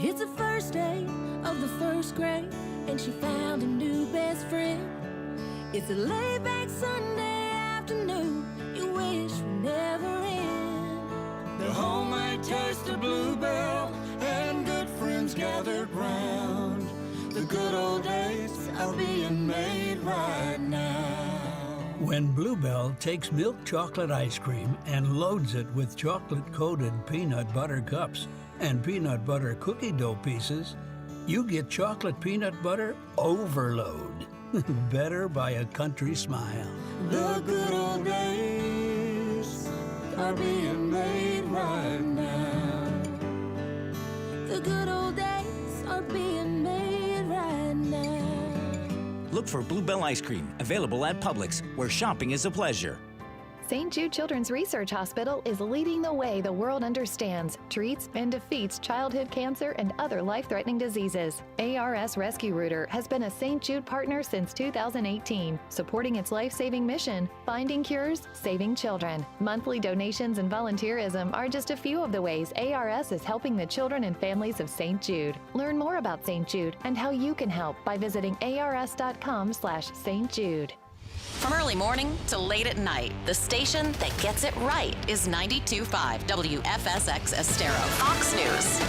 It's the first day of the first grade, and she found a new best friend. It's a laid-back Sunday afternoon you wish would never end. The homemade taste of Bluebell and good friends gathered round. The good old days are being made right now. When Bluebell takes milk chocolate ice cream and loads it with chocolate-coated peanut butter cups and peanut butter cookie dough pieces, you get chocolate peanut butter overload. Better by a country smile. The good old days are being made right now. The good old days are being made right now. Look for Bluebell ice cream, available at Publix, where shopping is a pleasure. St. Jude Children's Research Hospital is leading the way the world understands, treats, and defeats childhood cancer and other life-threatening diseases. ARS Rescue Router has been a St. Jude partner since 2018, supporting its life-saving mission, finding cures, saving children. Monthly donations and volunteerism are just a few of the ways ARS is helping the children and families of St. Jude. Learn more about St. Jude and how you can help by visiting ars.com/St. Jude. From early morning to late at night, the station that gets it right is 92.5 WFSX Estero. Fox News.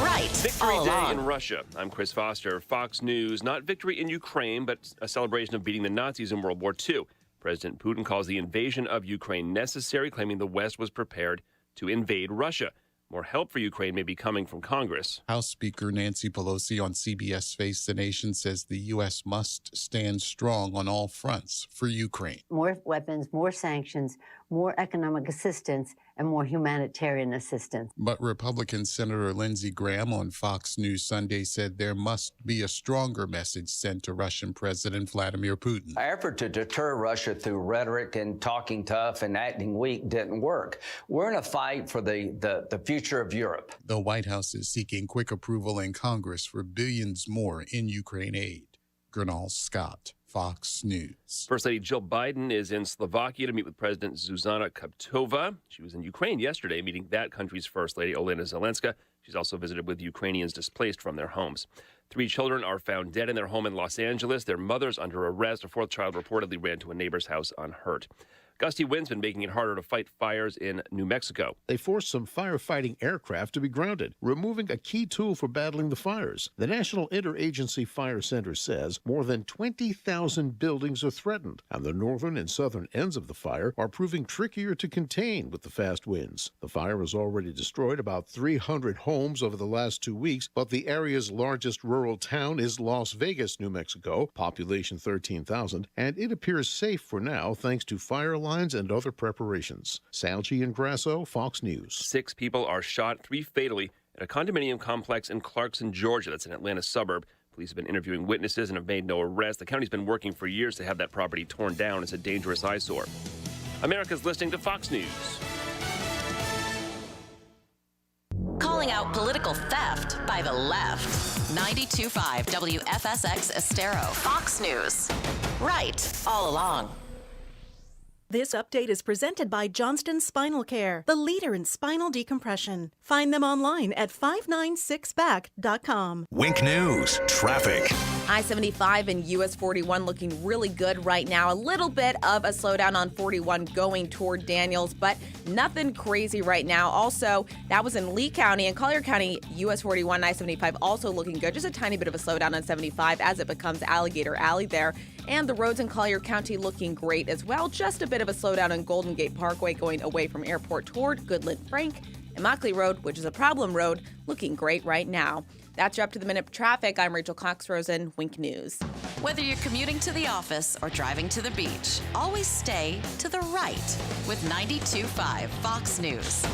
Right. Victory all Day along. in Russia. I'm Chris Foster. Fox News. Not victory in Ukraine, but a celebration of beating the Nazis in World War II. President Putin calls the invasion of Ukraine necessary, claiming the West was prepared to invade Russia. More help for Ukraine may be coming from Congress. House Speaker Nancy Pelosi on CBS Face the Nation says the U.S. must stand strong on all fronts for Ukraine. More weapons, more sanctions, more economic assistance, and more humanitarian assistance. But Republican Senator Lindsey Graham on Fox News Sunday said there must be a stronger message sent to Russian President Vladimir Putin. Our effort to deter Russia through rhetoric and talking tough and acting weak didn't work. We're in a fight for the future of Europe. The White House is seeking quick approval in Congress for billions more in Ukraine aid. Gernal Scott, Fox News. First Lady Jill Biden is in Slovakia to meet with President Zuzana Kaptova. She was in Ukraine yesterday, meeting that country's First Lady, Olena Zelenska. She's also visited with Ukrainians displaced from their homes. 3 children are found dead in their home in Los Angeles. Their mother's under arrest. A 4th child reportedly ran to a neighbor's house unhurt. Gusty winds been making it harder to fight fires in New Mexico. They forced some firefighting aircraft to be grounded, removing a key tool for battling the fires. The National Interagency Fire Center says more than 20,000 buildings are threatened, and the northern and southern ends of the fire are proving trickier to contain with the fast winds. The fire has already destroyed about 300 homes over the last 2 weeks, but the area's largest rural town is Las Vegas, New Mexico, population 13,000, and it appears safe for now thanks to fire lines and other preparations. Salchi and Grasso, Fox News. 6 people are shot, 3 fatally, at a condominium complex in Clarkson, Georgia. That's an Atlanta suburb. Police have been interviewing witnesses and have made no arrests. The county's been working for years to have that property torn down as a dangerous eyesore. America's listening to Fox News. Calling out political theft by the left. 92.5 WFSX Estero. Fox News. Right all along. This update is presented by Johnston Spinal Care, the leader in spinal decompression. Find them online at 596back.com. Wink News, traffic. I-75 and US 41 looking really good right now. A little bit of a slowdown on 41 going toward Daniels, but nothing crazy right now. Also, that was in Lee County and Collier County. US 41, I-75 also looking good. Just a tiny bit of a slowdown on 75 as it becomes Alligator Alley there. And the roads in Collier County looking great as well. Just a bit of a slowdown on Golden Gate Parkway going away from Airport toward Goodland Frank. And Mockley Road, which is a problem road, looking great right now. That's your up-to-the-minute traffic. I'm Rachel Cox-Rosen, Wink News. Whether you're commuting to the office or driving to the beach, always stay to the right with 92.5 Fox News.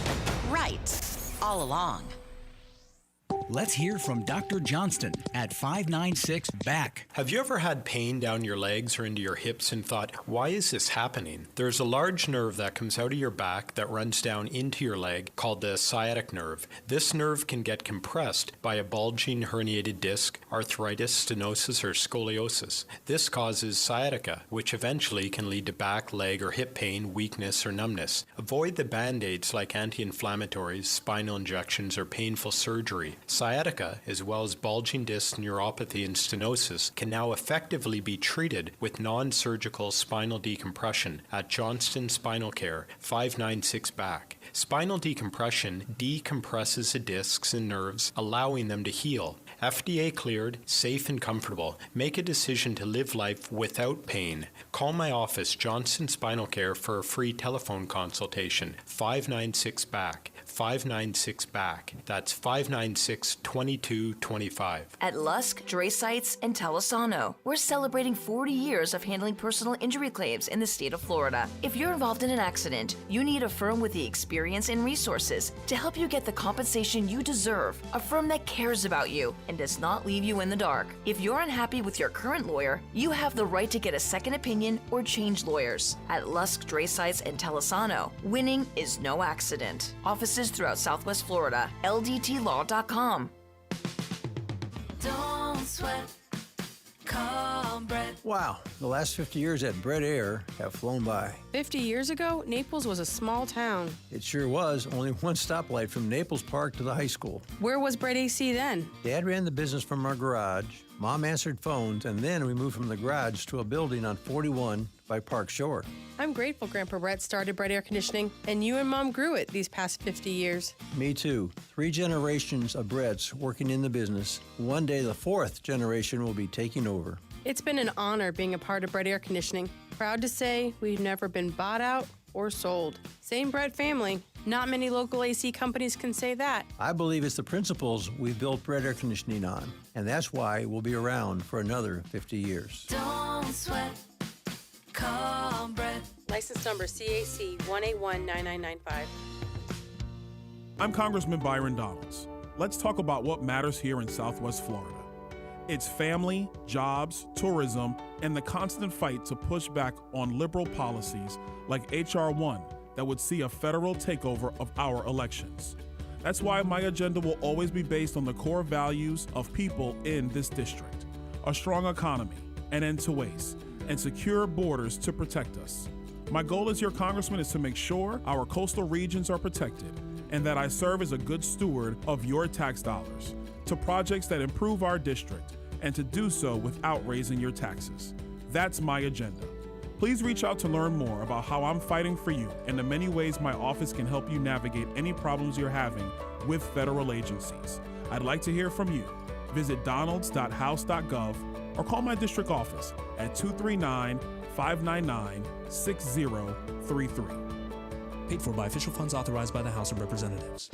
Right all along. Let's hear from Dr. Johnston at 596-BACK. Have you ever had pain down your legs or into your hips and thought, why is this happening? There's a large nerve that comes out of your back that runs down into your leg called the sciatic nerve. This nerve can get compressed by a bulging herniated disc, arthritis, stenosis, or scoliosis. This causes sciatica, which eventually can lead to back, leg, or hip pain, weakness, or numbness. Avoid the band-aids like anti-inflammatories, spinal injections, or painful surgery. Sciatica, as well as bulging disc neuropathy and stenosis, can now effectively be treated with non-surgical spinal decompression at Johnston Spinal Care, 596 Back. Spinal decompression decompresses the discs and nerves, allowing them to heal. FDA cleared, safe and comfortable. Make a decision to live life without pain. Call my office, Johnston Spinal Care, for a free telephone consultation. 596 Back. 596 Back. That's 596-2225. At Lusk, Dre Sites, and Talisano, we're celebrating 40 years of handling personal injury claims in the state of Florida. If you're involved in an accident, you need a firm with the experience and resources to help you get the compensation you deserve. A firm that cares about you and does not leave you in the dark. If you're unhappy with your current lawyer, you have the right to get a second opinion or change lawyers. At Lusk, Dre Sites, and Talisano, winning is no accident. Offices throughout Southwest Florida. LDTlaw.com. Don't sweat. Call Brett. Wow, the last 50 years at Brett Air have flown by. 50 years ago, Naples was a small town. It sure was. Only one stoplight from Naples Park to the high school. Where was Brett AC then? Dad ran the business from our garage. Mom answered phones, and then we moved from the garage to a building on 41 by Park Shore. I'm grateful Grandpa Brett started Brett Air Conditioning, and you and Mom grew it these past 50 years. Me too. 3 generations of Bretts working in the business. One day the 4th generation will be taking over. It's been an honor being a part of Brett Air Conditioning. Proud to say we've never been bought out or sold. Same Brett family. Not many local AC companies can say that. I believe it's the principles we built Brett Air Conditioning on, and that's why we'll be around for another 50 years. Don't sweat. Call Brett. License number CAC 1819995. I'm Congressman Byron Donalds. Let's talk about what matters here in Southwest Florida. It's family, jobs, tourism, and the constant fight to push back on liberal policies like H.R. 1 that would see a federal takeover of our elections. That's why my agenda will always be based on the core values of people in this district: a strong economy, an end to waste, and secure borders to protect us. My goal as your congressman is to make sure our coastal regions are protected and that I serve as a good steward of your tax dollars to projects that improve our district, and to do so without raising your taxes. That's my agenda. Please reach out to learn more about how I'm fighting for you and the many ways my office can help you navigate any problems you're having with federal agencies. I'd like to hear from you. Visit donalds.house.gov or call my district office at 239-599-6033. Paid for by official funds authorized by the House of Representatives.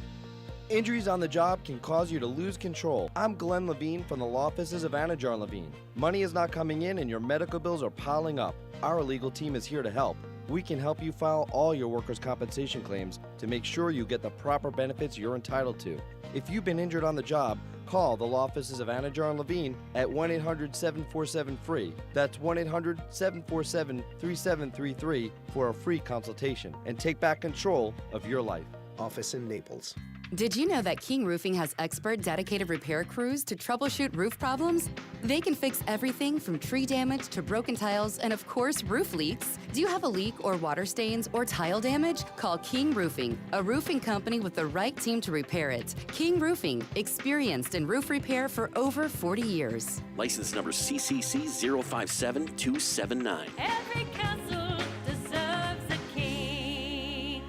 Injuries on the job can cause you to lose control. I'm Glenn Levine from the law offices of Anajar Levine. Money is not coming in and your medical bills are piling up. Our legal team is here to help. We can help you file all your workers' compensation claims to make sure you get the proper benefits you're entitled to. If you've been injured on the job, call the law offices of Anajar Levine at 1-800-747-FREE. That's 1-800-747-3733 for a free consultation and take back control of your life. Office in Naples. Did you know that King Roofing has expert dedicated repair crews to troubleshoot roof problems? They can fix everything from tree damage to broken tiles and, of course, roof leaks. Do you have a leak or water stains or tile damage? Call King Roofing, a roofing company with the right team to repair it. King Roofing, experienced in roof repair for over 40 years. License number CCC 057279. Every castle deserves a king.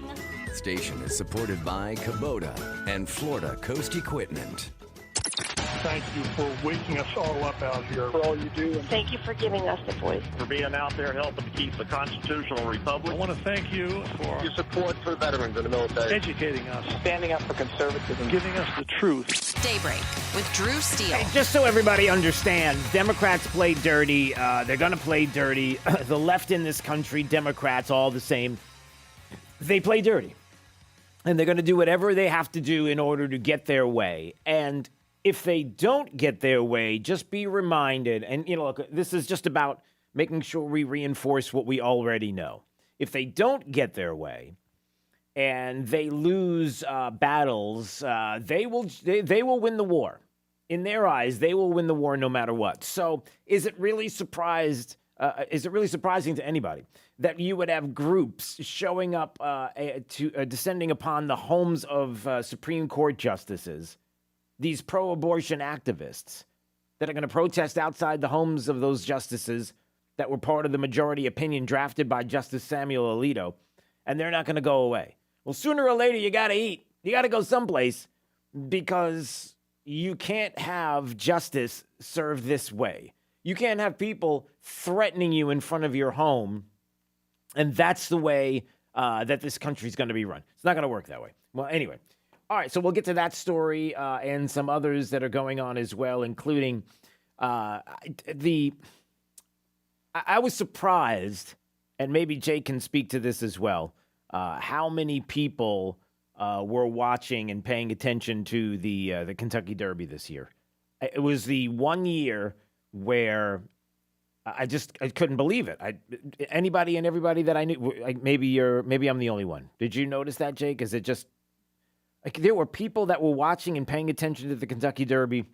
Station is supported by Kubota and Florida Coast Equipment. Thank you for waking us all up out here, for all you do. Thank you for giving us the voice. For being out there helping to keep the constitutional republic. I want to thank you for your support for veterans in the military. Educating us. Standing up for conservatism. Giving us the truth. Daybreak with Drew Steele. Hey, just so everybody understands, Democrats play dirty. They're going to play dirty. The left in this country, Democrats, all the same, they play dirty. And they're going to do whatever they have to do in order to get their way. And if they don't get their way, just be reminded, and, look, this is just about making sure we reinforce what we already know. If they don't get their way and they lose battles, they will win the war. In their eyes, they will win the war no matter what. So is it really surprising to anybody that you would have groups showing up descending upon the homes of Supreme Court justices these pro-abortion activists that are going to protest outside the homes of those justices that were part of the majority opinion drafted by Justice Samuel Alito, and they're not going to go away. Well, sooner or later, you got to eat. You got to go someplace because you can't have justice served this way. You can't have people threatening you in front of your home, and that's the way that this country's going to be run. It's not going to work that way. Well, anyway. All right, so we'll get to that story and some others that are going on as well, including I was surprised, and maybe Jake can speak to this as well, how many people were watching and paying attention to the Kentucky Derby this year. It was the one year where I couldn't believe it. Anybody and everybody that I knew, maybe I'm the only one. Did you notice that, Jake? Is it just like there were people that were watching and paying attention to the Kentucky Derby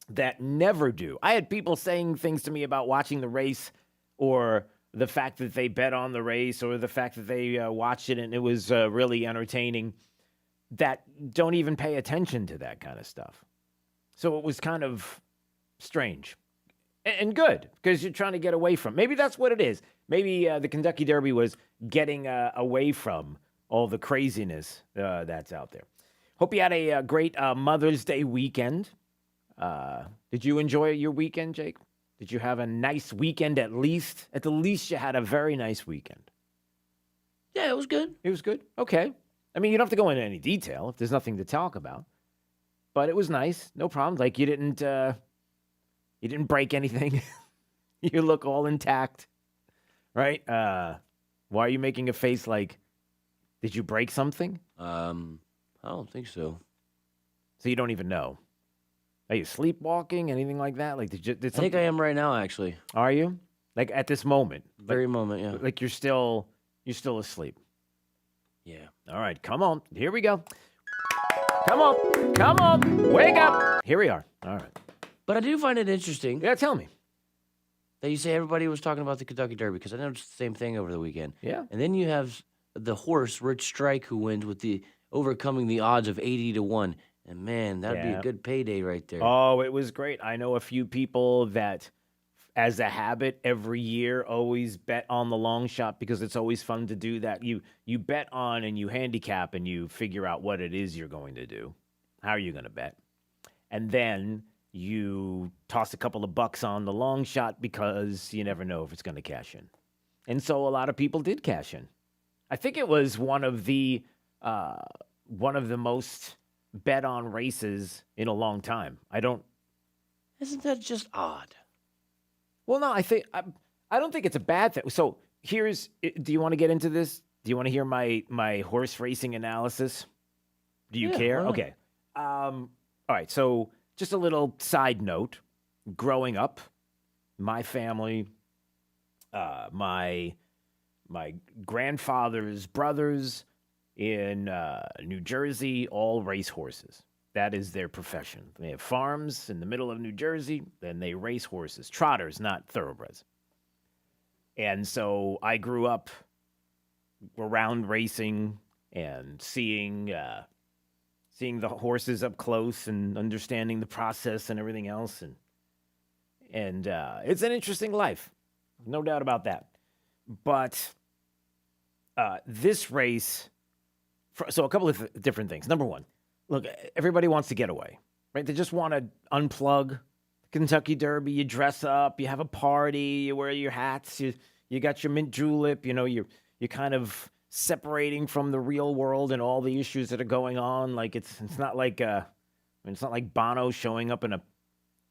that never do? I had people saying things to me about watching the race or the fact that they bet on the race or the fact that they watched it and it was really entertaining that don't even pay attention to that kind of stuff. So it was kind of strange and good because you're trying to get away from. Maybe that's what it is. Maybe the Kentucky Derby was getting away from all the craziness that's out there. Hope you had a great Mother's Day weekend. Did you enjoy your weekend, Jake? Did you have a nice weekend at least? At the least, you had a very nice weekend. Yeah, it was good. It was good? Okay. I mean, you don't have to go into any detail if there's nothing to talk about. But it was nice. No problem. Like, you didn't break anything. You look all intact, right? Why are you making a face like, did you break something? I don't think so. So you don't even know. Are you sleepwalking? Anything like that? Like, did I think I am right now, actually. Are you? Like at this moment? Very moment, yeah. Like you're still asleep. Yeah. All right, come on. Here we go. Come on. Wake up. Here we are. All right. But I do find it interesting. Yeah, tell me. That you say everybody was talking about the Kentucky Derby, because I noticed the same thing over the weekend. Yeah. And then you have the horse, Rich Strike, who wins with the overcoming the odds of 80-1. And man, that'd be a good payday right there. Oh, it was great. I know a few people that, as a habit, every year always bet on the long shot because it's always fun to do that. You bet on and you handicap and you figure out what it is you're going to do. How are you going to bet? And then you toss a couple of bucks on the long shot because you never know if it's going to cash in. And so a lot of people did cash in. I think it was one of the most bet on races in a long time. Isn't that just odd? Well, no, I don't think it's a bad thing. So do you want to get into this? Do you want to hear my horse racing analysis? Do you care? Okay. All right. So just a little side note. Growing up, my family, my grandfather's brothers in New Jersey, all race horses. That is their profession. They have farms in the middle of New Jersey, then they race horses. Trotters, not thoroughbreds. And so I grew up around racing and seeing the horses up close and understanding the process and everything else. And it's an interesting life. No doubt about that. But this race... So a couple of different things. Number one, look, everybody wants to get away, right? They just want to unplug the Kentucky Derby. You dress up, you have a party, you wear your hats, you got your mint julep, you're kind of separating from the real world and all the issues that are going on. Like it's not like it's not like Bono showing up in a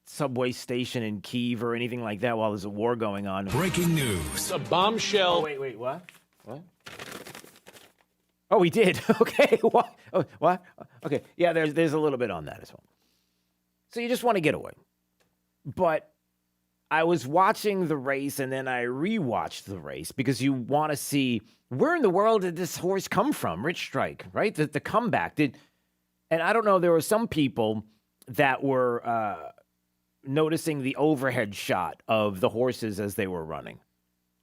subway station in Kyiv or anything like that while there's a war going on. Breaking news. A bombshell. Oh, wait, what? Oh, we did. Okay. What? Oh, what? Okay. Yeah, there's a little bit on that as well. So you just want to get away. But I was watching the race and then I rewatched the race because you want to see where in the world did this horse come from? Rich Strike, right? The comeback and I don't know, there were some people that were noticing the overhead shot of the horses as they were running.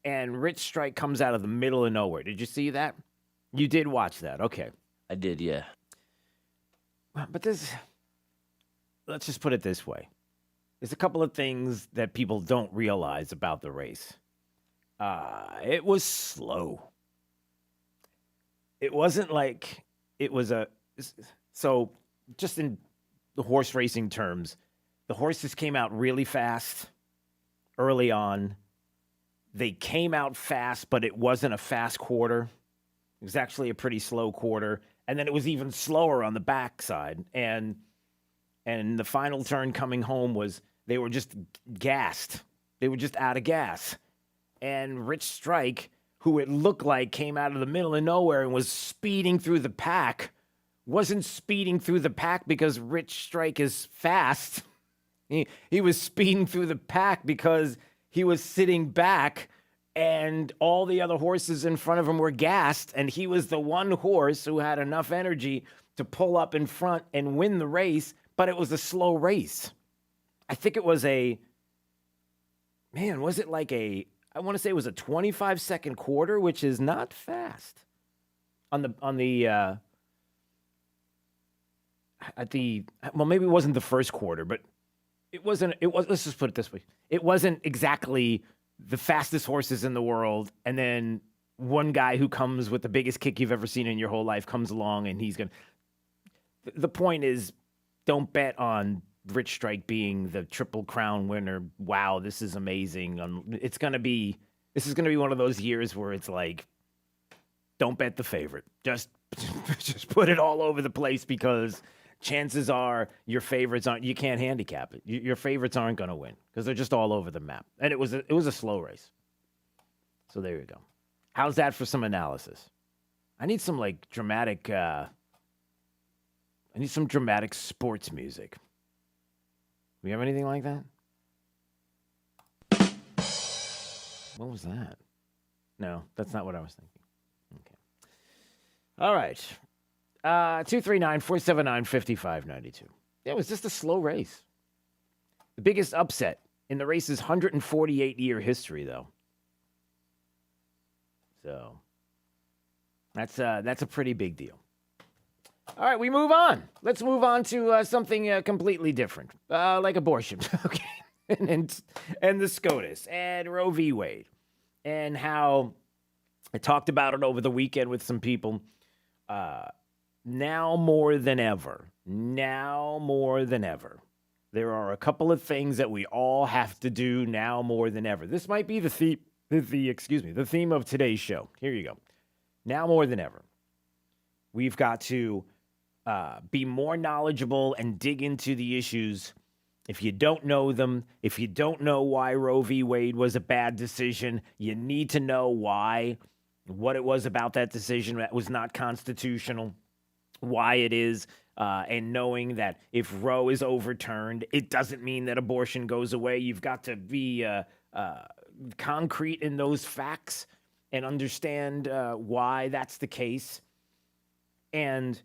And Rich Strike comes out of the middle of nowhere. Did you see that? You did watch that, okay. I did, yeah. But this, let's just put it this way. There's a couple of things that people don't realize about the race. It was slow. It wasn't like it was so just in the horse racing terms, the horses came out really fast early on. They came out fast, but it wasn't a fast quarter. It was actually a pretty slow quarter. And then it was even slower on the backside. And the final turn coming home they were just gassed. They were just out of gas. And Rich Strike, who it looked like came out of the middle of nowhere and was speeding through the pack, wasn't speeding through the pack because Rich Strike is fast. He was speeding through the pack because he was sitting back and all the other horses in front of him were gassed, and he was the one horse who had enough energy to pull up in front and win the race, but it was a slow race. I think it was I want to say it was a 25-second quarter, which is not fast. Maybe it wasn't the first quarter, but let's just put it this way. It wasn't exactly the fastest horses in the world, and then one guy who comes with the biggest kick you've ever seen in your whole life comes along, and he's going to... The point is, don't bet on Rich Strike being the Triple Crown winner. Wow, this is amazing. This is going to be one of those years where it's like, don't bet the favorite. Just put it all over the place, because chances are your favorites you can't handicap it. Your favorites aren't going to win because they're just all over the map. And it was a slow race. So there you go. How's that for some analysis? I need some dramatic sports music. We have anything like that? What was that? No, that's not what I was thinking. Okay. All right. 239-479-5592. Yeah, it was just a slow race. The biggest upset in the race's 148-year history, though. So that's a pretty big deal. All right, we move on. Let's move on to something completely different, like abortion. Okay, and the SCOTUS and Roe v. Wade, and how I talked about it over the weekend with some people. Now more than ever, there are a couple of things that we all have to do now more than ever. This might be the theme of today's show. Here you go. Now more than ever, we've got to be more knowledgeable and dig into the issues. If you don't know them, if you don't know why Roe v. Wade was a bad decision, you need to know why, what it was about that decision that was not constitutional, why it is, and knowing that if Roe is overturned, it doesn't mean that abortion goes away. You've got to be concrete in those facts and understand why that's the case. And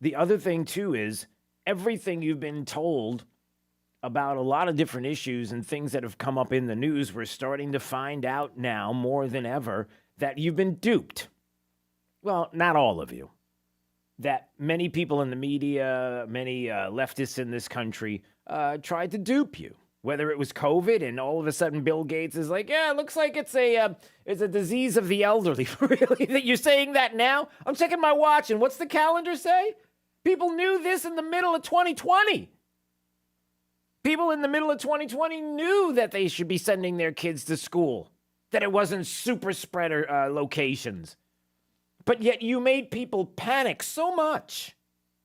the other thing, too, is everything you've been told about a lot of different issues and things that have come up in the news, we're starting to find out now more than ever that you've been duped. Well, not all of you. That many people in the media, many leftists in this country tried to dupe you. Whether it was COVID and all of a sudden Bill Gates is like, yeah, it looks like it's a disease of the elderly. Really? That you're saying that now? I'm checking my watch, and what's the calendar say? People knew this in the middle of 2020. People in the middle of 2020 knew that they should be sending their kids to school, that it wasn't super spreader locations. But yet you made people panic so much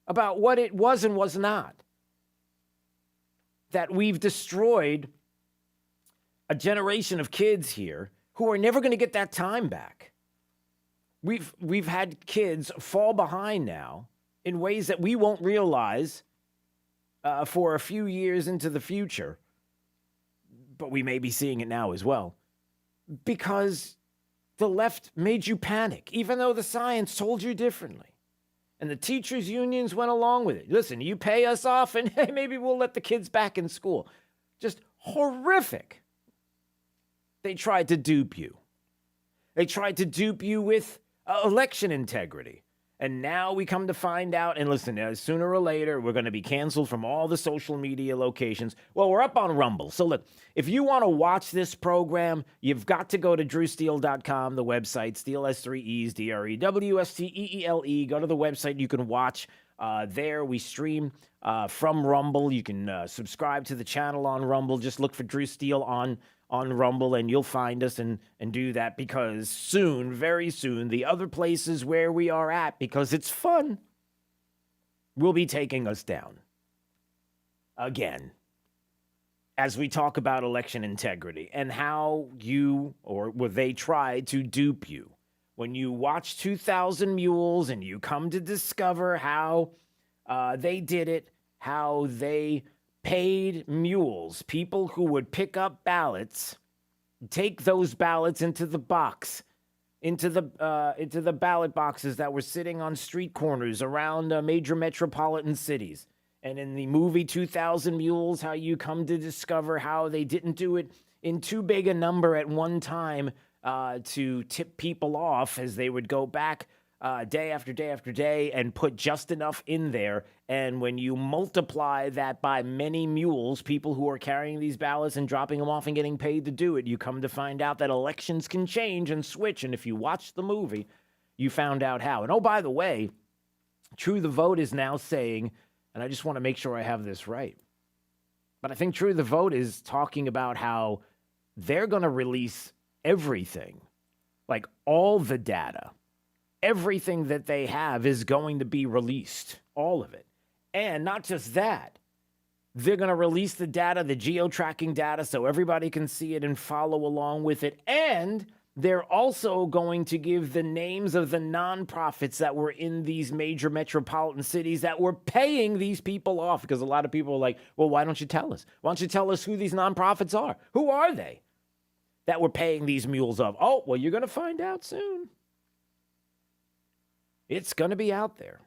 about what it was and was not, that we've destroyed a generation of kids here who are never going to get that time back. We've had kids fall behind now in ways that we won't realize for a few years into the future, but we may be seeing it now as well, because the left made you panic, even though the science told you differently. And the teachers' unions went along with it. Listen, you pay us off and hey, maybe we'll let the kids back in school. Just horrific. They tried to dupe you. They tried to dupe you with election integrity. And now we come to find out, and listen, sooner or later, we're going to be canceled from all the social media locations. Well, we're up on Rumble. So look, if you want to watch this program, you've got to go to drewsteele.com, the website, Steele S3Es, DREWSTEELE. Go to the website. You can watch there. We stream from Rumble. You can subscribe to the channel on Rumble. Just look for Drew Steele on Rumble, and you'll find us and do that, because soon, very soon, the other places where we are at, because it's fun, will be taking us down again as we talk about election integrity and how they tried to dupe you. When you watch 2,000 Mules and you come to discover how they did it, how they paid mules, people who would pick up ballots, take those ballots into the box, into the ballot boxes that were sitting on street corners around major metropolitan cities. And in the movie 2,000 Mules, how you come to discover how they didn't do it in too big a number at one time to tip people off, as they would go back day after day after day and put just enough in there. And when you multiply that by many mules, people who are carrying these ballots and dropping them off and getting paid to do it, you come to find out that elections can change and switch. And if you watch the movie, you found out how. And oh, by the way, True the Vote is now saying, and I just want to make sure I have this right, but I think True the Vote is talking about how they're going to release everything, like all the data. Everything that they have is going to be released, all of it. And not just that, they're going to release the data, the geo-tracking data, so everybody can see it and follow along with it. And they're also going to give the names of the nonprofits that were in these major metropolitan cities that were paying these people off, because a lot of people are like, well, why don't you tell us? Why don't you tell us who these nonprofits are? Who are they that were paying these mules off? Oh, well, you're going to find out soon. It's going to be out there.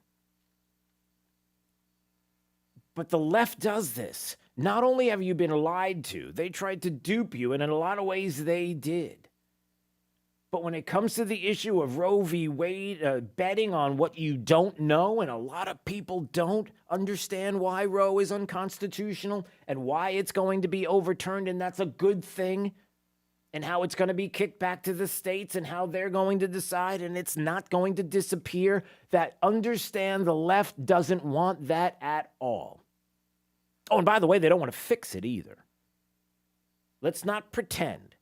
But the left does this. Not only have you been lied to, they tried to dupe you, and in a lot of ways they did. But when it comes to the issue of Roe v. Wade, betting on what you don't know, and a lot of people don't understand why Roe is unconstitutional and why it's going to be overturned, and that's a good thing, and how it's going to be kicked back to the states and how they're going to decide, and it's not going to disappear, that understand the left doesn't want that at all. Oh, and by the way, they don't want to fix it either. Let's not pretend.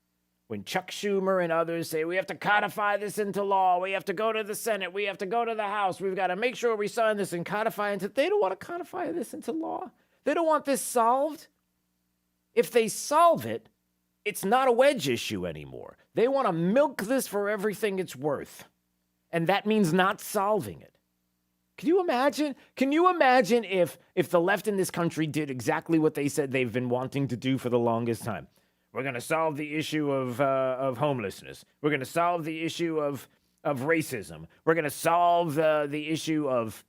When Chuck Schumer and others say, we have to codify this into law, we have to go to the Senate, we have to go to the House, we've got to make sure we sign this and codify into, they don't want to codify this into law. They don't want this solved. If they solve it, it's not a wedge issue anymore. They want to milk this for everything it's worth. And that means not solving it. Can you imagine? Can you imagine if the left in this country did exactly what they said they've been wanting to do for the longest time? We're going to solve the issue of homelessness. We're going to solve the issue of racism. We're going to solve the issue of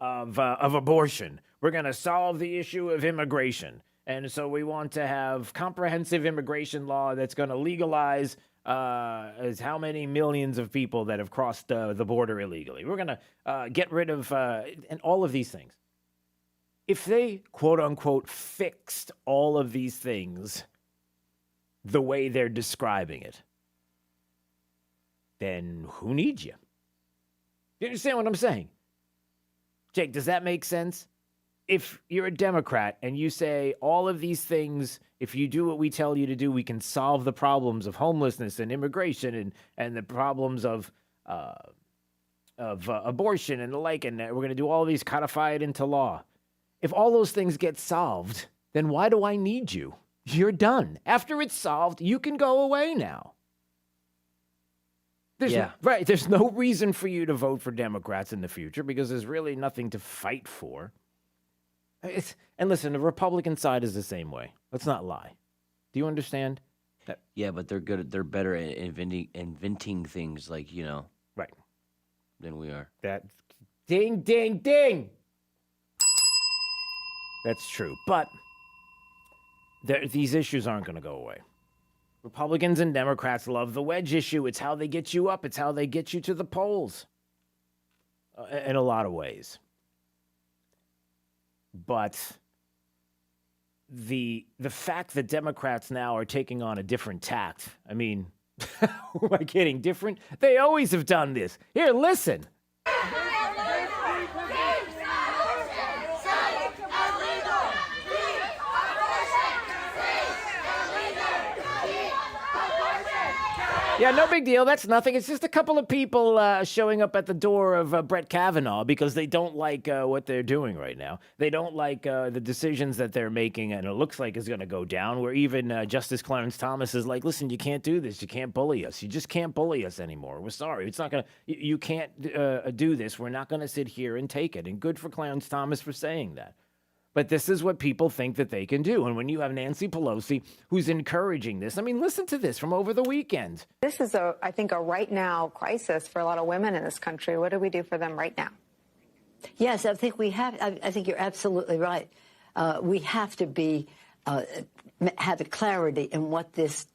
abortion. We're going to solve the issue of immigration. And so we want to have comprehensive immigration law that's going to legalize as how many millions of people that have crossed the border illegally. We're going to get rid of and all of these things. If they, quote unquote, fixed all of these things the way they're describing it, then who needs you? You understand what I'm saying? Jake, does that make sense? If you're a Democrat and you say all of these things, if you do what we tell you to do, we can solve the problems of homelessness and immigration and the problems of abortion and the like, and we're going to do all of these, codify it into law. If all those things get solved, then why do I need you? You're done. After it's solved, you can go away now. There's no reason for you to vote for Democrats in the future because there's really nothing to fight for. And listen, the Republican side is the same way. Let's not lie. Do you understand? Yeah, but they're better at inventing things like, right, than we are. That ding, ding, ding. That's true. But these issues aren't going to go away. Republicans and Democrats love the wedge issue. It's how they get you up. It's how they get you to the polls. in a lot of ways. But the fact that Democrats now are taking on a different tact, I mean, who am I kidding? Different? They always have done this. Here, listen. Yeah, no big deal. That's nothing. It's just a couple of people showing up at the door of Brett Kavanaugh because they don't like what they're doing right now. They don't like the decisions that they're making, and it looks like it's going to go down, where even Justice Clarence Thomas is like, listen, you can't do this. You can't bully us. You just can't bully us anymore. We're sorry. It's not going to, you can't do this. We're not going to sit here and take it. And good for Clarence Thomas for saying that. But this is what people think that they can do. And when you have Nancy Pelosi, who's encouraging this, I mean, listen to this from over the weekend. This is, I think, a right now crisis for a lot of women in this country. What do we do for them right now? Yes, I think we have. I think you're absolutely right. We have to have a clarity in what this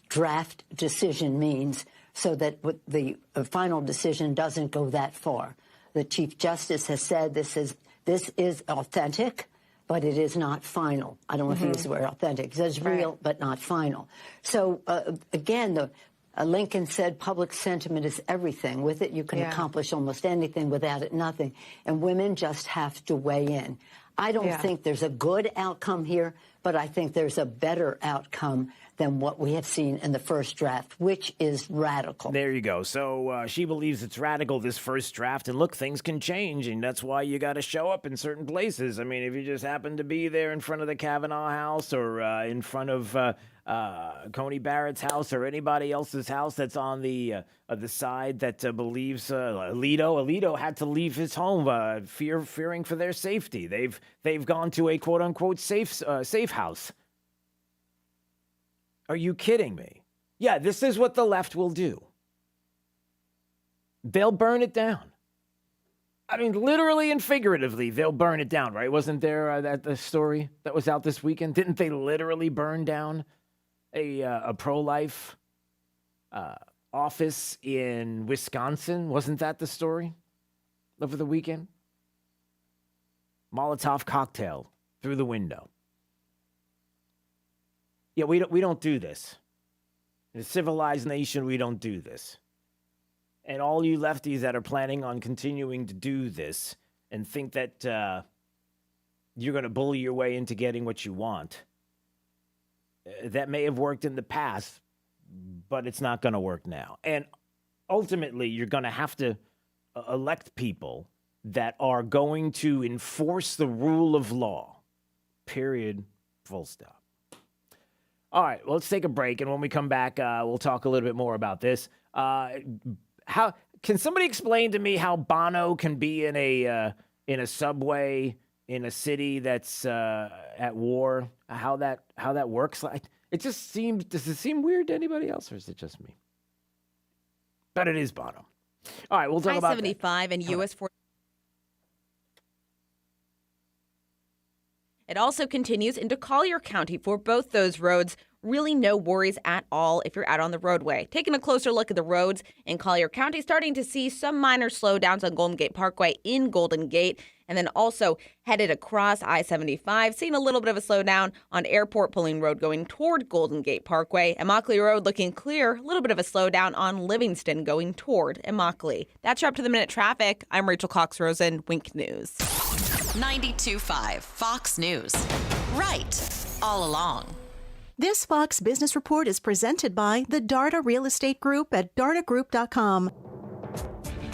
draft decision means so that the final decision doesn't go that far. The Chief Justice has said this is authentic, but it is not final. I don't know if he used the word authentic. He says real, but not final. So, again, Lincoln said public sentiment is everything. With it, you can accomplish almost anything. Without it, nothing. And women just have to weigh in. I don't think there's a good outcome here, but I think there's a better outcome than what we have seen in the first draft, which is radical. There you go. So she believes it's radical, this first draft. And look, things can change, and that's why you got to show up in certain places. I mean, if you just happen to be there in front of the Kavanaugh house or in front of Coney Barrett's house or anybody else's house that's on the side that believes Alito had to leave his home fearing for their safety. They've gone to a quote-unquote safe house. Are you kidding me? Yeah, this is what the left will do. They'll burn it down. I mean, literally and figuratively, they'll burn it down, right? Wasn't there the story that was out this weekend? Didn't they literally burn down a pro-life office in Wisconsin? Wasn't that the story over the weekend? Molotov cocktail through the window. Yeah, we don't do this. In a civilized nation, we don't do this. And all you lefties that are planning on continuing to do this and think that you're going to bully your way into getting what you want, that may have worked in the past, but it's not going to work now. And ultimately, you're going to have to elect people that are going to enforce the rule of law. Period. Full stop. All right, well, let's take a break, and when we come back, we'll talk a little bit more about this. How can somebody explain to me how Bono can be in a subway in a city that's at war? How that works? Like, it just seems. Does it seem weird to anybody else, or is it just me? But it is Bono. All right, we'll talk about I-75 and US 40. It also continues into Collier County for both those roads. Really no worries at all if you're out on the roadway. Taking a closer look at the roads in Collier County, starting to see some minor slowdowns on Golden Gate Parkway in Golden Gate, and then also headed across I-75, seeing a little bit of a slowdown on Airport Pulling Road going toward Golden Gate Parkway. Immokalee Road looking clear, a little bit of a slowdown on Livingston going toward Immokalee. That's your up-to-the-minute traffic. I'm Rachel Cox-Rosen, Wink News. 92.5 Fox News. Right all along. This Fox Business Report is presented by the Darda Real Estate Group at dardagroup.com.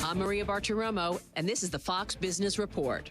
I'm Maria Bartiromo, and this is the Fox Business Report.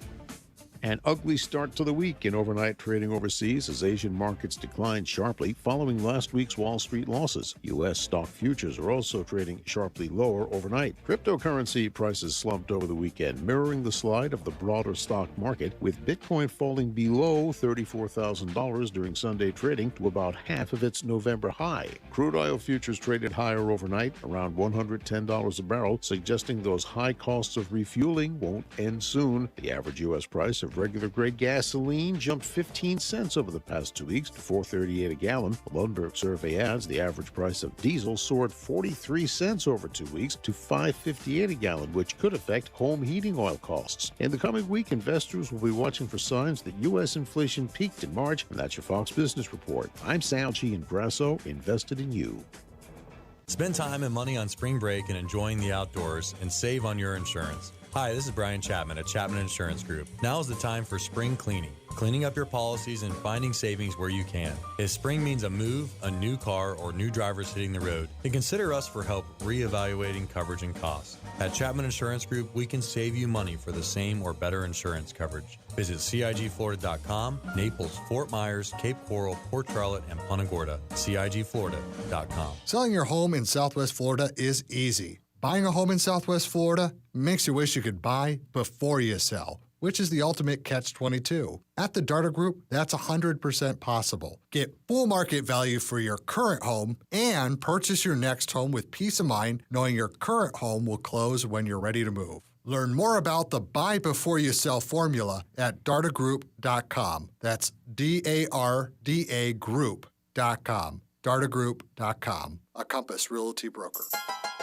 An ugly start to the week in overnight trading overseas as Asian markets declined sharply following last week's Wall Street losses. U.S. stock futures are also trading sharply lower overnight. Cryptocurrency prices slumped over the weekend, mirroring the slide of the broader stock market, with Bitcoin falling below $34,000 during Sunday trading to about half of its November high. Crude oil futures traded higher overnight, around $110 a barrel, suggesting those high costs of refueling won't end soon. The average U.S. price of Regular grade gasoline jumped 15 cents over the past 2 weeks to $4.38 a gallon. The Lundberg survey adds the average price of diesel soared 43 cents over 2 weeks to $5.58 a gallon, which could affect home heating oil costs. In the coming week, investors will be watching for signs that U.S. inflation peaked in March, and that's your Fox Business Report. I'm Sal Giangrasso, invested in you. Spend time and money on spring break and enjoying the outdoors and save on your insurance. Hi, this is Brian Chapman at Chapman Insurance Group. Now is the time for spring cleaning. Cleaning up your policies and finding savings where you can. If spring means a move, a new car, or new drivers hitting the road, then consider us for help reevaluating coverage and costs. At Chapman Insurance Group, we can save you money for the same or better insurance coverage. Visit CIGFlorida.com, Naples, Fort Myers, Cape Coral, Port Charlotte, and Punta Gorda. CIGFlorida.com. Selling your home in Southwest Florida is easy. Buying a home in Southwest Florida makes you wish you could buy before you sell, which is the ultimate catch-22. At the Darter Group, that's 100% possible. Get full market value for your current home and purchase your next home with peace of mind knowing your current home will close when you're ready to move. Learn more about the Buy Before You Sell formula at dartagroup.com. That's DARDA Group.com. dartagroup.com, a Compass Realty broker.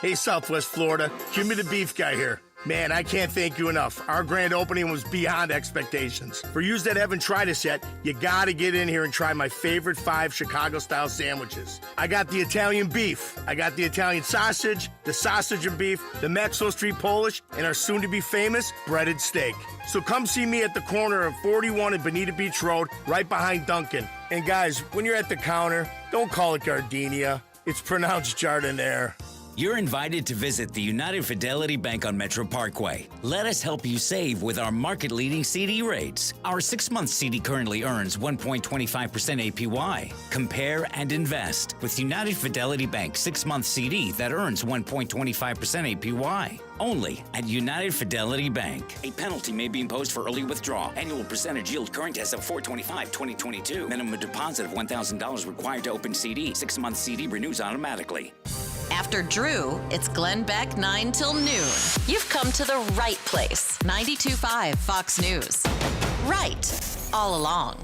Hey, Southwest Florida, Jimmy the Beef Guy here. Man, I can't thank you enough. Our grand opening was beyond expectations. For yous that haven't tried us yet, you gotta get in here and try my favorite 5 Chicago-style sandwiches. I got the Italian beef, I got the Italian sausage, the sausage and beef, the Maxwell Street Polish, and our soon-to-be famous breaded steak. So come see me at the corner of 41 and Bonita Beach Road, right behind Duncan. And guys, when you're at the counter, don't call it gardenia. It's pronounced jardiniere. You're invited to visit the United Fidelity Bank on Metro Parkway. Let us help you save with our market-leading CD rates. Our 6-month CD currently earns 1.25% APY. Compare and invest with United Fidelity Bank 6-month CD that earns 1.25% APY. Only at United Fidelity Bank. A penalty may be imposed for early withdrawal. Annual percentage yield current as of 4/25/2022. Minimum deposit of $1,000 required to open CD. 6-month CD renews automatically. After Drew, it's Glenn Beck 9 till noon. You've come to the right place. 92.5 Fox News. Right. All along.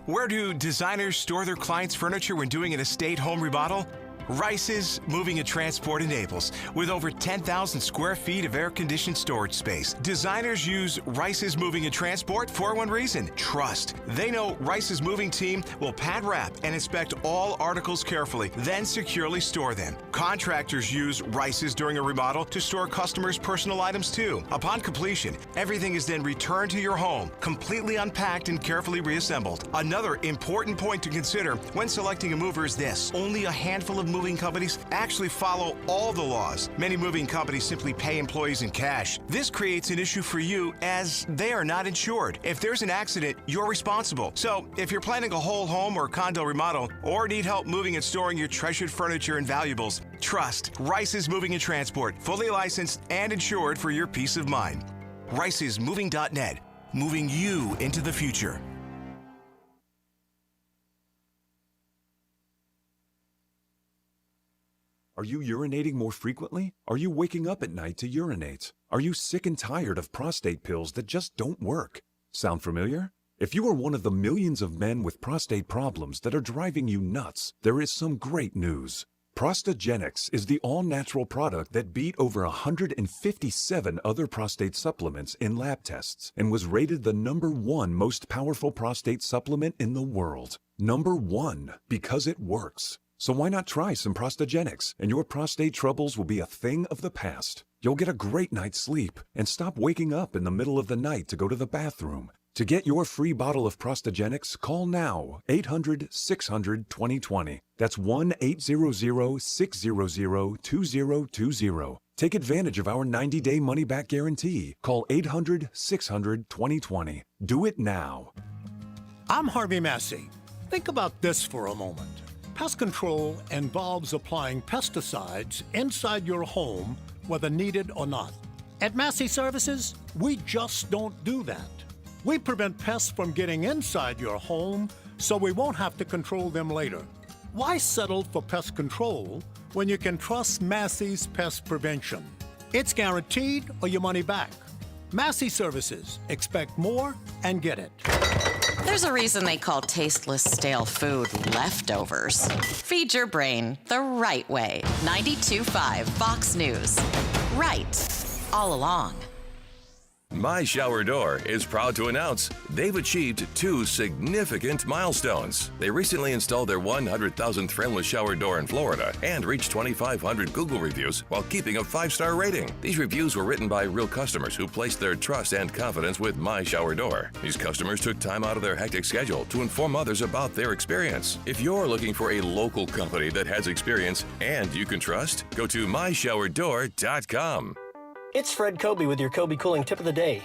Where do designers store their clients' furniture when doing an estate home remodel? Rice's Moving and Transport in Naples. With over 10,000 square feet of air-conditioned storage space, designers use Rice's Moving and Transport for one reason: trust. They know Rice's Moving team will pad wrap and inspect all articles carefully, then securely store them. Contractors use Rice's during a remodel to store customers' personal items too. Upon completion, everything is then returned to your home, completely unpacked and carefully reassembled. Another important point to consider when selecting a mover is this: only a handful of moving companies actually follow all the laws. Many moving companies simply pay employees in cash. This creates an issue for you as they are not insured. If there's an accident, you're responsible. So if you're planning a whole home or condo remodel or need help moving and storing your treasured furniture and valuables, trust Rice's Moving and Transport, fully licensed and insured for your peace of mind. Rice'sMoving.net, moving you into the future. Are you urinating more frequently? Are you waking up at night to urinate? Are you sick and tired of prostate pills that just don't work? Sound familiar? If you are one of the millions of men with prostate problems that are driving you nuts, there is some great news. Prostagenics is the all-natural product that beat over 157 other prostate supplements in lab tests and was rated the #1 most powerful prostate supplement in the world. #1, because it works. So why not try some Prostagenics, and your prostate troubles will be a thing of the past. You'll get a great night's sleep and stop waking up in the middle of the night to go to the bathroom. To get your free bottle of Prostagenics, call now, 800-600-2020. That's 1-800-600-2020. Take advantage of our 90-day money-back guarantee. Call 800-600-2020. Do it now. I'm Harvey Massey. Think about this for a moment. Pest control involves applying pesticides inside your home, whether needed or not. At Massey Services, we just don't do that. We prevent pests from getting inside your home so we won't have to control them later. Why settle for pest control when you can trust Massey's Pest Prevention? It's guaranteed or your money back. Massey Services. Expect more and get it. There's a reason they call tasteless, stale food leftovers. Feed your brain the right way. 92.5 Fox News. Right. All along. My Shower Door is proud to announce they've achieved 2 significant milestones. They recently installed their 100,000th frameless shower door in Florida and reached 2,500 Google reviews while keeping a 5-star rating. These reviews were written by real customers who placed their trust and confidence with My Shower Door. These customers took time out of their hectic schedule to inform others about their experience. If you're looking for a local company that has experience and you can trust, go to myshowerdor.com. It's Fred Kobe with your Kobe Cooling Tip of the Day.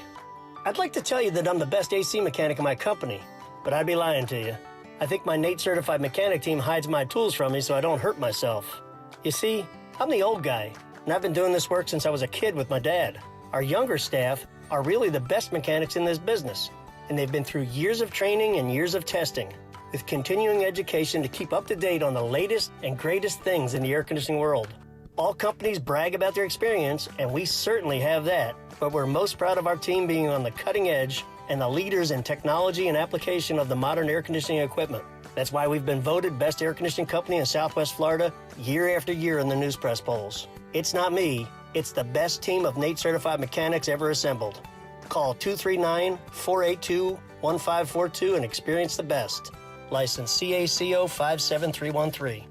I'd like to tell you that I'm the best AC mechanic in my company, but I'd be lying to you. I think my NATE certified mechanic team hides my tools from me so I don't hurt myself. You see, I'm the old guy, and I've been doing this work since I was a kid with my dad. Our younger staff are really the best mechanics in this business, and they've been through years of training and years of testing, with continuing education to keep up to date on the latest and greatest things in the air conditioning world. All companies brag about their experience, and we certainly have that, but we're most proud of our team being on the cutting edge and the leaders in technology and application of the modern air conditioning equipment. That's why we've been voted best air conditioning company in Southwest Florida year after year in the news press polls. It's not me, it's the best team of NATE certified mechanics ever assembled. Call 239-482-1542 and experience the best. License CACO 57313.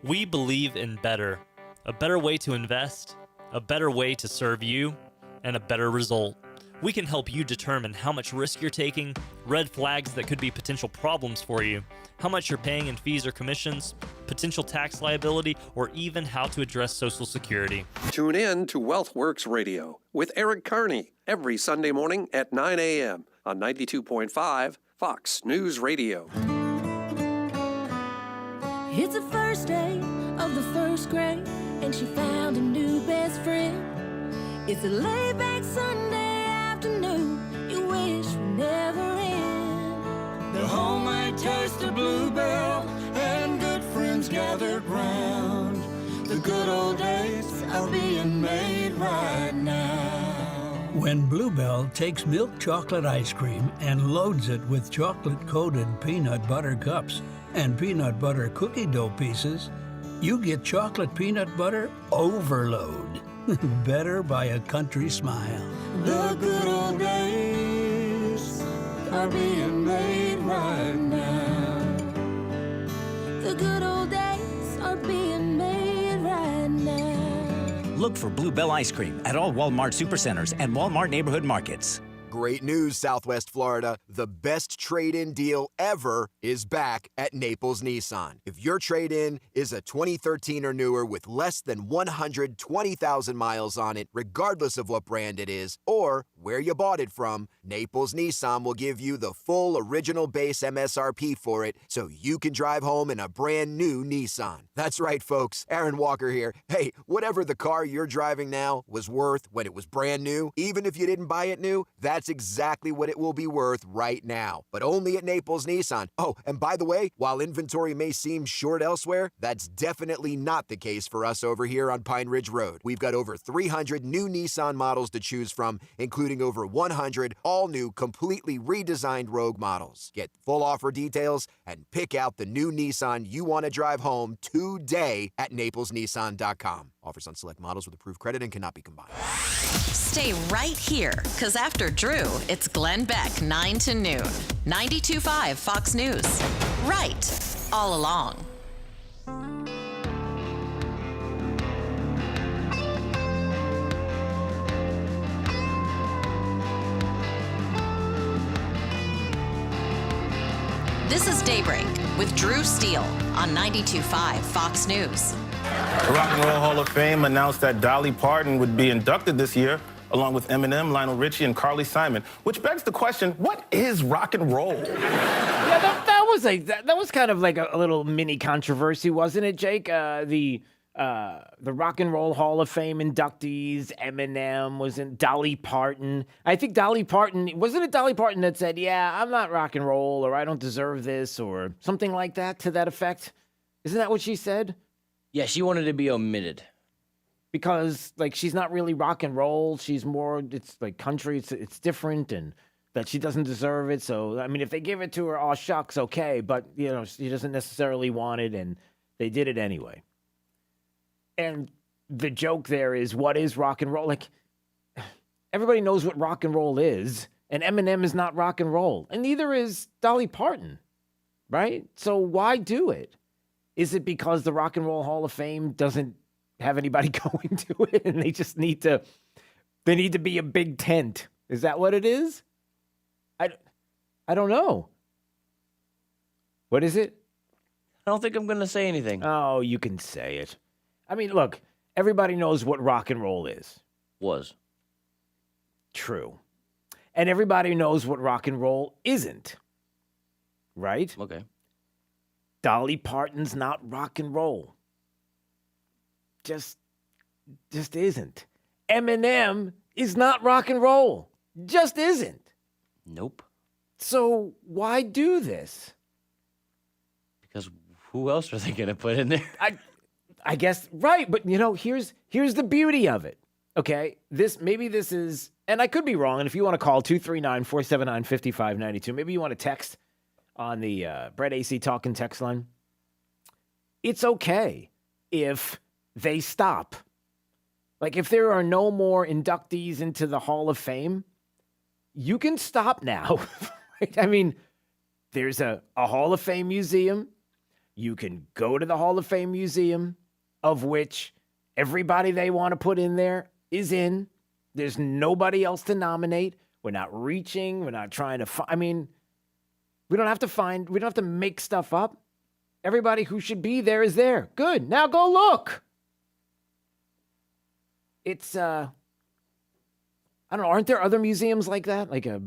We believe in better. A better way to invest, a better way to serve you, and a better result. We can help you determine how much risk you're taking, red flags that could be potential problems for you, how much you're paying in fees or commissions, potential tax liability, or even how to address Social Security. Tune in to WealthWorks Radio with Eric Carney every Sunday morning at 9 a.m. on 92.5 Fox News Radio. It's the first day of the first grade, and she found a new best friend. It's a laid-back Sunday afternoon you wish would never end. The homemade taste of Bluebell and good friends gathered round. The good old days are being made right now. When Bluebell takes milk chocolate ice cream and loads it with chocolate-coated peanut butter cups and peanut butter cookie dough pieces, you get chocolate peanut butter overload. Better by a country smile. The good old days are being made right now. The good old days are being made right now. Look for Bluebell ice cream at all Walmart Supercenters and Walmart Neighborhood Markets. Great news, Southwest Florida. The best trade-in deal ever is back at Naples Nissan. If your trade-in is a 2013 or newer with less than 120,000 miles on it, regardless of what brand it is or where you bought it from, Naples Nissan will give you the full original base MSRP for it so you can drive home in a brand new Nissan. That's right, folks. Aaron Walker here. Hey, whatever the car you're driving now was worth when it was brand new, even if you didn't buy it new, that's exactly what it will be worth right now, but only at Naples Nissan. Oh, and by the way, while inventory may seem short elsewhere, that's definitely not the case for us over here on Pine Ridge Road. We've got over 300 new Nissan models to choose from, including over 100 all-new, completely redesigned Rogue models. Get full offer details and pick out the new Nissan you want to drive home today at naplesnissan.com. Offers on select models with approved credit and cannot be combined. Stay right here, because after Drew, it's Glenn Beck, 9 to noon. 92.5 Fox News. Right. All along. This is Daybreak with Drew Steele on 92.5 Fox News. The Rock and Roll Hall of Fame announced that Dolly Parton would be inducted this year, along with Eminem, Lionel Richie, and Carly Simon, which begs the question, what is rock and roll? Yeah, that was kind of like a little mini controversy, wasn't it, Jake? The Rock and Roll Hall of Fame inductees, Eminem, wasn't Dolly Parton. I think Dolly Parton, wasn't it Dolly Parton that said, yeah, I'm not rock and roll, or I don't deserve this, or something like that to that effect? Isn't that what she said? Yeah, she wanted to be omitted. because like she's not really rock and roll. She's more, it's like country. It's different, and that she doesn't deserve it. So I mean, if they give it to her, oh shucks, okay. But you know, she doesn't necessarily want it, and they did it anyway. And the joke there is, what is rock and roll? Like everybody knows what rock and roll is, and Eminem is not rock and roll, and neither is Dolly Parton, right? So why do it? Is it because the Rock and Roll Hall of Fame doesn't have anybody going to it, and they just need to be a big tent? Is that what it is? I don't know. What is it? I don't think I'm going to say anything. Oh, you can say it. I mean, look, everybody knows what rock and roll is. Was. True. And everybody knows what rock and roll isn't. Right? Okay. Dolly Parton's not rock and roll. Just isn't. Eminem is not rock and roll. Just isn't. Nope. So why do this? Because who else are they going to put in there? I guess, right. But, you know, here's the beauty of it. Okay? Maybe this is, and I could be wrong, and if you want to call 239-479-5592, maybe you want to text on the Brett AC Talking text line. It's okay if they stop. Like, if there are no more inductees into the Hall of Fame, you can stop now. Right? I mean, there's a Hall of Fame museum. You can go to the Hall of Fame museum, of which everybody they want to put in there is in. There's nobody else to nominate. We're not reaching. We're not trying to find. I mean, we don't have to make stuff up. Everybody who should be there is there. Good. Now go look. It's, I don't know. Aren't there other museums like that? I guess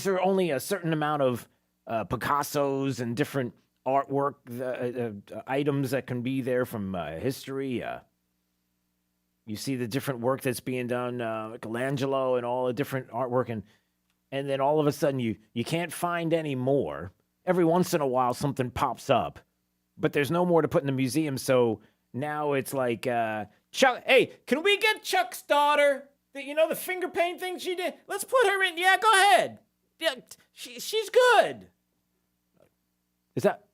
there are only a certain amount of Picassos and different artwork items that can be there from history. You see the different work that's being done, Michelangelo and all the different artwork, and then all of a sudden you can't find any more. Every once in a while something pops up, but there's no more to put in the museum. So now it's like, Chuck, hey, can we get Chuck's daughter? The finger paint thing she did? Let's put her in. Yeah, go ahead. Yeah, she's good. Is that,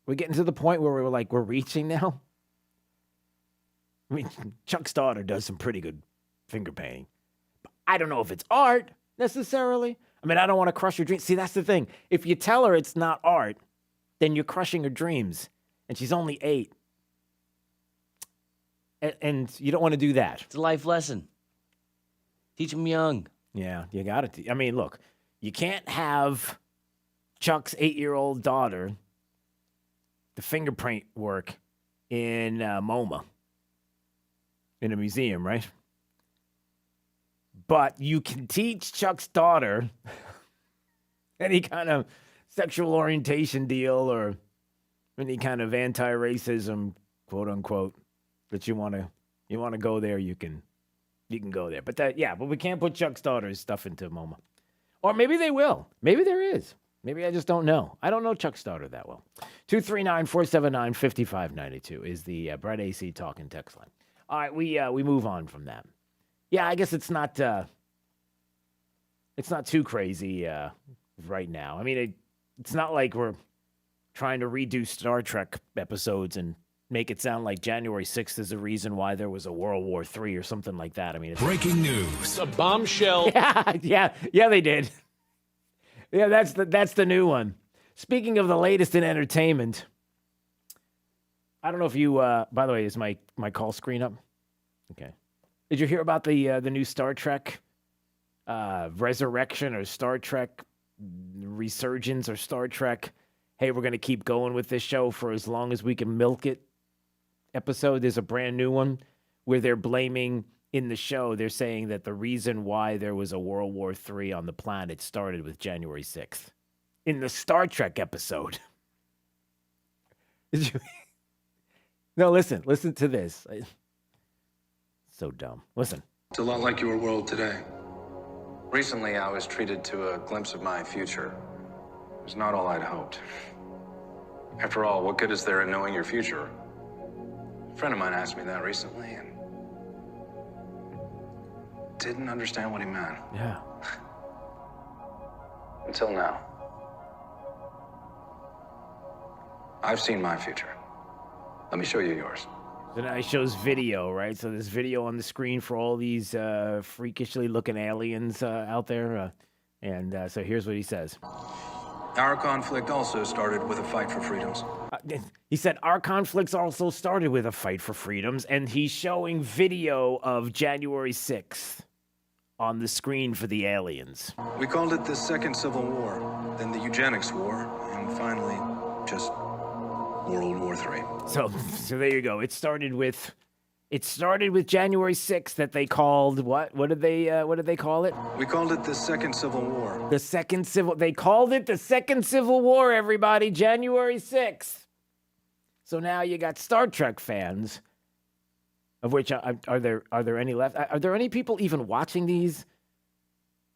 we're getting to the point where we're reaching now? I mean, Chuck's daughter does some pretty good finger painting. But I don't know if it's art necessarily. I mean, I don't want to crush her dreams. See, that's the thing. If you tell her it's not art, then you're crushing her dreams. And she's only 8. And you don't want to do that. It's a life lesson. Teach them young. Yeah, you got it. I mean, look, you can't have Chuck's 8-year-old daughter, the fingerprint work in MoMA, in a museum, right? But you can teach Chuck's daughter any kind of sexual orientation deal or any kind of anti-racism, quote unquote, that you want to go there, you can go there. But but we can't put Chuck's daughter's stuff into MoMA. Or maybe they will. Maybe there is. Maybe I just don't know. I don't know Chuck's daughter that well. 239-479-5592 is the Brett AC Talking text line. All right, we move on from that. Yeah, I guess it's not too crazy right now. I mean, it's not like we're trying to redo Star Trek episodes and make it sound like January 6th is the reason why there was a World War III or something like that. I mean, breaking news. A bombshell. Yeah, they did. Yeah, that's the new one. Speaking of the latest in entertainment, I don't know if you, by the way, is my call screen up? Okay. Did you hear about the new Star Trek resurrection or Star Trek resurgence or Star Trek, hey, we're going to keep going with this show for as long as we can milk it episode? There's a brand new one where they're blaming, in the show, they're saying that the reason why there was a World War III on the planet started with January 6th. In the Star Trek episode. No, listen to this. So dumb. Listen. It's a lot like your world today. Recently, I was treated to a glimpse of my future. It was not all I'd hoped. After all, what good is there in knowing your future A friend of mine asked me that recently and didn't understand what he meant. Yeah. Until now. I've seen my future. Let me show you yours. So now it shows video, right? So there's video on the screen for all these freakishly looking aliens out there. So here's what he says. Our conflict also started with a fight for freedoms. He said, our conflicts also started with a fight for freedoms, and he's showing video of January 6th on the screen for the aliens. We called it the Second Civil War, then the Eugenics War, and finally, just World War III. So there you go. It started with January 6th that they called what? What did they call it? We called it the Second Civil War. They called it the Second Civil War, everybody, January 6th. So now you got Star Trek fans, of which are there any left? Are there any people even watching these?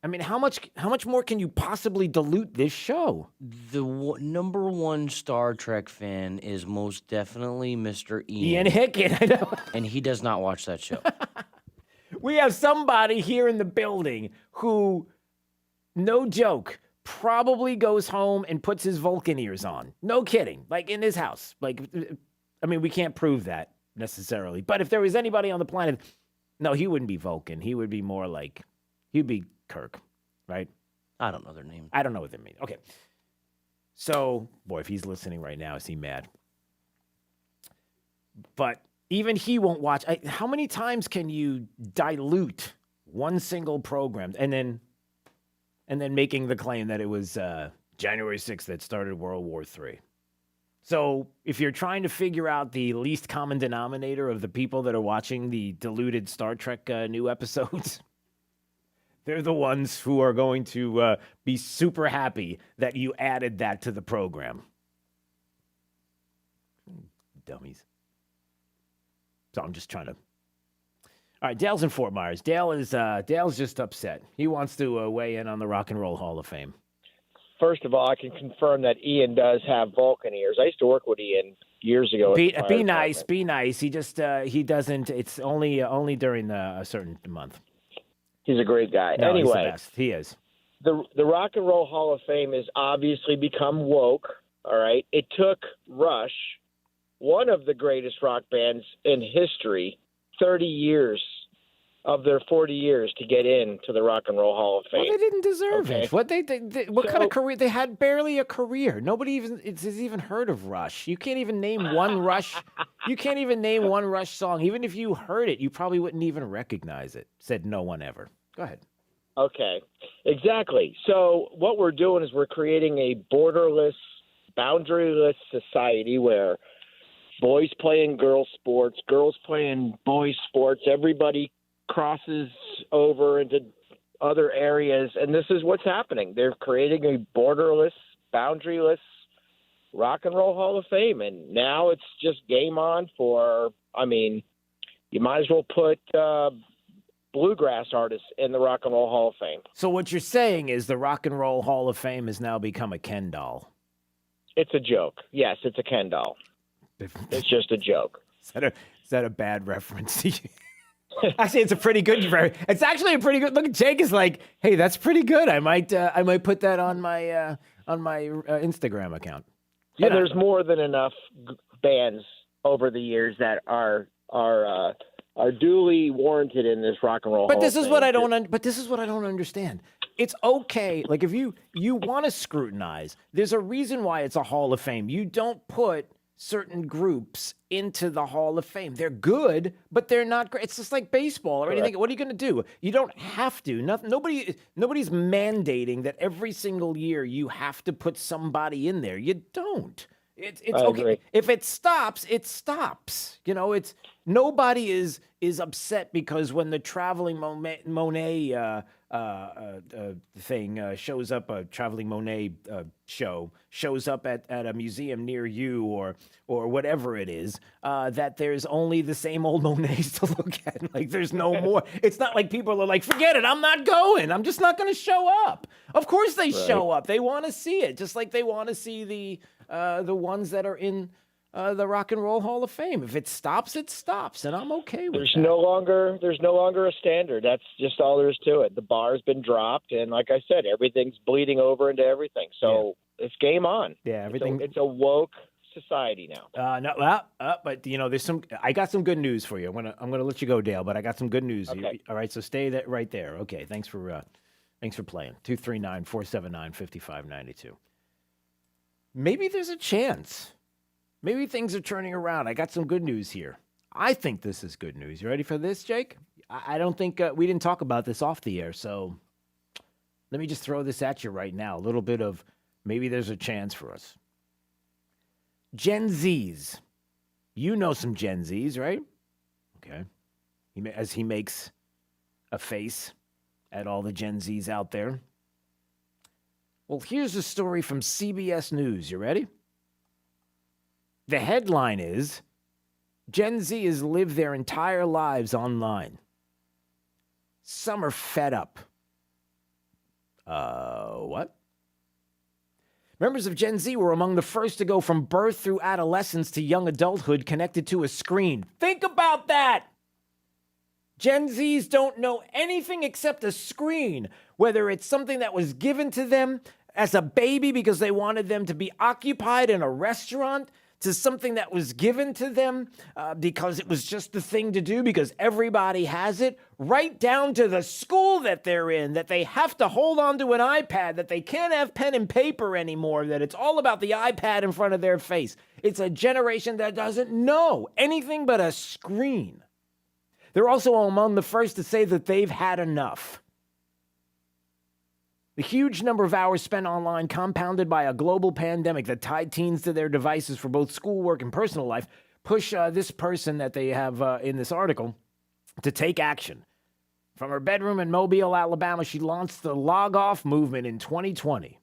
I mean, how much more can you possibly dilute this show? The number one Star Trek fan is most definitely Mr. Ian Hicken, I know. And he does not watch that show. We have somebody here in the building who, no joke, probably goes home and puts his Vulcan ears on. No kidding. Like in his house. Like, I mean, we can't prove that necessarily. But if there was anybody on the planet, no, he wouldn't be Vulcan. He would be more like, he'd be Kirk, right? I don't know their name. I don't know what they mean. Okay. So, boy, if he's listening right now, is he mad? But even he won't watch. How many times can you dilute one single program and then making the claim that it was January 6th that started World War III? So if you're trying to figure out the least common denominator of the people that are watching the diluted Star Trek new episodes, they're the ones who are going to be super happy that you added that to the program. Dummies. So I'm just trying to... All right, Dale's in Fort Myers. Dale's just upset. He wants to weigh in on the Rock and Roll Hall of Fame. First of all, I can confirm that Ian does have Vulcan ears. I used to work with Ian years ago. Be nice. He just he doesn't. It's only during a certain month. He's a great guy. No, anyway, he's the best. He is. The Rock and Roll Hall of Fame has obviously become woke. All right. It took Rush, one of the greatest rock bands in history, 30 years of their 40 years to get into the Rock and Roll Hall of Fame. Well, they didn't deserve it. What kind of career? They had barely a career. Nobody has even heard of Rush. You can't even name one Rush. You can't even name one Rush song. Even if you heard it, you probably wouldn't even recognize it. Said no one ever. Go ahead. Okay, exactly. So what we're doing is we're creating a borderless, boundaryless society where boys play in girls' sports, girls play in boys' sports, everybody crosses over into other areas, and this is what's happening. They're creating a borderless, boundaryless Rock and Roll Hall of Fame, and now it's just game on for, I mean, you might as well put bluegrass artists in the Rock and Roll Hall of Fame. So what you're saying is the Rock and Roll Hall of Fame has now become a Ken doll. It's a joke. Yes, it's a Ken doll. It's just a joke. Is that a bad reference to you? Actually, it's a pretty good. It's actually a pretty good. Look at Jake is like, hey, that's pretty good. I might put that on my Instagram account. And there's more than enough bands over the years that are duly warranted in this Rock and Roll. But this is what I don't. But this is what I don't understand. It's okay. Like if you want to scrutinize, there's a reason why it's a Hall of Fame. You don't put certain groups into the Hall of Fame. They're good, but they're not great. It's just like baseball or anything. What are you going to do? You don't have to. Nobody's mandating that every single year you have to put somebody in there. You don't. It's okay. Agree. If it stops, it stops. You know, it's nobody is upset because when the traveling Monet thing shows up, a traveling Monet show shows up at a museum near you or whatever it is, that there's only the same old Monets to look at. Like there's no more. It's not like people are like, forget it, I'm not going. I'm just not going to show up. Of course they show up. They want to see it, just like they want to see the ones that are in the Rock and Roll Hall of Fame. If it stops, it stops, and I'm okay with There's that. no longer a standard. That's just all there is to it. The bar's been dropped, and like I said, everything's bleeding over into everything. So it's game on. Yeah, everything. It's a woke society now. But there's some. I got some good news for you. I'm gonna let you go, Dale. But I got some good news. Okay. All right, so stay right there. Okay, thanks for playing. 239-479-5592. Maybe there's a chance. Maybe things are turning around. I got some good news here. I think this is good news. You ready for this, Jake? I don't think we didn't talk about this off the air, so let me just throw this at you right now. A little bit of maybe there's a chance for us. Gen Zs. You know some Gen Zs, right? Okay. As he makes a face at all the Gen Zs out there. Well, here's a story from CBS News. You ready? The headline is, Gen Z has lived their entire lives online. Some are fed up. What? Members of Gen Z were among the first to go from birth through adolescence to young adulthood connected to a screen. Think about that! Gen Zs don't know anything except a screen, whether it's something that was given to them as a baby because they wanted them to be occupied in a restaurant, to something that was given to them because it was just the thing to do because everybody has it, right down to the school that they're in, that they have to hold on to an iPad, that they can't have pen and paper anymore, that it's all about the iPad in front of their face. It's a generation that doesn't know anything but a screen. They're also among the first to say that they've had enough. The huge number of hours spent online, compounded by a global pandemic that tied teens to their devices for both schoolwork and personal life, push this person that they have in this article to take action. From her bedroom in Mobile, Alabama, she launched the Log Off movement in 2020.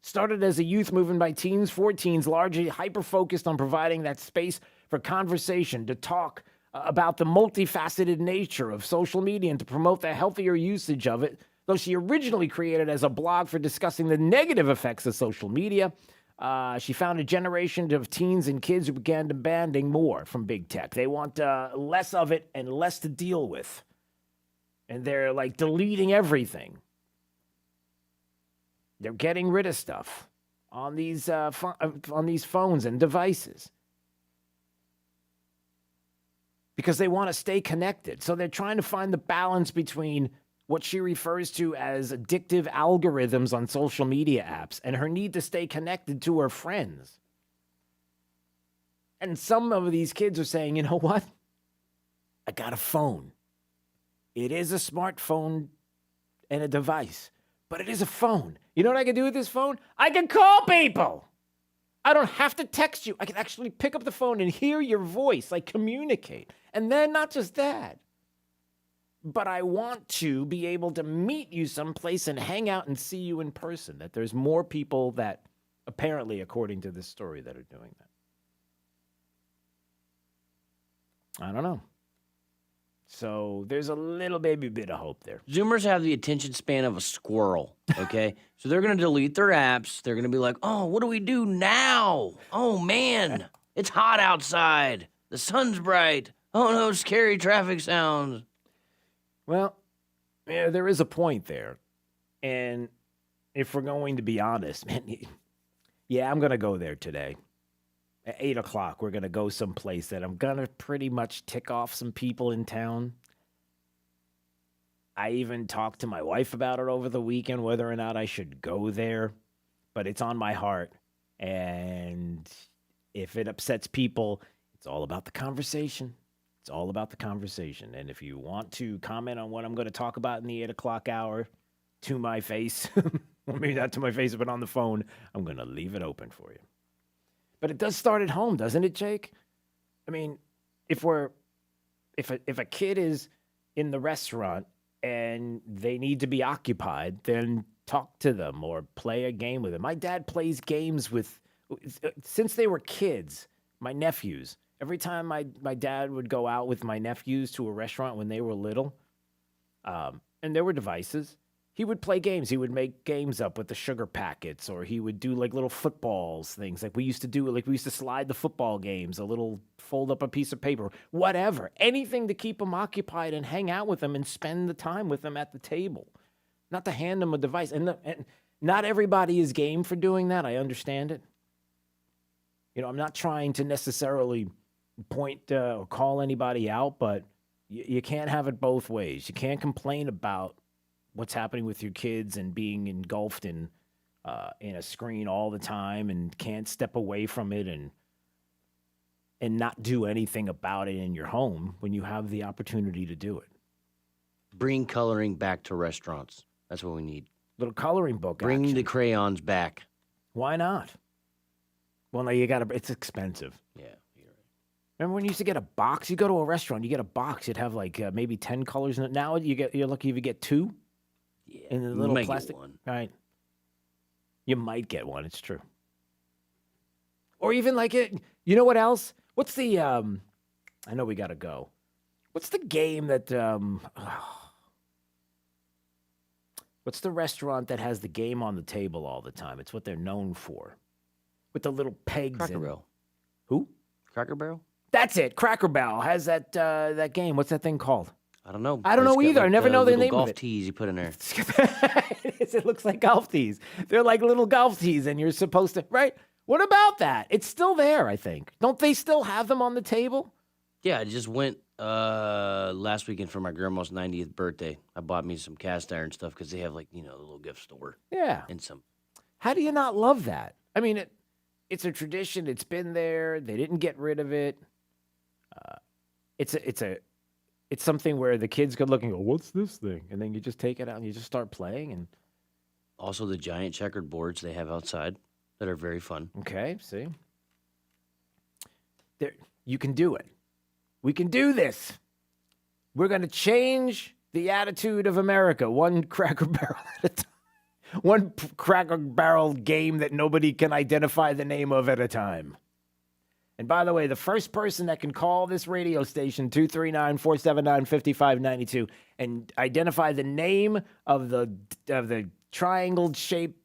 Started as a youth movement by teens, for teens, largely hyper-focused on providing that space for conversation, to talk about the multifaceted nature of social media and to promote the healthier usage of it. Though she originally created as a blog for discussing the negative effects of social media, she found a generation of teens and kids who began demanding more from big tech. They want less of it and less to deal with. And they're like deleting everything. They're getting rid of stuff on these phones and devices because they want to stay connected. So they're trying to find the balance between what she refers to as addictive algorithms on social media apps and her need to stay connected to her friends. And some of these kids are saying, you know what? I got a phone. It is a smartphone and a device, but it is a phone. You know what I can do with this phone? I can call people. I don't have to text you. I can actually pick up the phone and hear your voice, like communicate. And then not just that, but I want to be able to meet you someplace and hang out and see you in person. That there's more people that, apparently, according to this story, that are doing that. I don't know. So there's a little baby bit of hope there. Zoomers have the attention span of a squirrel, okay? So they're going to delete their apps. They're going to be like, oh, what do we do now? Oh, man, it's hot outside. The sun's bright. Oh, no, scary traffic sounds. Well, yeah, there is a point there. And if we're going to be honest, man, yeah, I'm going to go there today. At 8 o'clock, we're going to go someplace that I'm going to pretty much tick off some people in town. I even talked to my wife about it over the weekend, whether or not I should go there. But it's on my heart. And if it upsets people, it's all about the conversation. It's all about the conversation. And if you want to comment on what I'm going to talk about in the 8 o'clock hour to my face, or maybe not to my face, but on the phone, I'm going to leave it open for you. But it does start at home, doesn't it, Jake? I mean, if a kid is in the restaurant and they need to be occupied, then talk to them or play a game with them. My dad plays games since they were kids, my nephews. Every time my dad would go out with my nephews to a restaurant when they were little, and there were devices, He would play games. He would make games up with the sugar packets, or he would do like little footballs things like we used to do. Like we used to slide the football games, a little fold up a piece of paper, whatever. Anything to keep him occupied and hang out with him and spend the time with him at the table. Not to hand him a device. And not everybody is game for doing that. I understand it. I'm not trying to necessarily point or call anybody out, but you can't have it both ways. You can't complain about what's happening with your kids and being engulfed in a screen all the time and can't step away from it and not do anything about it in your home when you have the opportunity to do it. Bring coloring back to restaurants. That's what we need. Little coloring book Bring action. the crayons back. Why not? Well, no, it's expensive. Yeah. Remember when you used to get a box? You go to a restaurant, you get a box, you'd have like maybe 10 colors in it. Now you're lucky if you get 2. Yeah. In the little might plastic. Get one. Right. You might get one, it's true. Or even like it, you know what else? What's the I know we gotta go. What's the game that what's the restaurant that has the game on the table all the time? It's what they're known for. With the little pegs. Cracker Barrel. Who? Cracker Barrel? That's it. Cracker Barrel has that that game. What's that thing called? I don't know. I don't know either. I never know the name golf of it. tees you put in there. It looks like golf tees. They're like little golf tees, and you're supposed to, right? What about that? It's still there, I think. Don't they still have them on the table? Yeah, I just went last weekend for my grandma's 90th birthday. I bought me some cast iron stuff because they have like, the little gift store. Yeah. And some. How do you not love that? I mean, it's a tradition. It's been there. They didn't get rid of it. It's something where the kids could look and go, "What's this thing?" And then you just take it out and you just start playing. And also the giant checkered boards they have outside that are very fun. Okay, see, you can do it. We can do this. We're going to change the attitude of America, one Cracker Barrel at a time. One Cracker Barrel game that nobody can identify the name of at a time. And by the way, the first person that can call this radio station, 239-479-5592, and identify the name of the triangle-shaped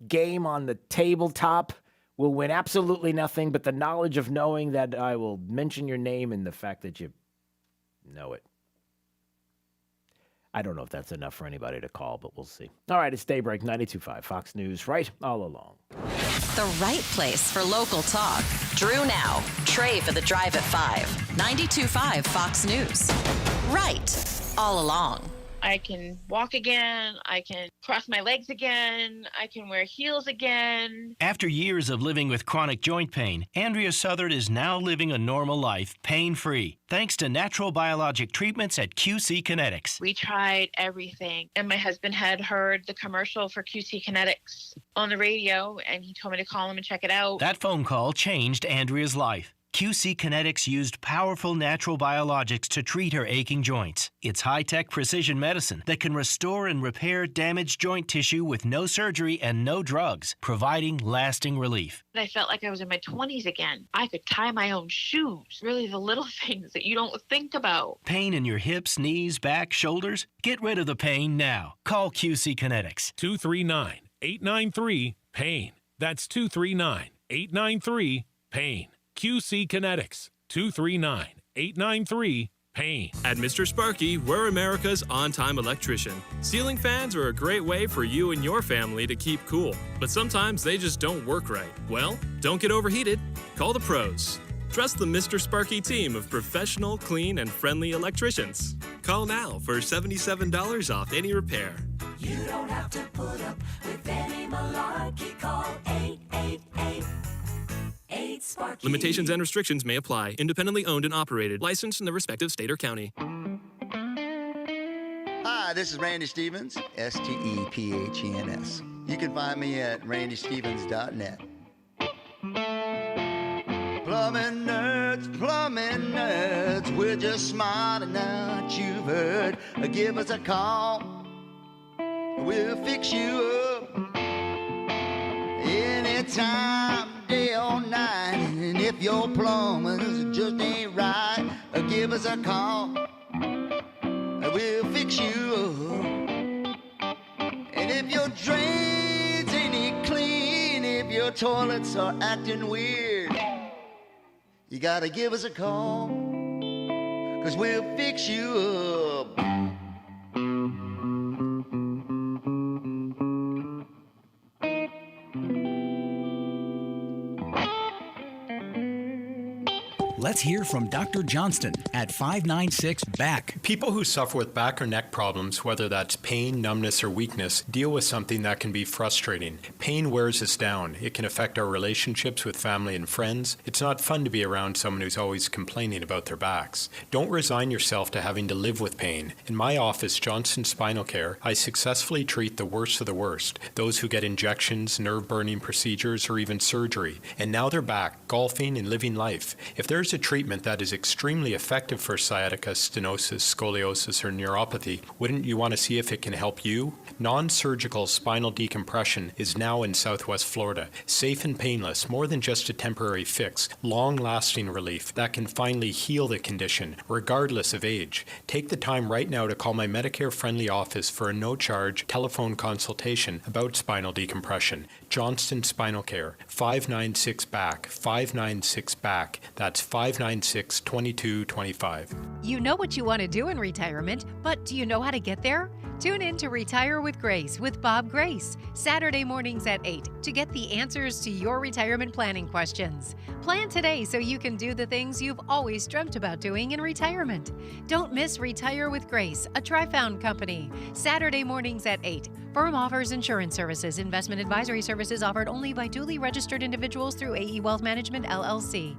game on the tabletop will win absolutely nothing but the knowledge of knowing that I will mention your name and the fact that you know it. I don't know if that's enough for anybody to call, but we'll see. All right, it's Daybreak 92.5 Fox News, right all along. The right place for local talk. Drew now. Trey for the drive at 5. 92.5 Fox News. Right all along. I can walk again. I can cross my legs again. I can wear heels again. After years of living with chronic joint pain, Andrea Southard is now living a normal life, pain-free, thanks to natural biologic treatments at QC Kinetics. We tried everything. And my husband had heard the commercial for QC Kinetics on the radio, and he told me to call him and check it out. That phone call changed Andrea's life. QC Kinetics used powerful natural biologics to treat her aching joints. It's high-tech precision medicine that can restore and repair damaged joint tissue with no surgery and no drugs, providing lasting relief. I felt like I was in my 20s again. I could tie my own shoes. Really the little things that you don't think about. Pain in your hips, knees, back, shoulders? Get rid of the pain now. Call QC Kinetics. 239-893-PAIN. That's 239-893-PAIN. QC Kinetics, 239-893-PAIN. At Mr. Sparky, we're America's on-time electrician. Ceiling fans are a great way for you and your family to keep cool, but sometimes they just don't work right. Well, don't get overheated. Call the pros. Trust the Mr. Sparky team of professional, clean, and friendly electricians. Call now for $77 off any repair. You don't have to put up with any malarkey. Call 888. Limitations and restrictions may apply. Independently owned and operated. Licensed in the respective state or county. Hi, this is Randy Stevens, STEPHENS. You can find me at randystevens.net. Plumbing nerds, we're just smart enough. You've heard. Give us a call. We'll fix you up anytime, day or night. And if your plumbing just ain't right, give us a call. We'll fix you up. drains ain't clean, if your toilets are acting weird, you gotta give us a call, 'cause we'll fix you up. Let's hear from Dr. Johnston at 596-BACK. People who suffer with back or neck problems, whether that's pain, numbness, or weakness, deal with something that can be frustrating. Pain wears us down. It can affect our relationships with family and friends. It's not fun to be around someone who's always complaining about their backs. Don't resign yourself to having to live with pain. In my office, Johnston Spinal Care, I successfully treat the worst of the worst, those who get injections, nerve-burning procedures, or even surgery. And now they're back, golfing and living life. If there's a treatment that is extremely effective for sciatica, stenosis, scoliosis, or neuropathy, wouldn't you want to see if it can help you? Non-surgical spinal decompression is now in Southwest Florida. Safe and painless, more than just a temporary fix. Long-lasting relief that can finally heal the condition, regardless of age. Take the time right now to call my Medicare-friendly office for a no-charge telephone consultation about spinal decompression. Johnston Spinal Care, 596-BACK, 596-BACK. That's 596-2225. You know what you want to do in retirement, but do you know how to get there? Tune in to Retire with Grace with Bob Grace, Saturday mornings at 8 to get the answers to your retirement planning questions. Plan today so you can do the things you've always dreamt about doing in retirement. Don't miss Retire with Grace, a Tri-Found company, Saturday mornings at 8. Firm offers insurance services. Investment advisory services offered only by duly registered individuals through AE Wealth Management, LLC.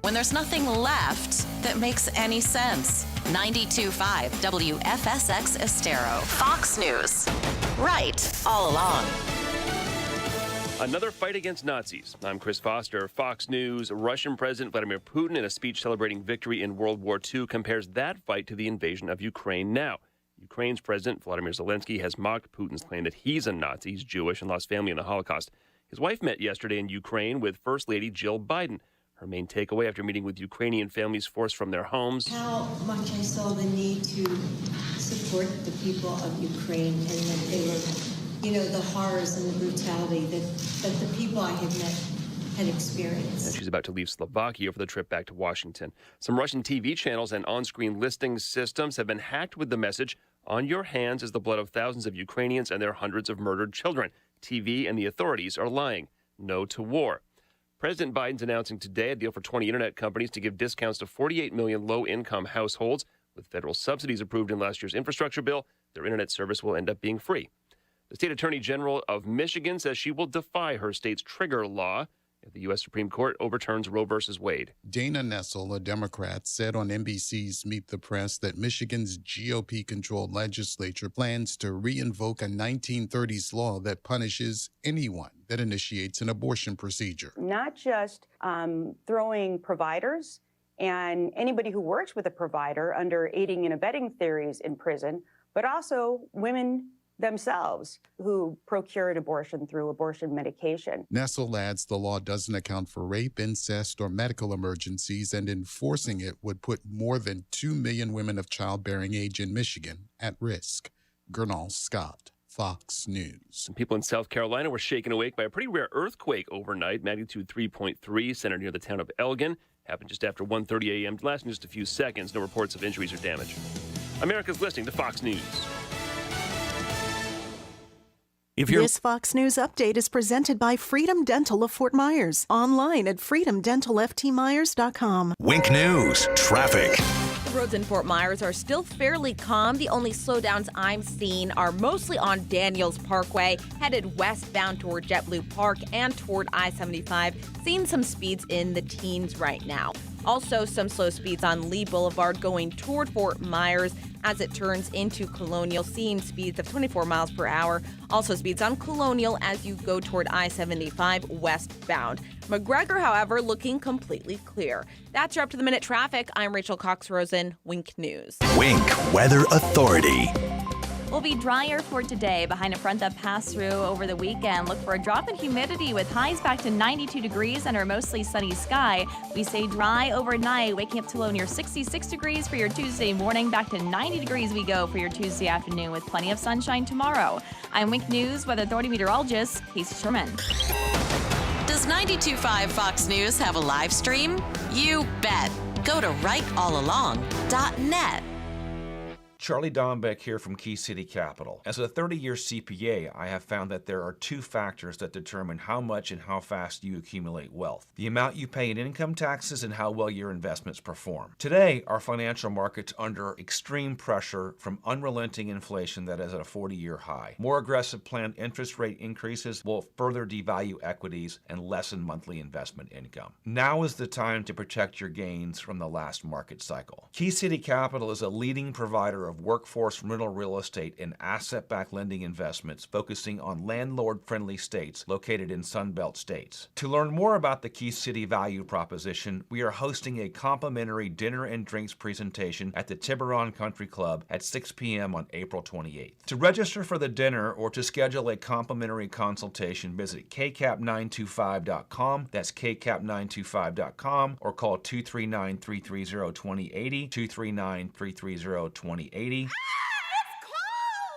When there's nothing left that makes any sense. 92.5 WFSX Estero. Fox News. Right all along. Another fight against Nazis. I'm Chris Foster. Fox News. Russian President Vladimir Putin, in a speech celebrating victory in World War II, compares that fight to the invasion of Ukraine now. Ukraine's President Volodymyr Zelensky has mocked Putin's claim that he's a Nazi, he's Jewish, and lost family in the Holocaust. His wife met yesterday in Ukraine with First Lady Jill Biden. Her main takeaway after meeting with Ukrainian families forced from their homes. How much I saw the need to support the people of Ukraine, and that they were, the horrors and the brutality that the people I had met had experienced. And she's about to leave Slovakia for the trip back to Washington. Some Russian TV channels and on-screen listing systems have been hacked with the message, "On your hands is the blood of thousands of Ukrainians and their hundreds of murdered children. TV and the authorities are lying. No to war." President Biden's announcing today a deal for 20 internet companies to give discounts to 48 million low-income households. With federal subsidies approved in last year's infrastructure bill, their internet service will end up being free. The state attorney general of Michigan says she will defy her state's trigger law if the U.S. Supreme Court overturns Roe v. Wade. Dana Nessel, a Democrat, said on NBC's Meet the Press that Michigan's GOP-controlled legislature plans to re-invoke a 1930s law that punishes anyone that initiates an abortion procedure. Not just throwing providers and anybody who works with a provider under aiding and abetting theories in prison, but also women themselves who procured abortion through abortion medication. Nessel adds the law doesn't account for rape, incest, or medical emergencies, and enforcing it would put more than 2 million women of childbearing age in Michigan at risk. Gernal Scott, Fox News. Some people in South Carolina were shaken awake by a pretty rare earthquake overnight, magnitude 3.3, centered near the town of Elgin. Happened just after 1:30 a.m., lasting just a few seconds. No reports of injuries or damage. America's listening to Fox News. This Fox News update is presented by Freedom Dental of Fort Myers. Online at freedomdentalftmyers.com. Wink News, traffic. The roads in Fort Myers are still fairly calm. The only slowdowns I'm seeing are mostly on Daniels Parkway, headed westbound toward JetBlue Park and toward I-75. Seeing some speeds in the teens right now. Also, some slow speeds on Lee Boulevard going toward Fort Myers as it turns into Colonial, seeing speeds of 24 miles per hour. Also speeds on Colonial as you go toward I-75 westbound. McGregor, however, looking completely clear. That's your up-to-the-minute traffic. I'm Rachel Cox-Rosen, Wink News. Wink Weather Authority. will be drier for today behind a front that passed through over the weekend. Look for a drop in humidity with highs back to 92 degrees under a mostly sunny sky. We stay dry overnight, waking up to low near 66 degrees for your Tuesday morning. Back to 90 degrees we go for your Tuesday afternoon with plenty of sunshine tomorrow. I'm Wink News Weather Authority meteorologist Casey Sherman. Does 92.5 Fox News have a live stream? You bet. Go to rightallalong.net. Charlie Dombeck here from Key City Capital. As a 30-year CPA, I have found that there are two factors that determine how much and how fast you accumulate wealth: the amount you pay in income taxes and how well your investments perform. Today, our financial markets are under extreme pressure from unrelenting inflation that is at a 40-year high. More aggressive planned interest rate increases will further devalue equities and lessen monthly investment income. Now is the time to protect your gains from the last market cycle. Key City Capital is a leading provider of workforce rental real estate and asset-backed lending investments focusing on landlord-friendly states located in Sunbelt states. To learn more about the Key City value proposition, we are hosting a complimentary dinner and drinks presentation at the Tiburon Country Club at 6 p.m. on April 28th. To register for the dinner or to schedule a complimentary consultation, visit kcap925.com. That's kcap925.com, or call 239-330-2080, 239-330-2080.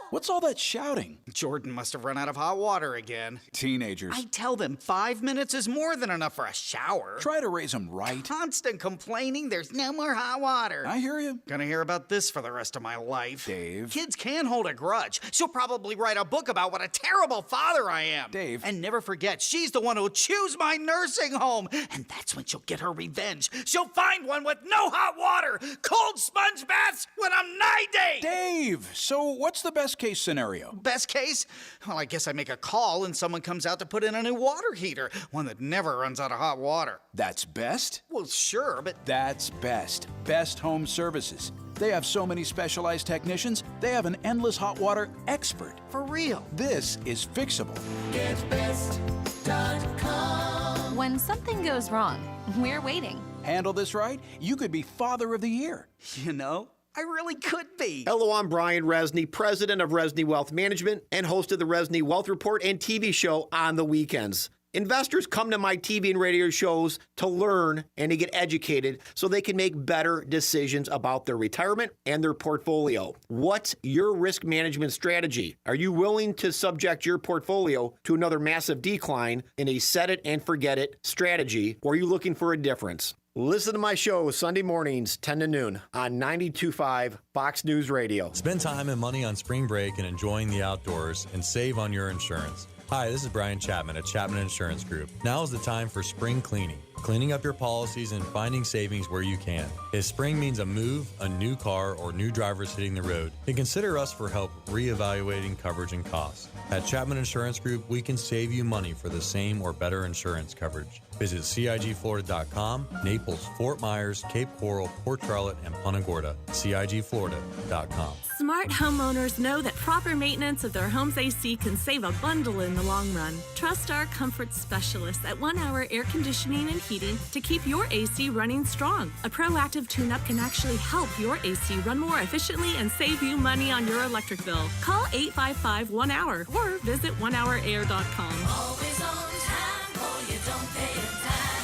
What's all that shouting? Jordan must have run out of hot water again. Teenagers. I tell them 5 minutes is more than enough for a shower. Try to raise them right. Constant complaining, there's no more hot water. I hear you. Gonna hear about this for the rest of my life. Dave. Kids can hold a grudge. She'll probably write a book about what a terrible father I am. Dave. And never forget, she's the one who'll choose my nursing home. And that's when she'll get her revenge. She'll find one with no hot water, cold sponge baths when I'm 90. Dave, so what's the best case scenario? Best case? Well, I guess I make a call and someone comes out to put in a new water heater, one that never runs out of hot water. That's best? Well, sure, but... That's best. Best Home Services. They have so many specialized technicians, they have an endless hot water expert. For real. This is fixable. GetBest.com. When something goes wrong, we're waiting. Handle this right, you could be Father of the Year. You know, I really could be. Hello, I'm Brian Resney, president of Resney Wealth Management and host of the Resney Wealth Report and TV show on the weekends. Investors come to my TV and radio shows to learn and to get educated so they can make better decisions about their retirement and their portfolio. What's your risk management strategy? Are you willing to subject your portfolio to another massive decline in a set it and forget it strategy, or are you looking for a difference? Listen to my show Sunday mornings, 10 to noon on 92.5 Fox News Radio. Spend time and money on spring break and enjoying the outdoors and save on your insurance. Hi, this is Brian Chapman at Chapman Insurance Group. Now is the time for spring cleaning. Cleaning up your policies and finding savings where you can. If spring means a move, a new car, or new drivers hitting the road, then consider us for help reevaluating coverage and costs. At Chapman Insurance Group, we can save you money for the same or better insurance coverage. Visit CIGFlorida.com, Naples, Fort Myers, Cape Coral, Port Charlotte, and Punta Gorda. CIGFlorida.com. Smart homeowners know that proper maintenance of their home's AC can save a bundle in the long run. Trust our comfort specialists at 1 Hour Air Conditioning and Heating to keep your AC running strong. A proactive tune-up can actually help your AC run more efficiently and save you money on your electric bill. Call 855-1HOUR or visit onehourair.com. Always on time, or you don't pay a dime.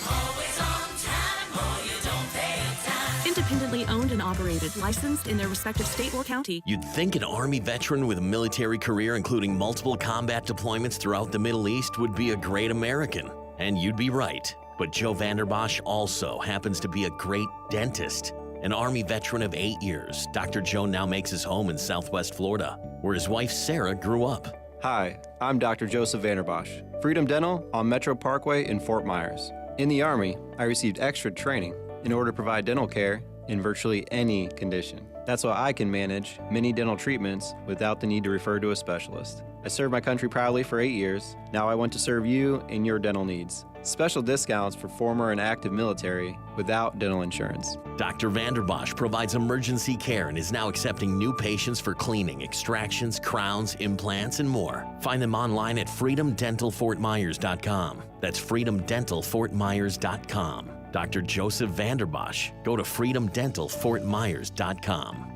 Always on time, or you don't pay a dime. Independently owned and operated, licensed in their respective state or county. You'd think an Army veteran with a military career, including multiple combat deployments throughout the Middle East, would be a great American. And you'd be right. But Joe Vanderbosch also happens to be a great dentist. An Army veteran of 8 years, Dr. Joe now makes his home in Southwest Florida, where his wife Sarah grew up. Hi, I'm Dr. Joseph Vanderbosch, Freedom Dental on Metro Parkway in Fort Myers. In the Army, I received extra training in order to provide dental care in virtually any condition. That's why I can manage many dental treatments without the need to refer to a specialist. I served my country proudly for 8 years. Now I want to serve you in your dental needs. Special discounts for former and active military without dental insurance. Dr. Vanderbosch provides emergency care and is now accepting new patients for cleaning, extractions, crowns, implants, and more. Find them online at freedomdentalfortmyers.com. That's freedomdentalfortmyers.com. Dr. Joseph Vanderbosch. Go to freedomdentalfortmyers.com.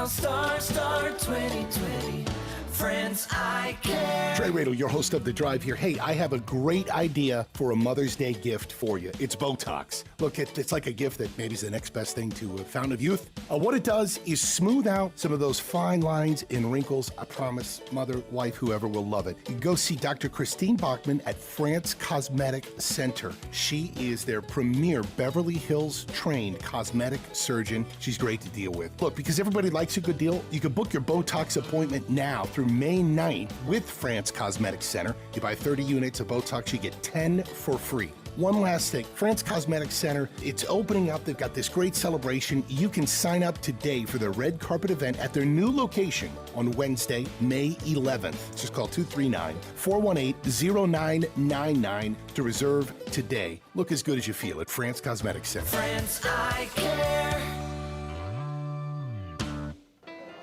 dial star 2020. Friends, I care. Trey Radel, your host of The Drive here. Hey, I have a great idea for a Mother's Day gift for you. It's Botox. Look, it's like a gift that maybe is the next best thing to a fountain of youth. What it does is smooth out some of those fine lines and wrinkles. I promise mother, wife, whoever will love it. You go see Dr. Christine Bachman at France Cosmetic Center. She is their premier Beverly Hills trained cosmetic surgeon. She's great to deal with. Look, because everybody likes a good deal, you can book your Botox appointment now through May 9th with France Cosmetic Center. You buy 30 units of Botox, you get 10 for free. One last thing, France Cosmetic Center, it's opening up. They've got this great celebration. You can sign up today for their red carpet event at their new location on Wednesday, May 11th. Just call 239-418-0999 to reserve today. Look as good as you feel at France Cosmetic Center. Friends, I care.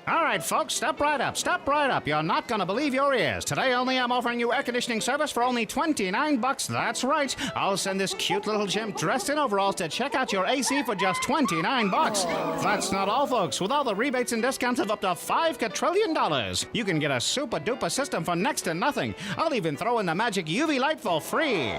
All right, folks, step right up. Step right up. You're not going to believe your ears. Today only I'm offering you air conditioning service for only $29. That's right. I'll send this cute little chimp dressed in overalls to check out your AC for just $29. That's not all, folks. With all the rebates and discounts of up to $5 quadrillion, you can get a super-duper system for next to nothing. I'll even throw in the magic UV light for free.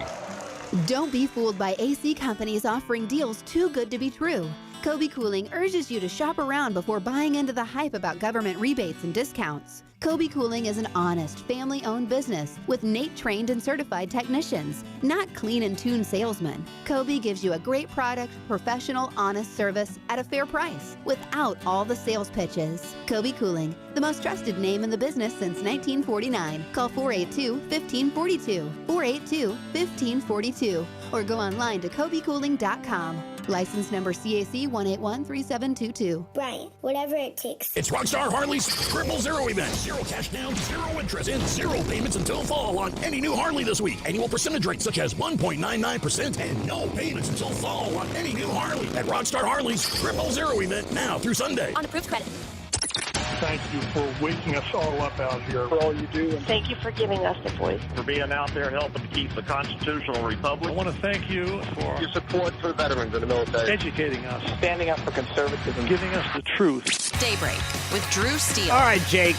Don't be fooled by AC companies offering deals too good to be true. Kobe Cooling urges you to shop around before buying into the hype about government rebates and discounts. Kobe Cooling is an honest, family-owned business with NATE-trained and certified technicians, not clean and tuned salesmen. Kobe gives you a great product, professional, honest service at a fair price without all the sales pitches. Kobe Cooling, the most trusted name in the business since 1949. Call 482-1542, 482-1542, or go online to KobeCooling.com. License number CAC 1813722. Brian, whatever it takes. It's Rockstar Harley's 000 event. Zero cash down, zero interest, and zero payments until fall on any new Harley this week. Annual percentage rates such as 1.99% and no payments until fall on any new Harley at Rockstar Harley's 000 event now through Sunday. On approved credit. Thank you for waking us all up out here, for all you do. And thank you for giving us a voice. For being out there helping to keep the constitutional republic. I want to thank you for your support for veterans in the military. Educating us. Standing up for conservatism. Giving us the truth. Daybreak with Drew Steele. All right, Jake.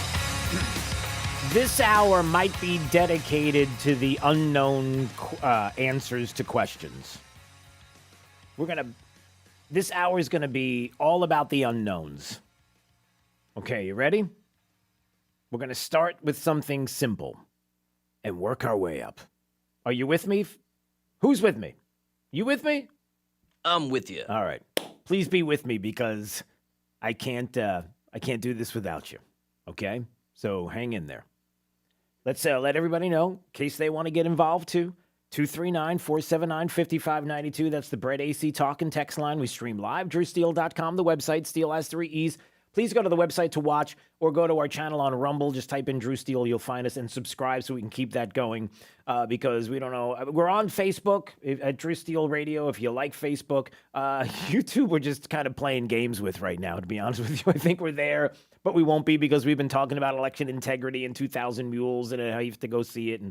This hour might be dedicated to the unknown answers to questions. This hour is going to be all about the unknowns. Okay, you ready? We're going to start with something simple and work our way up. Are you with me? Who's with me? You with me? I'm with you. All right. Please be with me because I can't do this without you. Okay? So hang in there. Let's let everybody know, in case they want to get involved too. 239-479-5592. That's the Bread AC Talk and Text line. We stream live. DrewSteele.com, the website. Steele has 3 E's. Please go to the website to watch or go to our channel on Rumble. Just type in Drew Steele. You'll find us and subscribe so we can keep that going because we don't know. We're on Facebook at Drew Steele Radio if you like Facebook. YouTube, we're just kind of playing games with right now, to be honest with you. I think we're there, but we won't be because we've been talking about election integrity and 2,000 Mules and how you have to go see it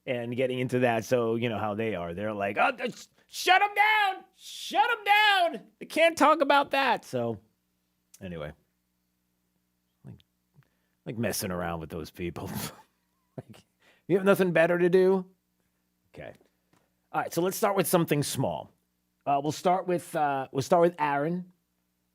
and getting into that. So you know how they are. They're like, oh, shut them down. Shut them down. They can't talk about that. So anyway. Like messing around with those people. Like, you have nothing better to do? Okay. All right, so let's start with something small. We'll start with Aaron.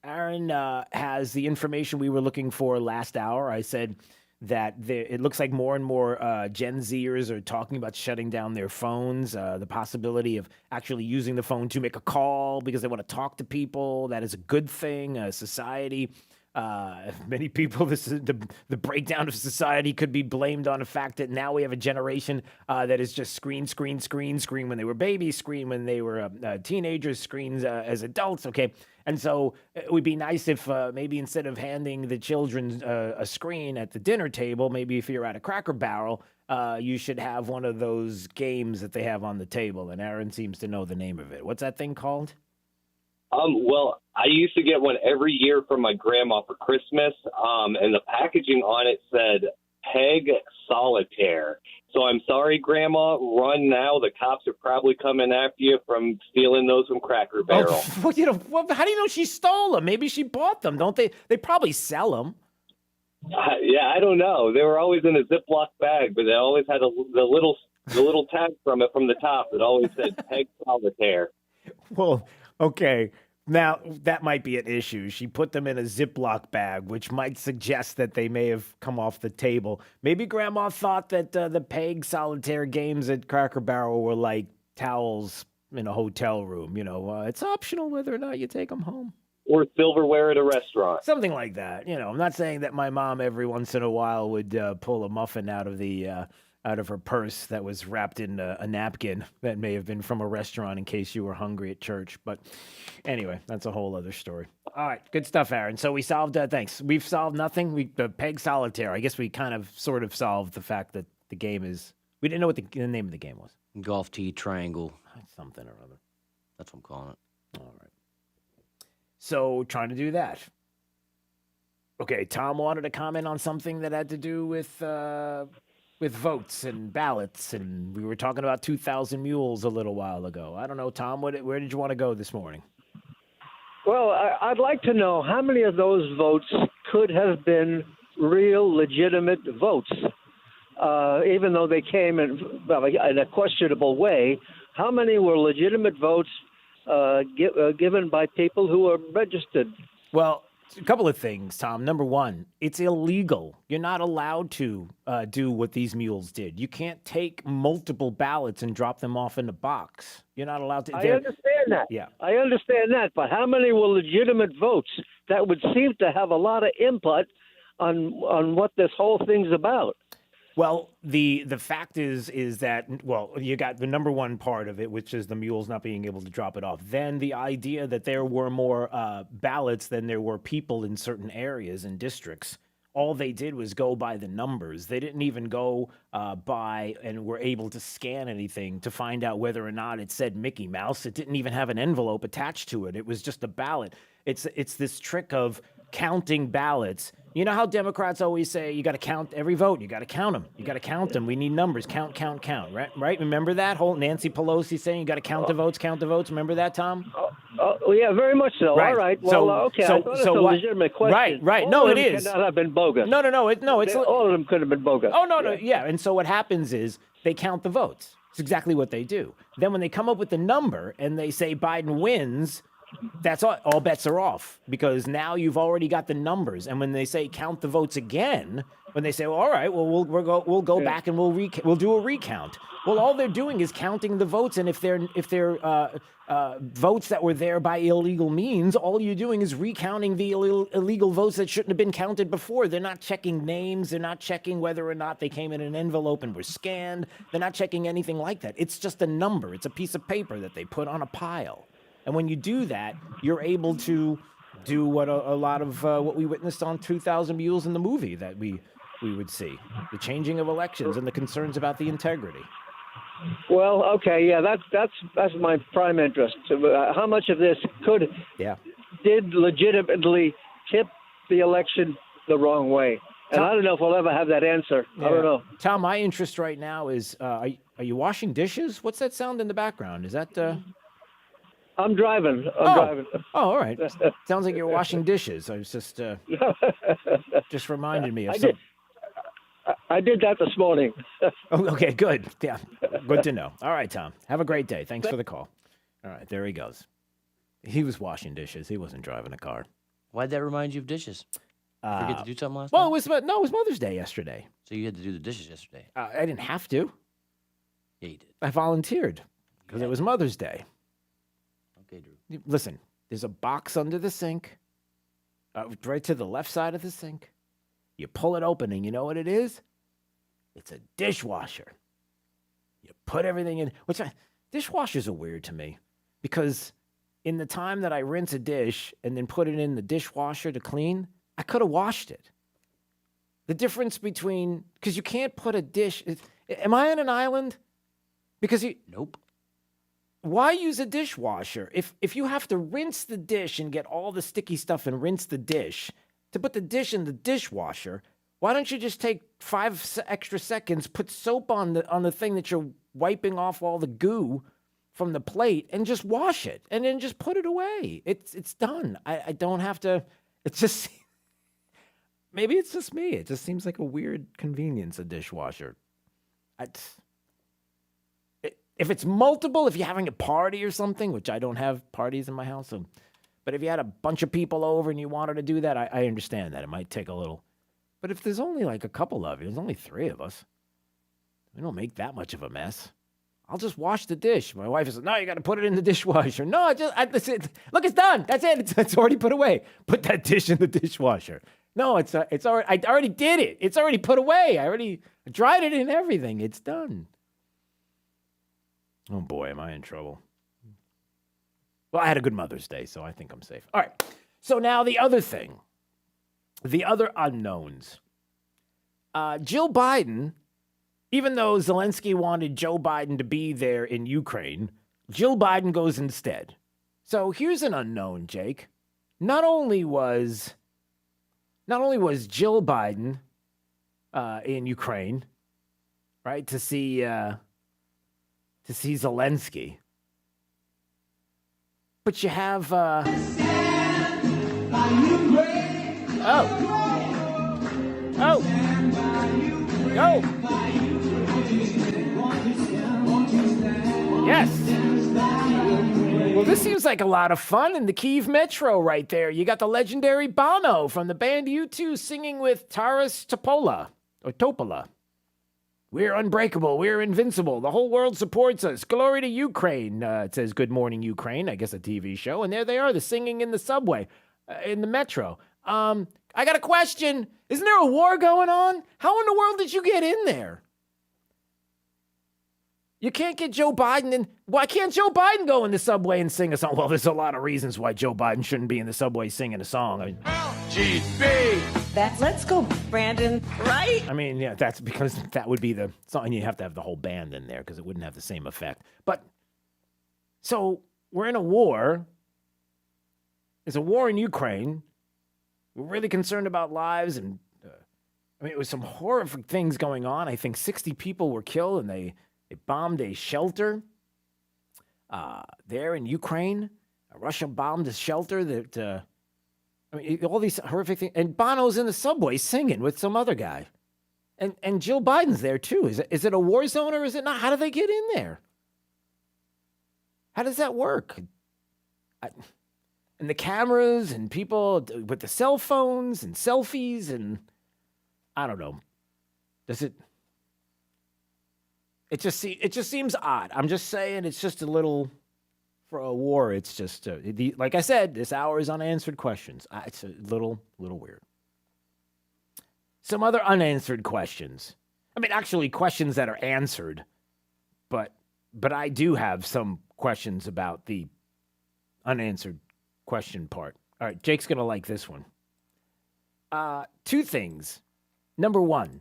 Aaron has the information we were looking for last hour. I said that it looks like more and more Gen Zers are talking about shutting down their phones, the possibility of actually using the phone to make a call because they want to talk to people. That is a good thing. Society. Many people, this is the breakdown of society could be blamed on the fact that now we have a generation that is just screen when they were babies, screen when they were teenagers, screens as adults. Okay. And so it would be nice if maybe instead of handing the children a screen at the dinner table, maybe if you're at a Cracker Barrel, you should have one of those games that they have on the table. And Aaron seems to know the name of it. What's that thing called? Well, I used to get one every year from my grandma for Christmas, and the packaging on it said Peg Solitaire. So I'm sorry, Grandma, run now. The cops are probably coming after you from stealing those from Cracker Barrel. Oh, how do you know she stole them? Maybe she bought them, don't they? They probably sell them. Yeah, I don't know. They were always in a Ziploc bag, but they always had the little tag from it from the top that always said "Peg Solitaire." Well, okay. Now, that might be an issue. She put them in a Ziploc bag, which might suggest that they may have come off the table. Maybe Grandma thought that the Peg Solitaire games at Cracker Barrel were like towels in a hotel room. It's optional whether or not you take them home. Or silverware at a restaurant. Something like that. I'm not saying that my mom every once in a while would pull a muffin out of her purse that was wrapped in a napkin that may have been from a restaurant in case you were hungry at church. But anyway, that's a whole other story. All right, good stuff, Aaron. So we solved, thanks. We've solved nothing. Peg Solitaire. I guess we kind of sort of solved the fact that the game is, we didn't know what the name of the game was. Golf tee triangle. Something or other. That's what I'm calling it. All right. So trying to do that. Okay, Tom wanted to comment on something that had to do with votes and ballots, and we were talking about 2,000 mules a little while ago. I don't know, Tom, where did you want to go this morning? Well, I'd like to know how many of those votes could have been real, legitimate votes, even though they came in a questionable way. How many were legitimate votes given by people who are registered? Well, a couple of things, Tom. Number one, it's illegal. You're not allowed to do what these mules did. You can't take multiple ballots and drop them off in a box. You're not allowed to. I understand that. Yeah. I understand that. But how many were legitimate votes that would seem to have a lot of input on what this whole thing's about? Well, the fact is that, you got the number one part of it, which is the mules not being able to drop it off. Then the idea that there were more ballots than there were people in certain areas and districts. All they did was go by the numbers. They didn't even go by and were able to scan anything to find out whether or not it said Mickey Mouse. It didn't even have an envelope attached to it. It was just a ballot. It's this trick of counting ballots. You know how Democrats always say you got to count every vote. You got to count them. You got to count them. We need numbers. Count, count, count. Right? Remember that whole Nancy Pelosi saying you got to count the votes, count the votes. Remember that, Tom? Oh, yeah, very much so. Right. All right. Well, okay. I thought it's a legitimate question. Right. All No, of it them is. Cannot have been bogus. No. It's all of them could have been bogus. Oh no. Yeah. And so what happens is they count the votes. It's exactly what they do. Then when they come up with the number and they say Biden wins, that's all bets are off, because now you've already got the numbers. And when they say count the votes again, when they say, well, all right, well, we'll go back and we'll do a recount. Well, all they're doing is counting the votes. And if they're votes that were there by illegal means, all you're doing is recounting the illegal votes that shouldn't have been counted before. They're not checking names. They're not checking whether or not they came in an envelope and were scanned. They're not checking anything like that. It's just a number. It's a piece of paper that they put on a pile. And when you do that, you're able to do what a lot of what we witnessed on 2,000 Mules in the movie that we would see, the changing of elections and the concerns about the integrity. Well, okay, yeah, that's my prime interest. How much of this did legitimately tip the election the wrong way? And I don't know if we'll ever have that answer. Yeah. I don't know. Tom, my interest right now is, are you washing dishes? What's that sound in the background? Is that... I'm driving. I'm driving. Oh, all right. Sounds like you're washing dishes. I was just reminded me of something. I did that this morning. Oh, okay, good. Yeah, good to know. All right, Tom. Have a great day. Thanks for the call. All right, there he goes. He was washing dishes. He wasn't driving a car. Why'd that remind you of dishes? Forget to do something last Well, night? it was Mother's Day yesterday. So you had to do the dishes yesterday? I didn't have to. Yeah, you did. I volunteered because it was Mother's Day. Okay, Drew. Listen, there's a box under the sink, right to the left side of the sink. You pull it open, and you know what it is? It's a dishwasher. You put everything in. Dishwashers are weird to me, because in the time that I rinse a dish and then put it in the dishwasher to clean, I could have washed it. The difference between, because you can't put a dish. Am I on an island? Because Nope. Why use a dishwasher? If you have to rinse the dish and get all the sticky stuff and rinse the dish, to put the dish in the dishwasher, why don't you just take 5 extra seconds, put soap on the thing that you're wiping off all the goo from the plate, and just wash it, and then just put it away. It's done. I don't have to. It's just maybe it's just me. It just seems like a weird convenience, a dishwasher. If it's multiple, if you're having a party or something, which I don't have parties in my house, but if you had a bunch of people over and you wanted to do that, I understand that. It might take a little. But if there's only like a couple of you, there's only 3 of us, we don't make that much of a mess. I'll just wash the dish. My wife says, no, you got to put it in the dishwasher. No, that's it. Look, it's done. That's it. It's already put away. Put that dish in the dishwasher. No, it's already. I already did it. It's already put away. I already dried it and everything. It's done. Oh boy, am I in trouble. Well, I had a good Mother's Day, so I think I'm safe. All right. So now the other thing, the other unknowns. Jill Biden, even though Zelensky wanted Joe Biden to be there in Ukraine, Jill Biden goes instead. So here's an unknown, Jake. Not only was Jill Biden in Ukraine, right, to see Zelensky, but you have yes. Well, this seems like a lot of fun in the Kyiv Metro right there. You got the legendary Bono from the band U2 singing with Taras Topola. We're unbreakable. We're invincible. The whole world supports us. Glory to Ukraine. It says Good Morning Ukraine, I guess a TV show. And there they are, the singing in the subway, in the metro. I got a question. Isn't there a war going on? How in the world did you get in there? You can't get Joe Biden in. Why can't Joe Biden go in the subway and sing a song? Well, there's a lot of reasons why Joe Biden shouldn't be in the subway singing a song. LGB. Let's go, Brandon, right? I mean, yeah, that's because that would be the song. You have to have the whole band in there because it wouldn't have the same effect. But, so, we're in a war. There's a war in Ukraine. We're really concerned about lives. And, it was some horrific things going on. I think 60 people were killed and they bombed a shelter there in Ukraine. Russia bombed a shelter that, all these horrific things. And Bono's in the subway singing with some other guy. And Jill Biden's there too. Is it a war zone or is it not? How do they get in there? How does that work? And the cameras and people with the cell phones and selfies and I don't know. Does it... It just seems odd. I'm just saying it's just a little, for a war, it's just, like I said, this hour is unanswered questions. It's a little weird. Some other unanswered questions. Actually questions that are answered, but I do have some questions about the unanswered question part. All right, Jake's going to like this one. 2 things. Number 1.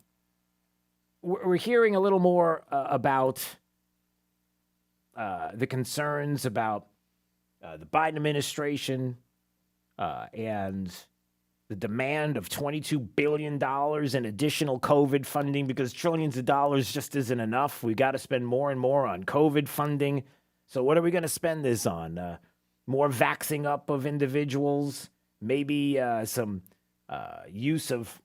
We're hearing a little more about the concerns about the Biden administration and the demand of $22 billion in additional COVID funding because trillions of dollars just isn't enough. We got to spend more and more on COVID funding. So what are we going to spend this on? More vaxing up of individuals, maybe some use of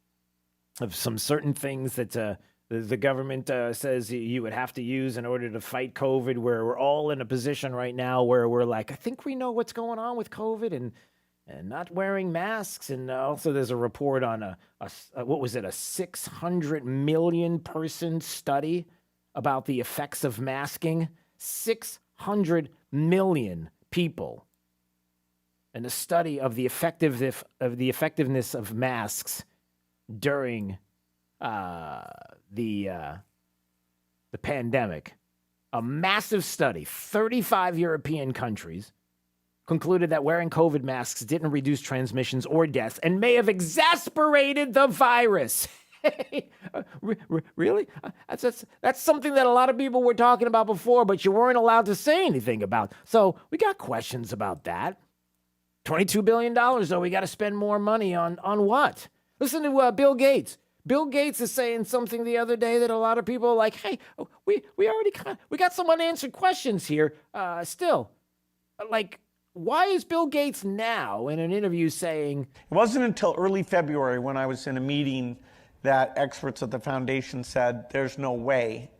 some certain things that the government says you would have to use in order to fight COVID, where we're all in a position right now where we're like, I think we know what's going on with COVID and not wearing masks. And also there's a report on a 600 million person study about the effects of masking. 600 million people. And a study of the effectiveness of masks during the pandemic. A massive study, 35 European countries, concluded that wearing COVID masks didn't reduce transmissions or deaths and may have exacerbated the virus. Really? That's something that a lot of people were talking about before, but you weren't allowed to say anything about. So we got questions about that. $22 billion, though, we got to spend more money on what? Listen to Bill Gates. Bill Gates is saying something the other day that a lot of people are like, hey, we got some unanswered questions here still. Like, why is Bill Gates now in an interview saying... It wasn't until early February when I was in a meeting that experts at the foundation said, there's no way,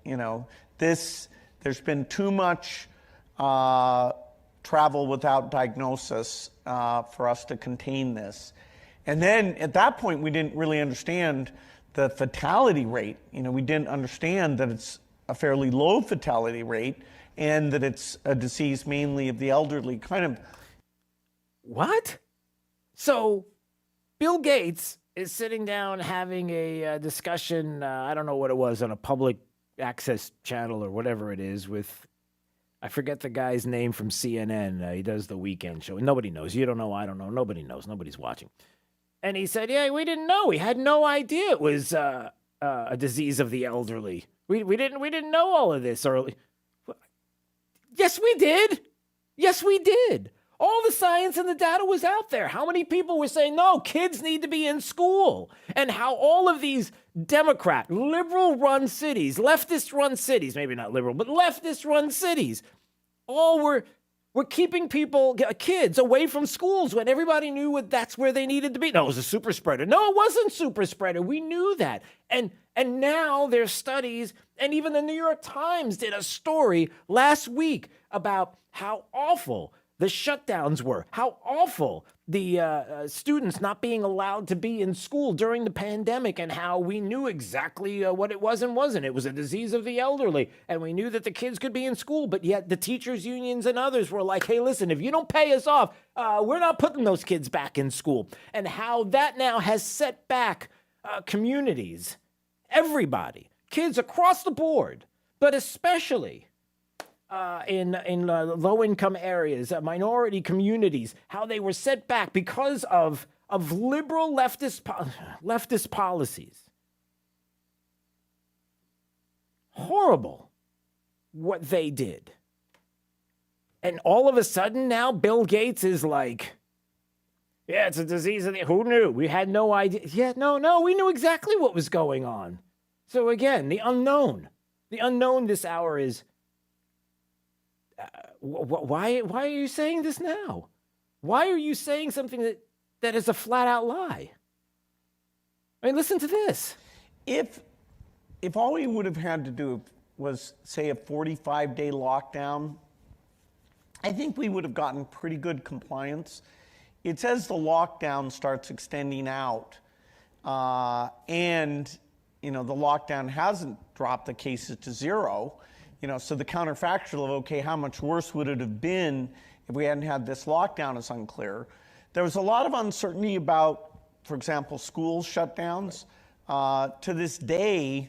there's been too much travel without diagnosis for us to contain this. And then at that point, we didn't really understand the fatality rate. We didn't understand that it's a fairly low fatality rate and that it's a disease mainly of the elderly. What? So Bill Gates is sitting down having a discussion, I don't know what it was, on a public access channel or whatever it is with, I forget the guy's name from CNN. He does the weekend show. Nobody knows. You don't know. I don't know. Nobody knows. Nobody's watching. And he said, yeah, we didn't know. We had no idea it was a disease of the elderly. We didn't know all of this early. Yes, we did. Yes, we did. All the science and the data was out there. How many people were saying, no, kids need to be in school? And how all of these Democrat, liberal-run cities, leftist-run cities, maybe not liberal, but leftist-run cities, all were keeping kids away from schools when everybody knew that's where they needed to be. No, it was a super spreader. No, it wasn't super spreader. We knew that. And now there's studies, and even the New York Times did a story last week about how awful the shutdowns were, how awful the students not being allowed to be in school during the pandemic, and how we knew exactly what it was and wasn't. It was a disease of the elderly, and we knew that the kids could be in school, but yet the teachers' unions and others were like, hey, listen, if you don't pay us off, we're not putting those kids back in school. And how that now has set back communities, everybody, kids across the board, but especially in low-income areas, minority communities, how they were set back because of liberal leftist policies. Horrible what they did. And all of a sudden now Bill Gates is like, yeah, it's a disease of the... Who knew? We had no idea. Yeah, no, we knew exactly what was going on. So again, the unknown. The unknown this hour is... Why are you saying this now? Why are you saying something that is a flat-out lie? I mean, listen to this. If all we would have had to do was, say, a 45-day lockdown, I think we would have gotten pretty good compliance. It's as the lockdown starts extending out, and the lockdown hasn't dropped the cases to zero. So the counterfactual of, okay, how much worse would it have been if we hadn't had this lockdown is unclear. There was a lot of uncertainty about, for example, school shutdowns. To this day,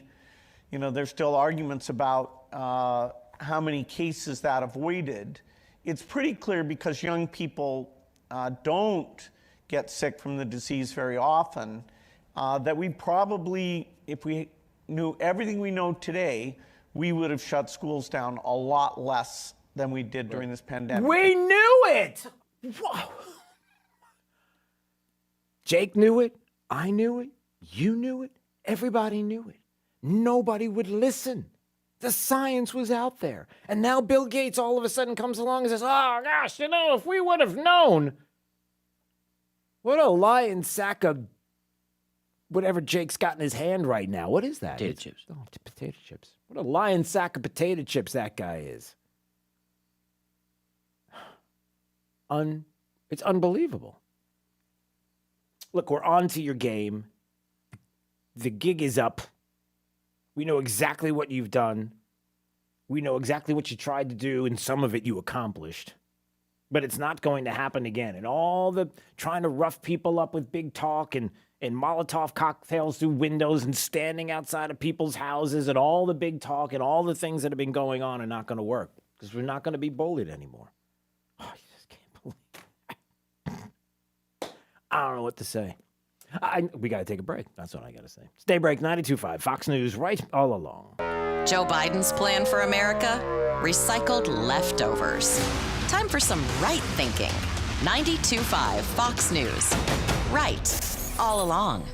there's still arguments about how many cases that avoided. It's pretty clear because young people don't get sick from the disease very often, that we probably, if we knew everything we know today, we would have shut schools down a lot less than we did during this pandemic. We knew it! Whoa. Jake knew it. I knew it. You knew it. Everybody knew it. Nobody would listen. The science was out there. And now Bill Gates all of a sudden comes along and says, oh, gosh, if we would have known. What a lying sack of whatever Jake's got in his hand right now. What is that? Potato chips. Oh, it's potato chips. What a lying sack of potato chips that guy is. It's unbelievable. Look, we're on to your game. The gig is up. We know exactly what you've done. We know exactly what you tried to do, and some of it you accomplished. But it's not going to happen again. And all the trying to rough people up with big talk and Molotov cocktails through windows and standing outside of people's houses and all the big talk and all the things that have been going on are not going to work because we're not going to be bullied anymore. Oh, I just can't believe it. I don't know what to say. We got to take a break. That's what I got to say. It's Daybreak 92.5, Fox News, right all along. Joe Biden's plan for America? Recycled leftovers. Time for some right thinking. 92.5 Fox News. Right all along.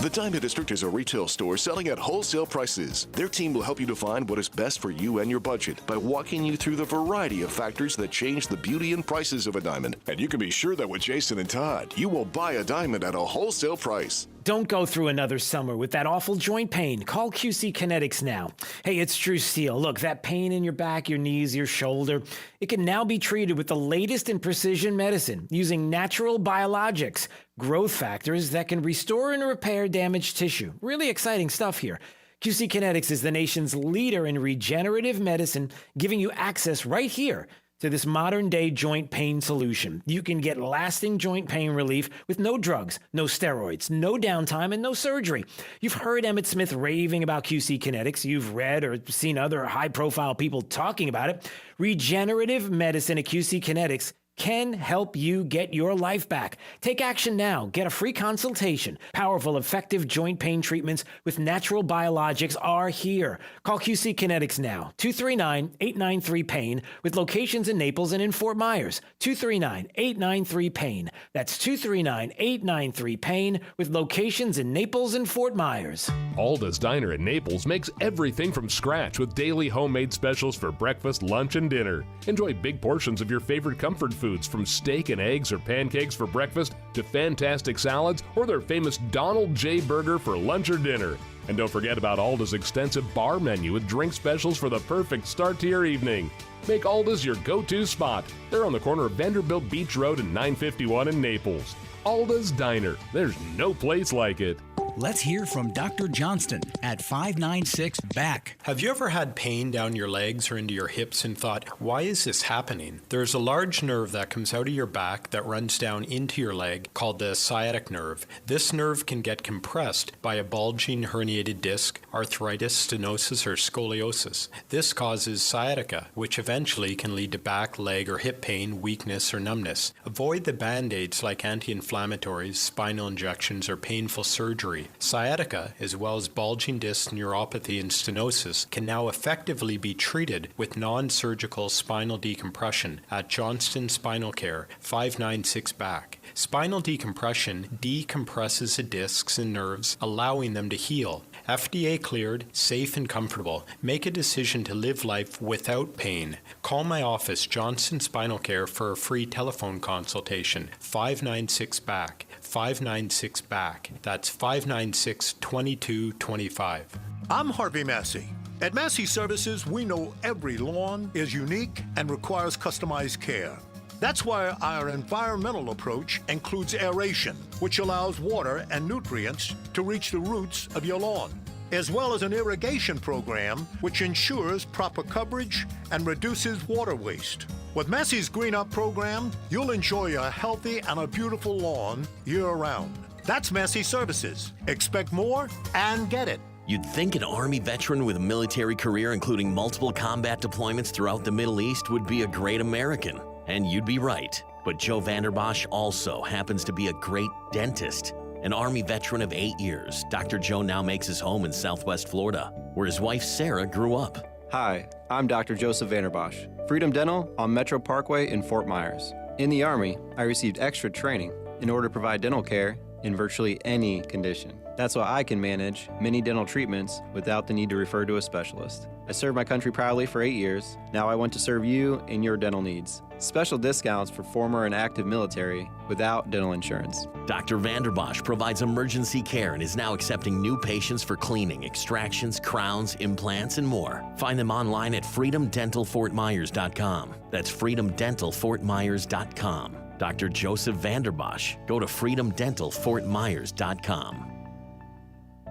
The Diamond District is a retail store selling at wholesale prices. Their team will help you define what is best for you and your budget by walking you through the variety of factors that change the beauty and prices of a diamond. And you can be sure that with Jason and Todd, you will buy a diamond at a wholesale price. Don't go through another summer with that awful joint pain. Call QC Kinetics now. Hey, it's True Steel. Look, that pain in your back, your knees, your shoulder, it can now be treated with the latest in precision medicine using natural biologics, growth factors that can restore and repair damaged tissue. Really exciting stuff here. QC Kinetics is the nation's leader in regenerative medicine, giving you access right here to this modern-day joint pain solution. You can get lasting joint pain relief with no drugs, no steroids, no downtime, and no surgery. You've heard Emmett Smith raving about QC Kinetics. You've read or seen other high-profile people talking about it. Regenerative medicine at QC Kinetics can help you get your life back. Take action now. Get a free consultation. Powerful, effective joint pain treatments with natural biologics are here. Call QC Kinetics now. 239-893-PAIN with locations in Naples and in Fort Myers. 239-893-PAIN. That's 239-893-PAIN with locations in Naples and Fort Myers. Alda's Diner in Naples makes everything from scratch with daily homemade specials for breakfast, lunch, and dinner. Enjoy big portions of your favorite comfort foods, from steak and eggs or pancakes for breakfast to fantastic salads or their famous Donald J. Burger for lunch or dinner. And don't forget about Alda's extensive bar menu with drink specials for the perfect start to your evening. Make Alda's your go-to spot. They're on the corner of Vanderbilt Beach Road and 951 in Naples. Alda's Diner. There's no place like it. Let's hear from Dr. Johnston at 596-BACK. Have you ever had pain down your legs or into your hips and thought, why is this happening? There's a large nerve that comes out of your back that runs down into your leg called the sciatic nerve. This nerve can get compressed by a bulging herniated disc, arthritis, stenosis, or scoliosis. This causes sciatica, which eventually can lead to back, leg, or hip pain, weakness, or numbness. Avoid the band-aids like anti-inflammatories, spinal injections, or painful surgery. Sciatica, as well as bulging disc neuropathy and stenosis, can now effectively be treated with non-surgical spinal decompression at Johnston Spinal Care, 596-BACK. Spinal decompression decompresses the discs and nerves, allowing them to heal. FDA cleared, safe and comfortable. Make a decision to live life without pain. Call my office, Johnston Spinal Care, for a free telephone consultation. 596-BACK. 596-BACK. That's 596-2225. I'm Harvey Massey. At Massey Services, we know every lawn is unique and requires customized care. That's why our environmental approach includes aeration, which allows water and nutrients to reach the roots of your lawn, as well as an irrigation program which ensures proper coverage and reduces water waste. With Massey's Green Up program, you'll enjoy a healthy and a beautiful lawn year-round. That's Massey Services. Expect more and get it. You'd think an Army veteran with a military career, including multiple combat deployments throughout the Middle East, would be a great American. And you'd be right. But Joe Vanderbosch also happens to be a great dentist. An Army veteran of 8 years, Dr. Joe now makes his home in Southwest Florida, where his wife Sarah grew up. Hi, I'm Dr. Joseph Vanderbosch, Freedom Dental on Metro Parkway in Fort Myers. In the Army, I received extra training in order to provide dental care in virtually any condition. That's why I can manage many dental treatments without the need to refer to a specialist. I served my country proudly for 8 years. Now I want to serve you in your dental needs. Special discounts for former and active military without dental insurance. Dr. Vanderbosch provides emergency care and is now accepting new patients for cleaning, extractions, crowns, implants, and more. Find them online at freedomdentalfortmyers.com. That's freedomdentalfortmyers.com. Dr. Joseph Vanderbosch. Go to freedomdentalfortmyers.com.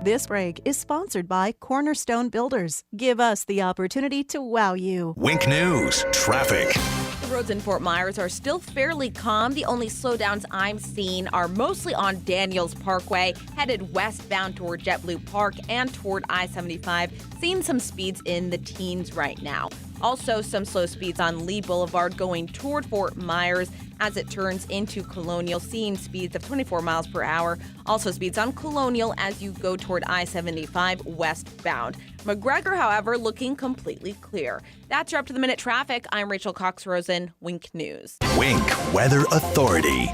This break is sponsored by Cornerstone Builders. Give us the opportunity to wow you. Wink News, traffic. The roads in Fort Myers are still fairly calm. The only slowdowns I'm seeing are mostly on Daniels Parkway, headed westbound toward JetBlue Park and toward I-75. Seeing some speeds in the teens right now. Also, some slow speeds on Lee Boulevard going toward Fort Myers as it turns into Colonial, seeing speeds of 24 miles per hour. Also, speeds on Colonial as you go toward I-75 westbound. McGregor, however, looking completely clear. That's your up-to-the-minute traffic. I'm Rachel Cox-Rosen, Wink News. Wink Weather Authority.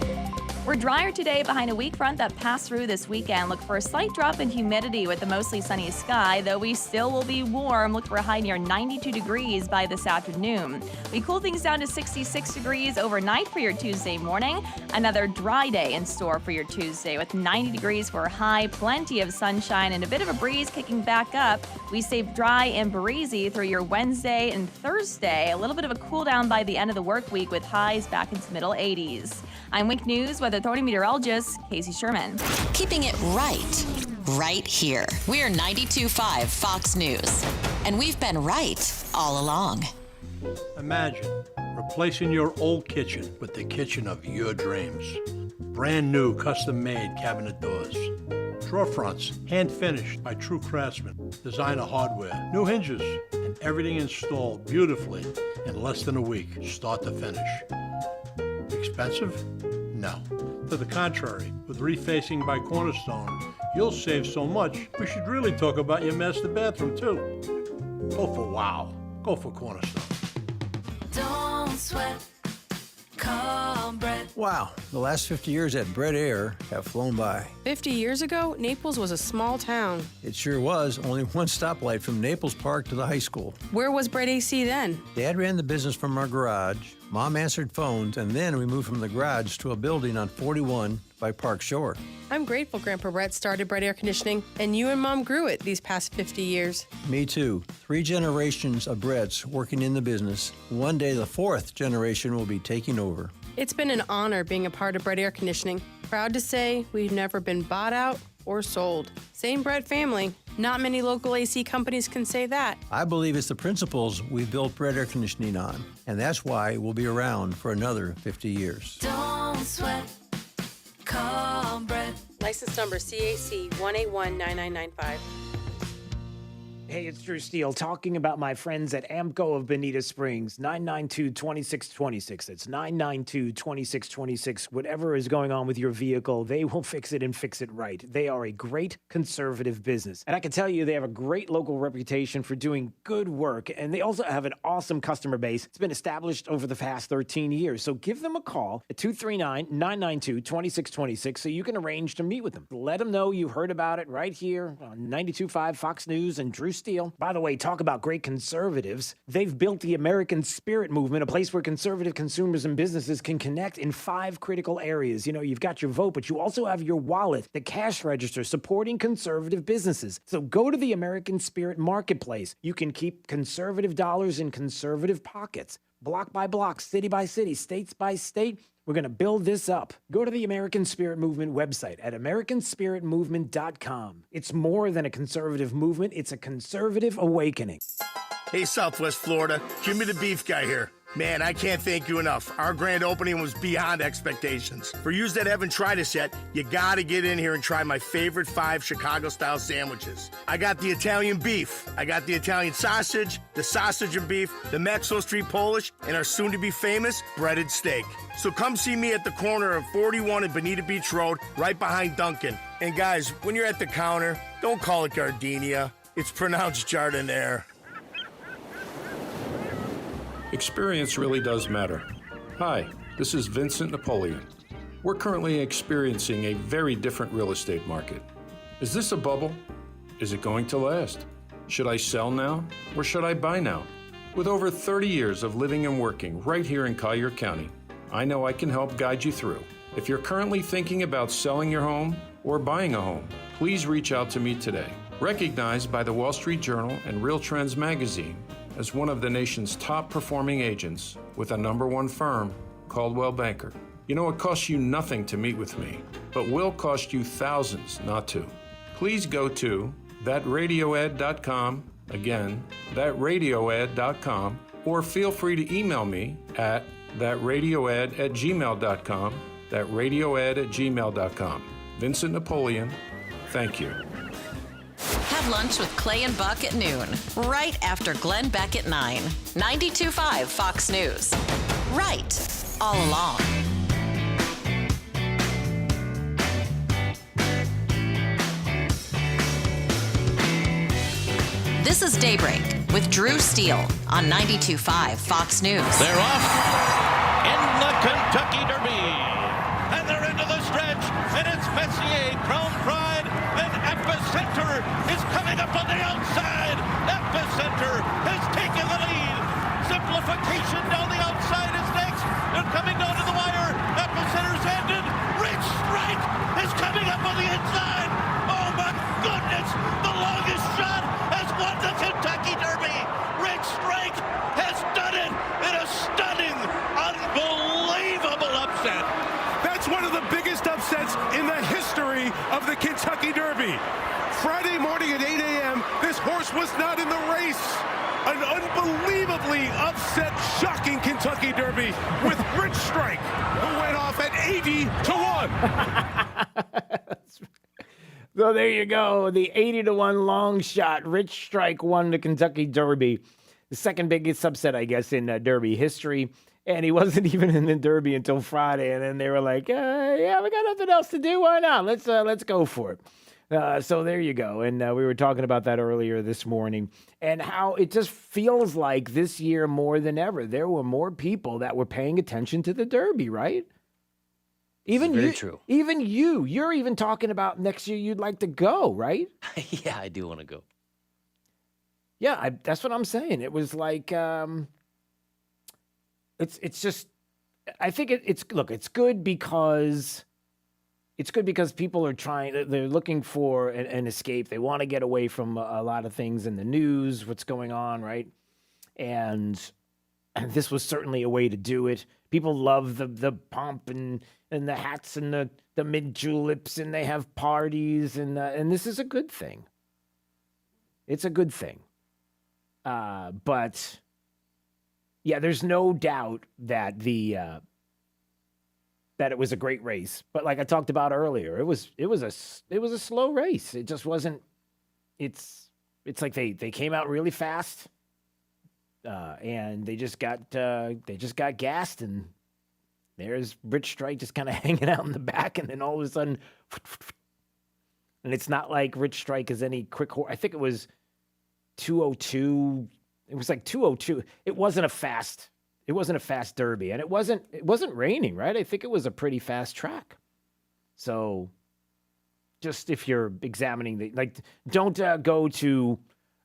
We're drier today behind a weak front that passed through this weekend. Look for a slight drop in humidity with a mostly sunny sky, though we still will be warm. Look for a high near 92 degrees by this afternoon. We cool things down to 66 degrees overnight for your Tuesday morning. Another dry day in store for your Tuesday with 90 degrees for a high, plenty of sunshine, and a bit of a breeze kicking back up. We stay dry and breezy through your Wednesday and Thursday. A little bit of a cool down by the end of the work week with highs back into middle 80s. I'm Wink News Weather Authority meteorologist Casey Sherman. Keeping it right here. We're 92.5 Fox News. And we've been right all along. Imagine replacing your old kitchen with the kitchen of your dreams. Brand new custom-made cabinet doors. Drawer fronts, hand-finished by true craftsmen. Designer hardware, new hinges, and everything installed beautifully in less than a week, start to finish. Expensive? No. To the contrary, with refacing by Cornerstone, you'll save so much, we should really talk about your master bathroom too. Go for wow. Go for Cornerstone. Don't sweat. Call Brett. Wow, the last 50 years at Brett Air have flown by. 50 years ago, Naples was a small town. It sure was. Only one stoplight from Naples Park to the high school. Where was Brett AC then? Dad ran the business from our garage. Mom answered phones, and then we moved from the garage to a building on 41 by Park Shore. I'm grateful Grandpa Brett started Brett Air Conditioning, and you and Mom grew it these past 50 years. Me too. 3 generations of Bretts working in the business. One day the 4th generation will be taking over. It's been an honor being a part of Brett Air Conditioning. Proud to say we've never been bought out or sold. Same Brett family. Not many local AC companies can say that. I believe it's the principles we built Brett Air Conditioning on, and that's why we'll be around for another 50 years. Don't sweat. Call Brett. License number CAC 1819995. Hey, it's Drew Steele talking about my friends at AMCO of Bonita Springs, 992-2626. It's 992-2626. Whatever is going on with your vehicle, they will fix it and fix it right. They are a great conservative business. And I can tell you they have a great local reputation for doing good work. And they also have an awesome customer base. It's been established over the past 13 years. So give them a call at 239-992-2626 so you can arrange to meet with them. Let them know you heard about it right here on 92.5 Fox News and Drew Steele. By the way, talk about great conservatives. They've built the American Spirit Movement, a place where conservative consumers and businesses can connect in 5 critical areas. You know, you've got your vote, but you also have your wallet, the cash register, supporting conservative businesses. So go to the American Spirit Marketplace. You can keep conservative dollars in conservative pockets. Block by block, city by city, states by state. We're going to build this up. Go to the American Spirit Movement website at americanspiritmovement.com. It's more than a conservative movement. It's a conservative awakening. Hey, Southwest Florida. Jimmy the Beef Guy here. Man, I can't thank you enough. Our grand opening was beyond expectations. For you that haven't tried us yet, you gotta get in here and try my favorite 5 Chicago-style sandwiches. I got the Italian beef, I got the Italian sausage, the sausage and beef, the Maxwell Street Polish, and our soon-to-be famous breaded steak. So come see me at the corner of 41 and Bonita Beach Road, right behind Duncan. And guys, when you're at the counter, don't call it gardenia. It's pronounced jardiniere. Experience really does matter. Hi, this is Vincent Napoleon. We're currently experiencing a very different real estate market. Is this a bubble? Is it going to last? Should I sell now or should I buy now? With over 30 years of living and working right here in Collier County, I know I can help guide you through. If you're currently thinking about selling your home or buying a home, please reach out to me today. Recognized by the Wall Street Journal and Real Trends magazine as one of the nation's top performing agents with a #1 firm, Coldwell Banker. You know, it costs you nothing to meet with me, but will cost you thousands not to. Please go to thatradioad.com, again, thatradioad.com, or feel free to email me at thatradioad@gmail.com, thatradioad@gmail.com. Vincent Napoleon, thank you. Have lunch with Clay and Buck at noon, right after Glenn Beck at 9. 92.5 Fox News. Right all along. This is Daybreak with Drew Steele on 92.5 Fox News. They're off in the Kentucky Derby. and they're into the stretch, and it's Messier, Crown Pride, and Epicenter is coming up on the outside. Epicenter has taken the lead. Simplification down the outside is next. They're coming down to the wire. Epicenter's ended. Rich Strike is coming up on the inside. Oh my goodness! The longest shot has won the Kentucky Derby. Rich Strike has done it in a stunning, unbelievable upset. That's one of the biggest upsets in the history of the Kentucky Derby. Friday morning at 8 a.m., this horse was not in the race. An unbelievably upset, shocking Kentucky Derby with Rich Strike, who went off at 80-1. So there you go. The 80-1 long shot. Rich Strike won the Kentucky Derby. The second biggest upset, I guess, in Derby history. And he wasn't even in the Derby until Friday. And then they were like, yeah, we got nothing else to do. Why not? Let's go for it. So there you go. And we were talking about that earlier this morning and how it just feels like this year more than ever, there were more people that were paying attention to the Derby, right? Even very you, true. Even you're even talking about next year you'd like to go, right? Yeah, I do want to go. Yeah, that's what I'm saying. It was like, it's just, I think it's good because people are they're looking for an escape. They want to get away from a lot of things in the news, what's going on, right? And this was certainly a way to do it. People love the pomp and the hats and the mid juleps, and they have parties, and this is a good thing. It's a good thing. But yeah, there's no doubt that that it was a great race. But like I talked about earlier, it was a slow race. It just wasn't. It's like they came out really fast, and they just got gassed, and there's Rich Strike just kind of hanging out in the back, and then all of a sudden, and it's not like Rich Strike is any quick horse. I think it was 202. It was like 202. It wasn't a fast Derby, and it wasn't raining, right? I think it was a pretty fast track. So just if you're examining don't go to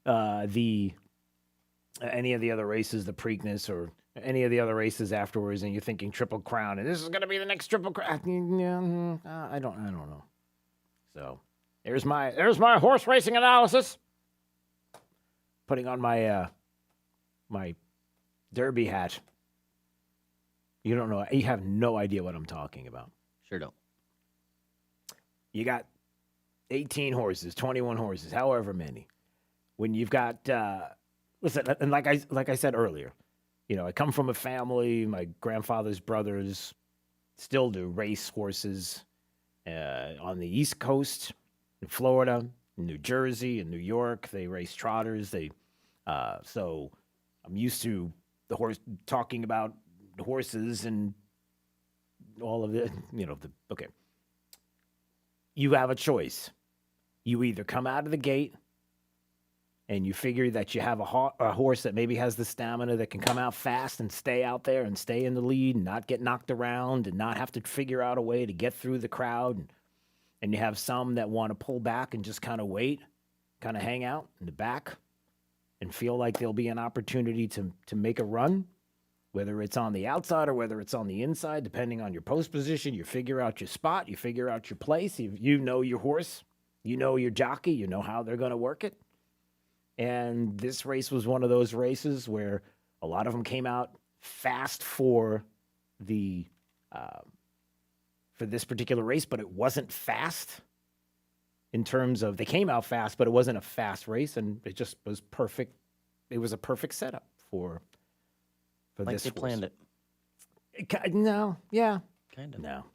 any of the other races, the Preakness or any of the other races afterwards, and you're thinking Triple Crown, and this is going to be the next Triple Crown. I don't know. So there's my horse racing analysis. Putting on my my Derby hat. You don't know. You have no idea what I'm talking about. Sure don't. You got 18 horses, 21 horses, however many. When you've got, listen, and like I said earlier, I come from a family. My grandfather's brothers still do race horses on the East Coast, in Florida, in New Jersey, in New York. They race trotters. So I'm used to the horse talking about the horses and all of it. Okay. You have a choice. You either come out of the gate and you figure that you have a horse that maybe has the stamina that can come out fast and stay out there and stay in the lead and not get knocked around and not have to figure out a way to get through the crowd. And you have some that want to pull back and just kind of wait, kind of hang out in the back and feel like there'll be an opportunity to make a run, whether it's on the outside or whether it's on the inside, depending on your post position. You figure out your spot, you figure out your place, you know your horse, you know your jockey, you know how they're going to work it. And this race was one of those races where a lot of them came out fast for this particular race, but it wasn't fast in terms of they came out fast, but it wasn't a fast race, and it just was perfect. It was a perfect setup for like this. They planned it. No, yeah, kind of. No,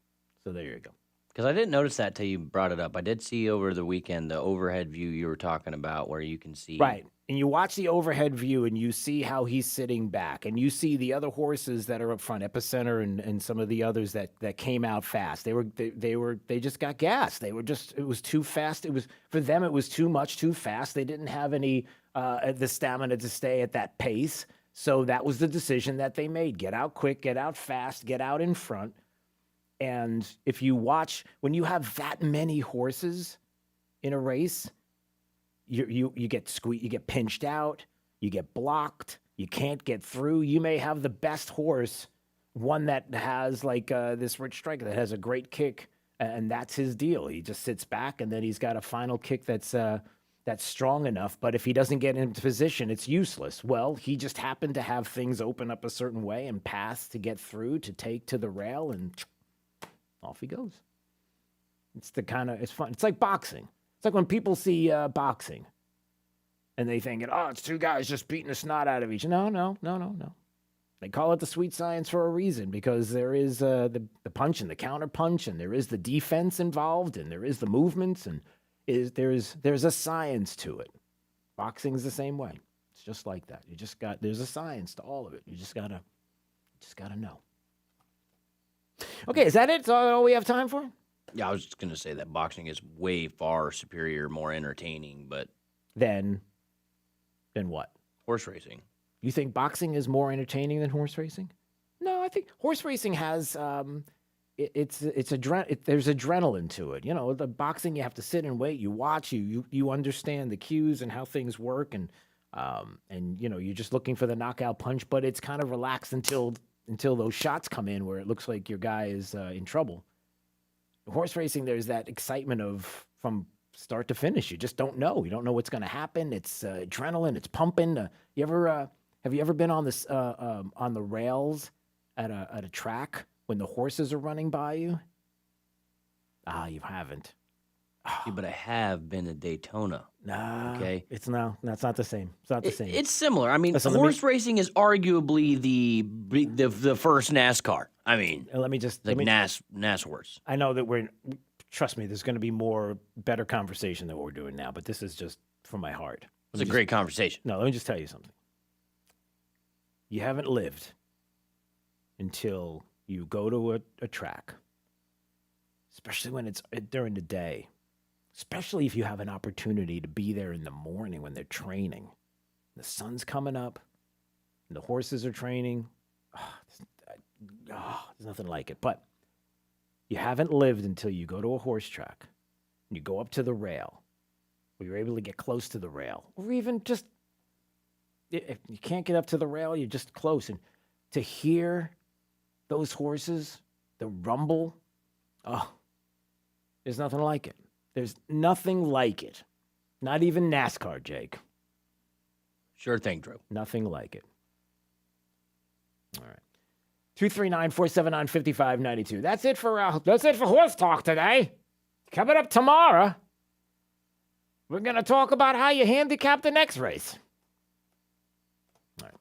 so there you go. Because I didn't notice that till you brought it up. I did see over the weekend the overhead view you were talking about, where you can see right. And you watch the overhead view and you see how he's sitting back, and you see the other horses that are up front, Epicenter and some of the others that came out fast. They just got gassed. It was too fast. For them, it was too much, too fast. They didn't have any the stamina to stay at that pace. So that was the decision that they made. Get out quick, get out fast, get out in front. And if you watch, when you have that many horses in a race, you get you get pinched out, you get blocked, you can't get through. You may have the best horse, one that has like this rich striker that has a great kick, and that's his deal. He just sits back, and then he's got a final kick that's strong enough. But if he doesn't get into position, it's useless. Well, he just happened to have things open up a certain way and pass to get through, to take to the rail, and off he goes. It's fun. It's like boxing. It's like when people see boxing and they think, oh, it's two guys just beating the snot out of each. No. They call it the sweet science for a reason, because there is the punch and the counter punch, and there is the defense involved, and there is the movements, and there's a science to it. Boxing's the same way. It's just like that. There's a science to all of it. You just gotta know. Okay, is that it? Is that all we have time for? Yeah, I was just gonna say that boxing is way far superior, more entertaining, but Then what? Horse racing. You think boxing is more entertaining than horse racing? No, I think horse racing has there's adrenaline to it. You know, the boxing, you have to sit and wait. You watch, you understand the cues and how things work, and you know, you're just looking for the knockout punch. But it's kind of relaxed until those shots come in where it looks like your guy is in trouble. Horse racing, there's that excitement of from start to finish. You just don't know. You don't know what's going to happen. It's adrenaline. It's pumping. Have you ever been on this on the rails at a track when the horses are running by you? You haven't. Yeah, but I have been to Daytona. Nah, okay. It's not the same. It's not the same. It's similar. I mean, Listen, horse racing is arguably the first NASCAR. I mean, NAS horse. I know that trust me, there's going to be better conversation than what we're doing now, but this is just from my heart. It's a great conversation. No, let me just tell you something. You haven't lived until you go to a track, especially when it's during the day, especially if you have an opportunity to be there in the morning when they're training. The sun's coming up and the horses are training. There's nothing like it. But you haven't lived until you go to a horse track and you go up to the rail, where you're able to get close to the rail, or even just, if you can't get up to the rail, you're just close. And to hear those horses, the rumble, there's nothing like it. There's nothing like it. Not even NASCAR, Jake. Sure thing, Drew. Nothing like it. All right. 239-479-5592. That's it for horse talk today. Coming up tomorrow, we're going to talk about how you handicap the next race. All right.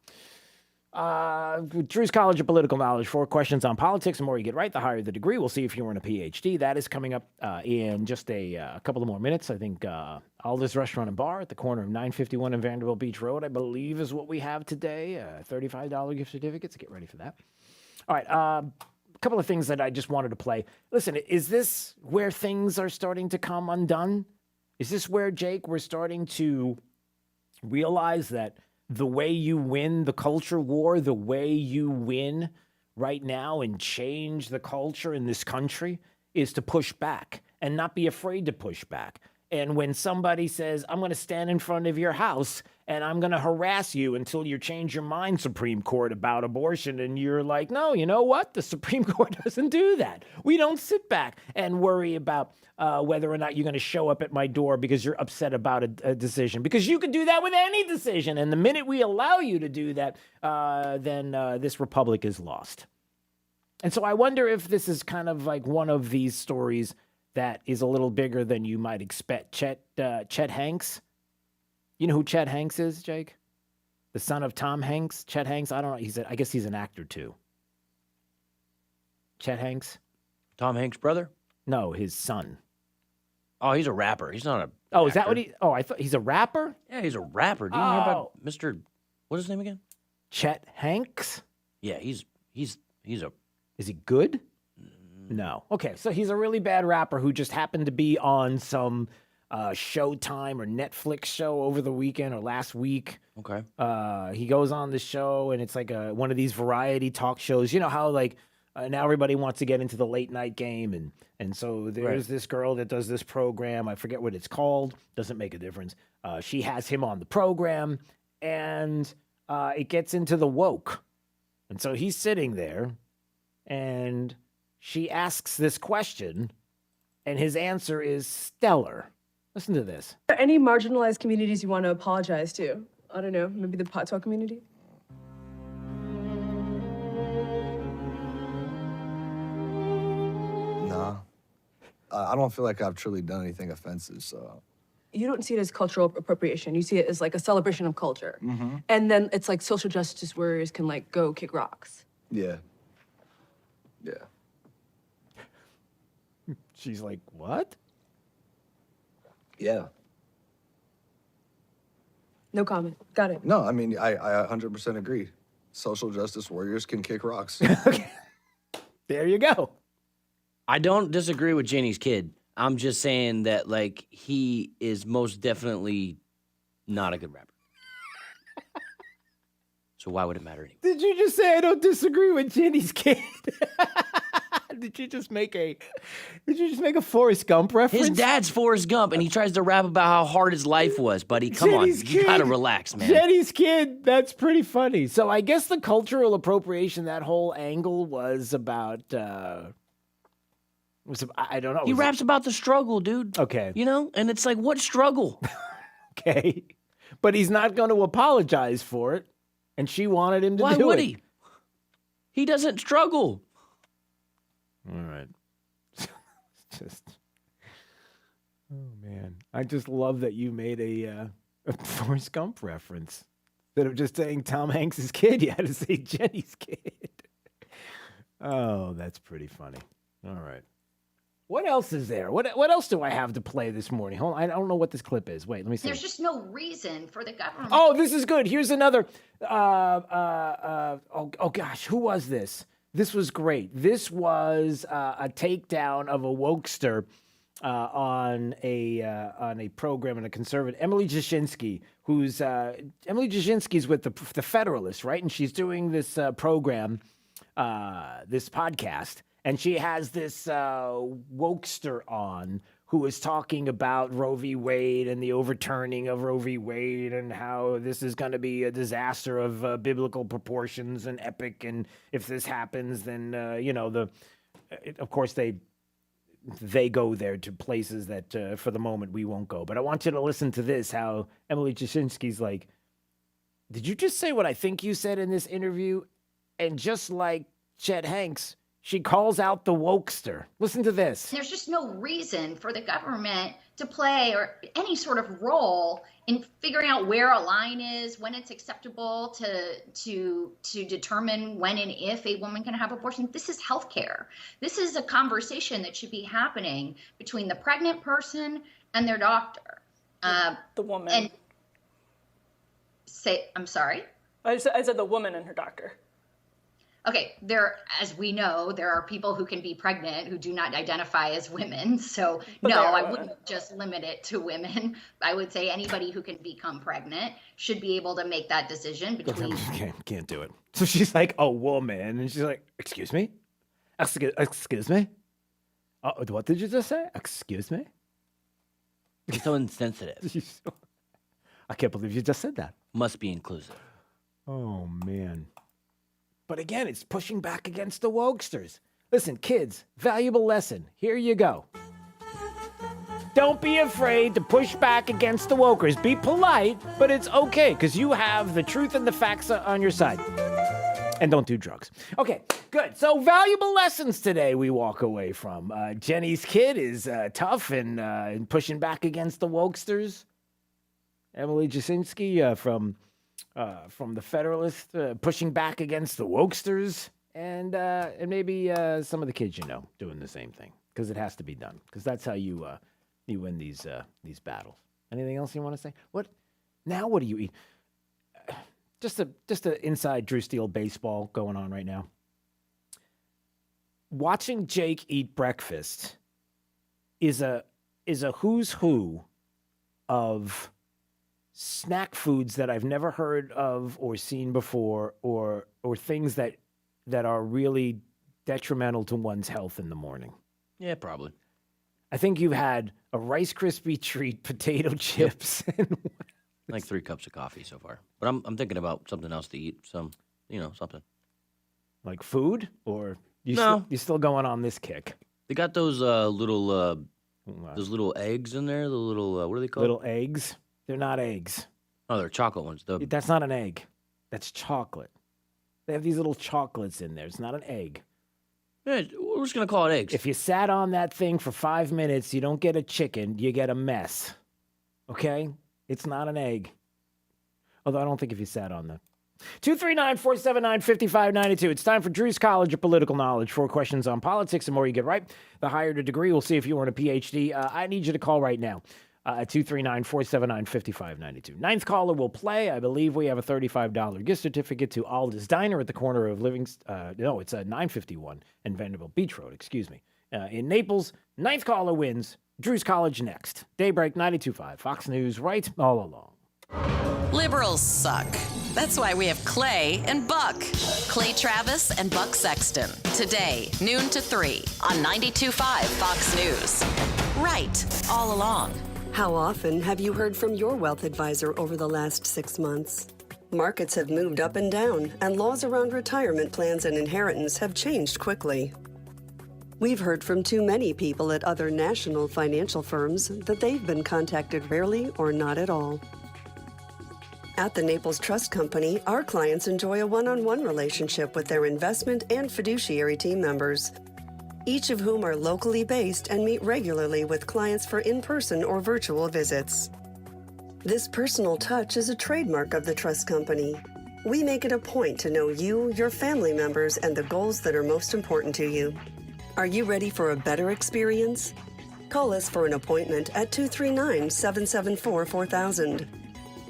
Drew's College of Political Knowledge. 4 questions on politics. The more you get right, the higher the degree. We'll see if you earn a PhD. That is coming up in just a couple of more minutes. I think Aldo's Restaurant and Bar at the corner of 951 and Vanderbilt Beach Road, I believe, is what we have today. $35 gift certificates. Get ready for that. All right. A couple of things that I just wanted to play. Listen, is this where things are starting to come undone? Is this where, Jake, we're starting to realize that the way you win the culture war, the way you win right now and change the culture in this country is to push back and not be afraid to push back? And when somebody says, I'm going to stand in front of your house and I'm going to harass you until you change your mind, Supreme Court, about abortion, and you're like, no, you know what? The Supreme Court doesn't do that. We don't sit back and worry about whether or not you're going to show up at my door because you're upset about a decision, because you could do that with any decision. And the minute we allow you to do that, then this republic is lost. And so I wonder if this is kind of like one of these stories that is a little bigger than you might expect. Chet Hanks. You know who Chet Hanks is, Jake? The son of Tom Hanks. Chet Hanks. I don't know. I guess he's an actor too. Chet Hanks. Tom Hanks' brother? No, his son. Oh, he's a rapper. He's not a. Oh, is that what he? Oh, I thought he's a rapper. Yeah, he's a rapper. Do you hear about Mr. What's his name again? Chet Hanks. Yeah, he's a. Is he good? No. Okay, so he's a really bad rapper who just happened to be on some Showtime or Netflix show over the weekend or last week. Okay. He goes on the show, and it's like one of these variety talk shows. You know how like now everybody wants to get into the late night game, and so there's this girl that does this program. I forget what it's called. Doesn't make a difference. She has him on the program, and it gets into the woke, and so he's sitting there, and she asks this question, and his answer is stellar. Listen to this. Are there any marginalized communities you want to apologize to? I don't know, maybe the Patois community? Nah. I don't feel like I've truly done anything offensive, so. You don't see it as cultural appropriation. You see it as like a celebration of culture. Mm-hmm. And then it's like social justice warriors can like go kick rocks. Yeah. Yeah. She's like, what? Yeah. No comment. Got it. No, I mean, I 100% agree. Social justice warriors can kick rocks. There you go. I don't disagree with Jenny's kid. I'm just saying that, like, he is most definitely not a good rapper. So why would it matter anymore? Did you just say I don't disagree with Jenny's kid? Did you just make a Forrest Gump reference? His dad's Forrest Gump, and he tries to rap about how hard his life was, buddy. Come on, you gotta relax, man. Jenny's kid, that's pretty funny. So I guess the cultural appropriation, that whole angle was about, I don't know. He raps about the struggle, dude. Okay. You know? And it's like, what struggle? Okay. But he's not going to apologize for it, and she wanted him to do it. Why would he? He doesn't struggle. All right. Just, oh man, I just love that you made a Forrest Gump reference. Instead of just saying Tom Hanks's kid, you had to say Jenny's kid. Oh, that's pretty funny. All right. What else is there? What else do I have to play this morning? Hold on, I don't know what this clip is. Wait, let me see. There's just no reason for the government. Oh, this is good. Here's another. Oh gosh, who was this? This was great. This was a takedown of a wokester on a program in a conservative. Emily Jashinsky, Emily Jashinsky's with the Federalist, right? And she's doing this program, this podcast, and she has this wokester on who is talking about Roe v. Wade and the overturning of Roe v. Wade and how this is going to be a disaster of biblical proportions and epic. And if this happens, then, of course, they go there to places that for the moment we won't go. But I want you to listen to this, how Emily Jashinsky's like, did you just say what I think you said in this interview? And just like Chet Hanks, she calls out the wokester. Listen to this. There's just no reason for the government to play or any sort of role in figuring out where a line is, when it's acceptable to determine when and if a woman can have abortion. This is healthcare. This is a conversation that should be happening between the pregnant person and their doctor. The woman. And I'm sorry? I said the woman and her doctor. Okay, as we know, there are people who can be pregnant who do not identify as women. So no, I wouldn't just limit it to women. I would say anybody who can become pregnant should be able to make that decision between. Can't do it. So she's like, a woman, and she's like, excuse me? Excuse me? What did you just say? Excuse me? You're so insensitive. I can't believe you just said that. Must be inclusive. Oh, man. But again, it's pushing back against the wokesters. Listen, kids, valuable lesson. Here you go. Don't be afraid to push back against the wokers. Be polite, but it's okay, because you have the truth and the facts on your side. And don't do drugs. Okay, good. So valuable lessons today we walk away from. Jenny's kid is tough and pushing back against the wokesters. Emily Jashinsky from the Federalist, pushing back against the wokesters, and maybe some of the kids doing the same thing, because it has to be done, because that's how you win these battles. Anything else you want to say? What do you eat? Just a inside Drew Steele baseball going on right now. Watching Jake eat breakfast is a who's who of snack foods that I've never heard of or seen before, or things that are really detrimental to one's health in the morning? Yeah, probably. I think you had a Rice Krispie treat, potato chips, and Like 3 cups of coffee so far. But I'm thinking about something else to eat. Something. like food, or No. you're still going on this kick? They got those little eggs in there. The little what are they called? Little eggs? They're not eggs. Oh, they're chocolate ones. That's not an egg. That's chocolate. They have these little chocolates in there. It's not an egg. Yeah, we're just gonna call it eggs. If you sat on that thing for 5 minutes, you don't get a chicken. You get a mess. Okay? It's not an egg. Although I don't think if you sat on the 239-479-5592. It's time for Drew's College of Political Knowledge. 4 questions on politics. The more you get right, the higher the degree. We'll see if you earn a PhD. I need you to call right now at 239-479-5592. Ninth caller will play. I believe we have a $35 gift certificate to Alda's Diner at the corner of it's 951 and Vanderbilt Beach Road, in Naples. Ninth caller wins. Drew's College next. Daybreak 92.5. Fox News right all along. Liberals suck. That's why we have Clay and Buck. Clay Travis and Buck Sexton. Today, noon to 3 on 92.5 Fox News. Right, all along. How often have you heard from your wealth advisor over the last 6 months? Markets have moved up and down, and laws around retirement plans and inheritance have changed quickly. We've heard from too many people at other national financial firms that they've been contacted rarely or not at all. At the Naples Trust Company, our clients enjoy a one-on-one relationship with their investment and fiduciary team members, each of whom are locally based and meet regularly with clients for in-person or virtual visits. This personal touch is a trademark of the Trust Company. We make it a point to know you, your family members, and the goals that are most important to you. Are you ready for a better experience? Call us for an appointment at 239-774-4000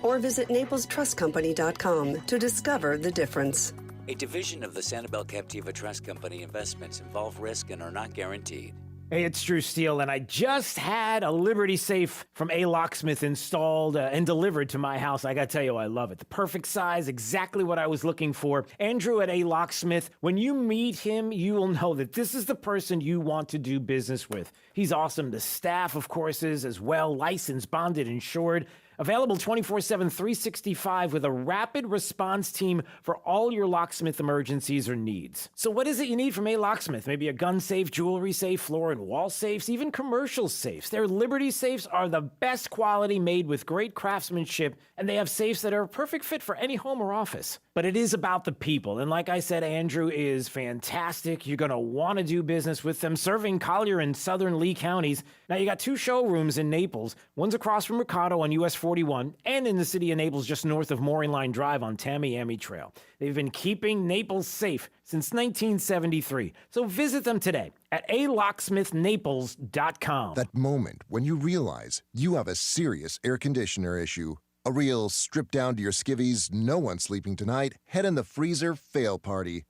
or visit NaplesTrustCompany.com to discover the difference. A division of the Sanibel Captiva Trust Company. Investments involve risk and are not guaranteed. Hey, it's Drew Steele, and I just had a Liberty Safe from A Locksmith installed and delivered to my house. I gotta tell you, I love it. The perfect size, exactly what I was looking for. Andrew at A Locksmith, when you meet him, you will know that this is the person you want to do business with. He's awesome. The staff, of course, is as well, licensed, bonded, insured. Available 24/7, 365 with a rapid response team for all your locksmith emergencies or needs. So what is it you need from A Locksmith? Maybe a gun safe, jewelry safe, floor and wall safes, even commercial safes. Their Liberty safes are the best quality, made with great craftsmanship, and they have safes that are a perfect fit for any home or office. But it is about the people, and like I said, Andrew is fantastic. You're going to want to do business with them, serving Collier and Southern Lee counties. Now, you got 2 showrooms in Naples. One's across from Mercado on US 41, and in the city of Naples, just north of Mooring Line Drive on Tamiami Trail. They've been keeping Naples safe since 1973. So visit them today at alocksmithnaples.com. That moment when you realize you have a serious air conditioner issue. A real strip down to your skivvies, no one's sleeping tonight, head in the freezer fail party.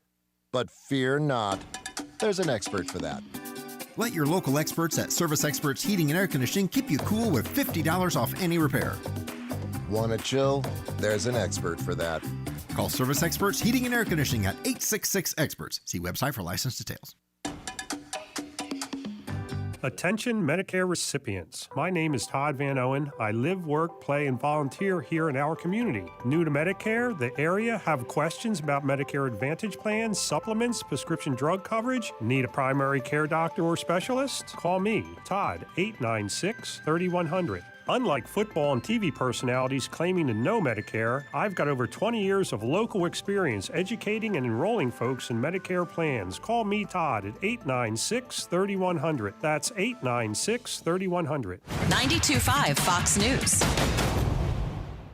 But fear not, there's an expert for that. Let your local experts at Service Experts Heating and Air Conditioning keep you cool with $50 off any repair. Wanna chill? There's an expert for that. Call Service Experts Heating and Air Conditioning at 866-EXPERTS. See website for license details. Attention Medicare recipients. My name is Todd Van Owen. I live, work, play, and volunteer here in our community. New to Medicare, the area, have questions about Medicare Advantage plans, supplements, prescription drug coverage? Need a primary care doctor or specialist? Call me, Todd, 896-3100. Unlike football and TV personalities claiming to know Medicare, I've got over 20 years of local experience educating and enrolling folks in Medicare plans. Call me, Todd, at 896-3100. That's 896-3100. 92.5 Fox News.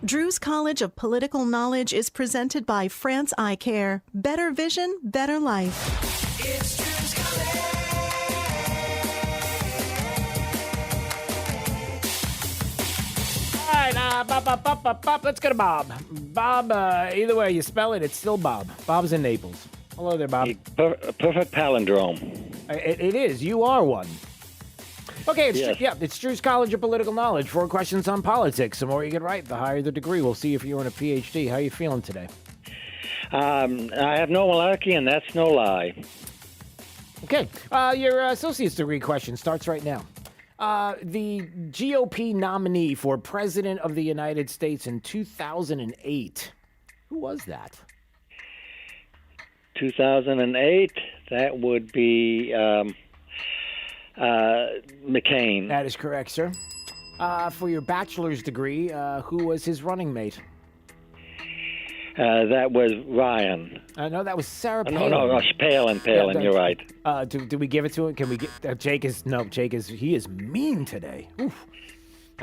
Drew's College of Political Knowledge is presented by France Eye Care. Better vision, better life. It's Drew's College. All right, Bob. Let's go to Bob. Bob, either way you spell it, it's still Bob. Bob's in Naples. Hello there, Bob. Perfect palindrome. It is. You are one. Okay, it's Drew's College of Political Knowledge. 4 questions on politics. The more you get right, the higher the degree. We'll see if you earn a PhD. How are you feeling today? I have no malarkey, and that's no lie. Okay, your associate's degree question starts right now. The GOP nominee for President of the United States in 2008. Who was that? 2008, that would be McCain. That is correct, sir. For your bachelor's degree, who was his running mate? That was Ryan. No, that was Sarah Palin. No, Palin, Yeah, you're right. Do we give it to him? Can we get Jake is he is mean today. Oof.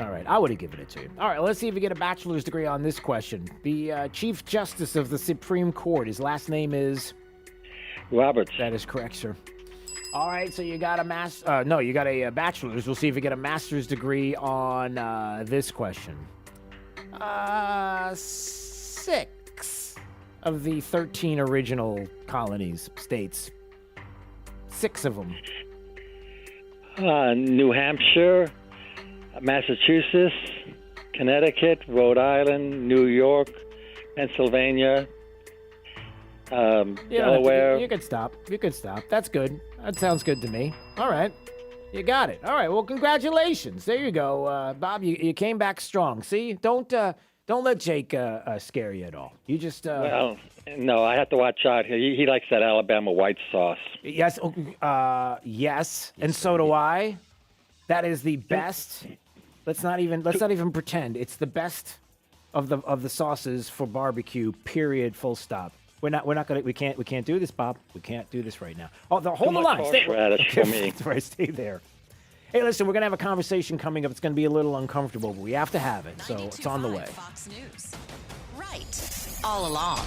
All right, I would have given it to you. All right, let's see if we get a bachelor's degree on this question. The Chief Justice of the Supreme Court, his last name is Roberts. That is correct, sir. All right, so you got you got a bachelor's. We'll see if you get a master's degree on this question. 6 of the 13 original colonies, states. 6 of them. New Hampshire, Massachusetts, Connecticut, Rhode Island, New York, Pennsylvania, Delaware. You could stop. That's good. That sounds good to me. All right. You got it. All right. Well, congratulations. There you go. Bob, you came back strong. See? Don't let Jake scare you at all. You just... Well, no, I have to watch out. He likes that Alabama white sauce. Yes. Yes. And so do I. That is the best. Let's not even pretend. It's the best of the sauces for barbecue. Period. Full stop. We can't do this, Bob. We can't do this right now. Oh, hold the line. Stay for me. That's right. Stay there. Hey, listen, we're going to have a conversation coming up. It's going to be a little uncomfortable, but we have to have it, so it's on the way. Fox News. Right. All along.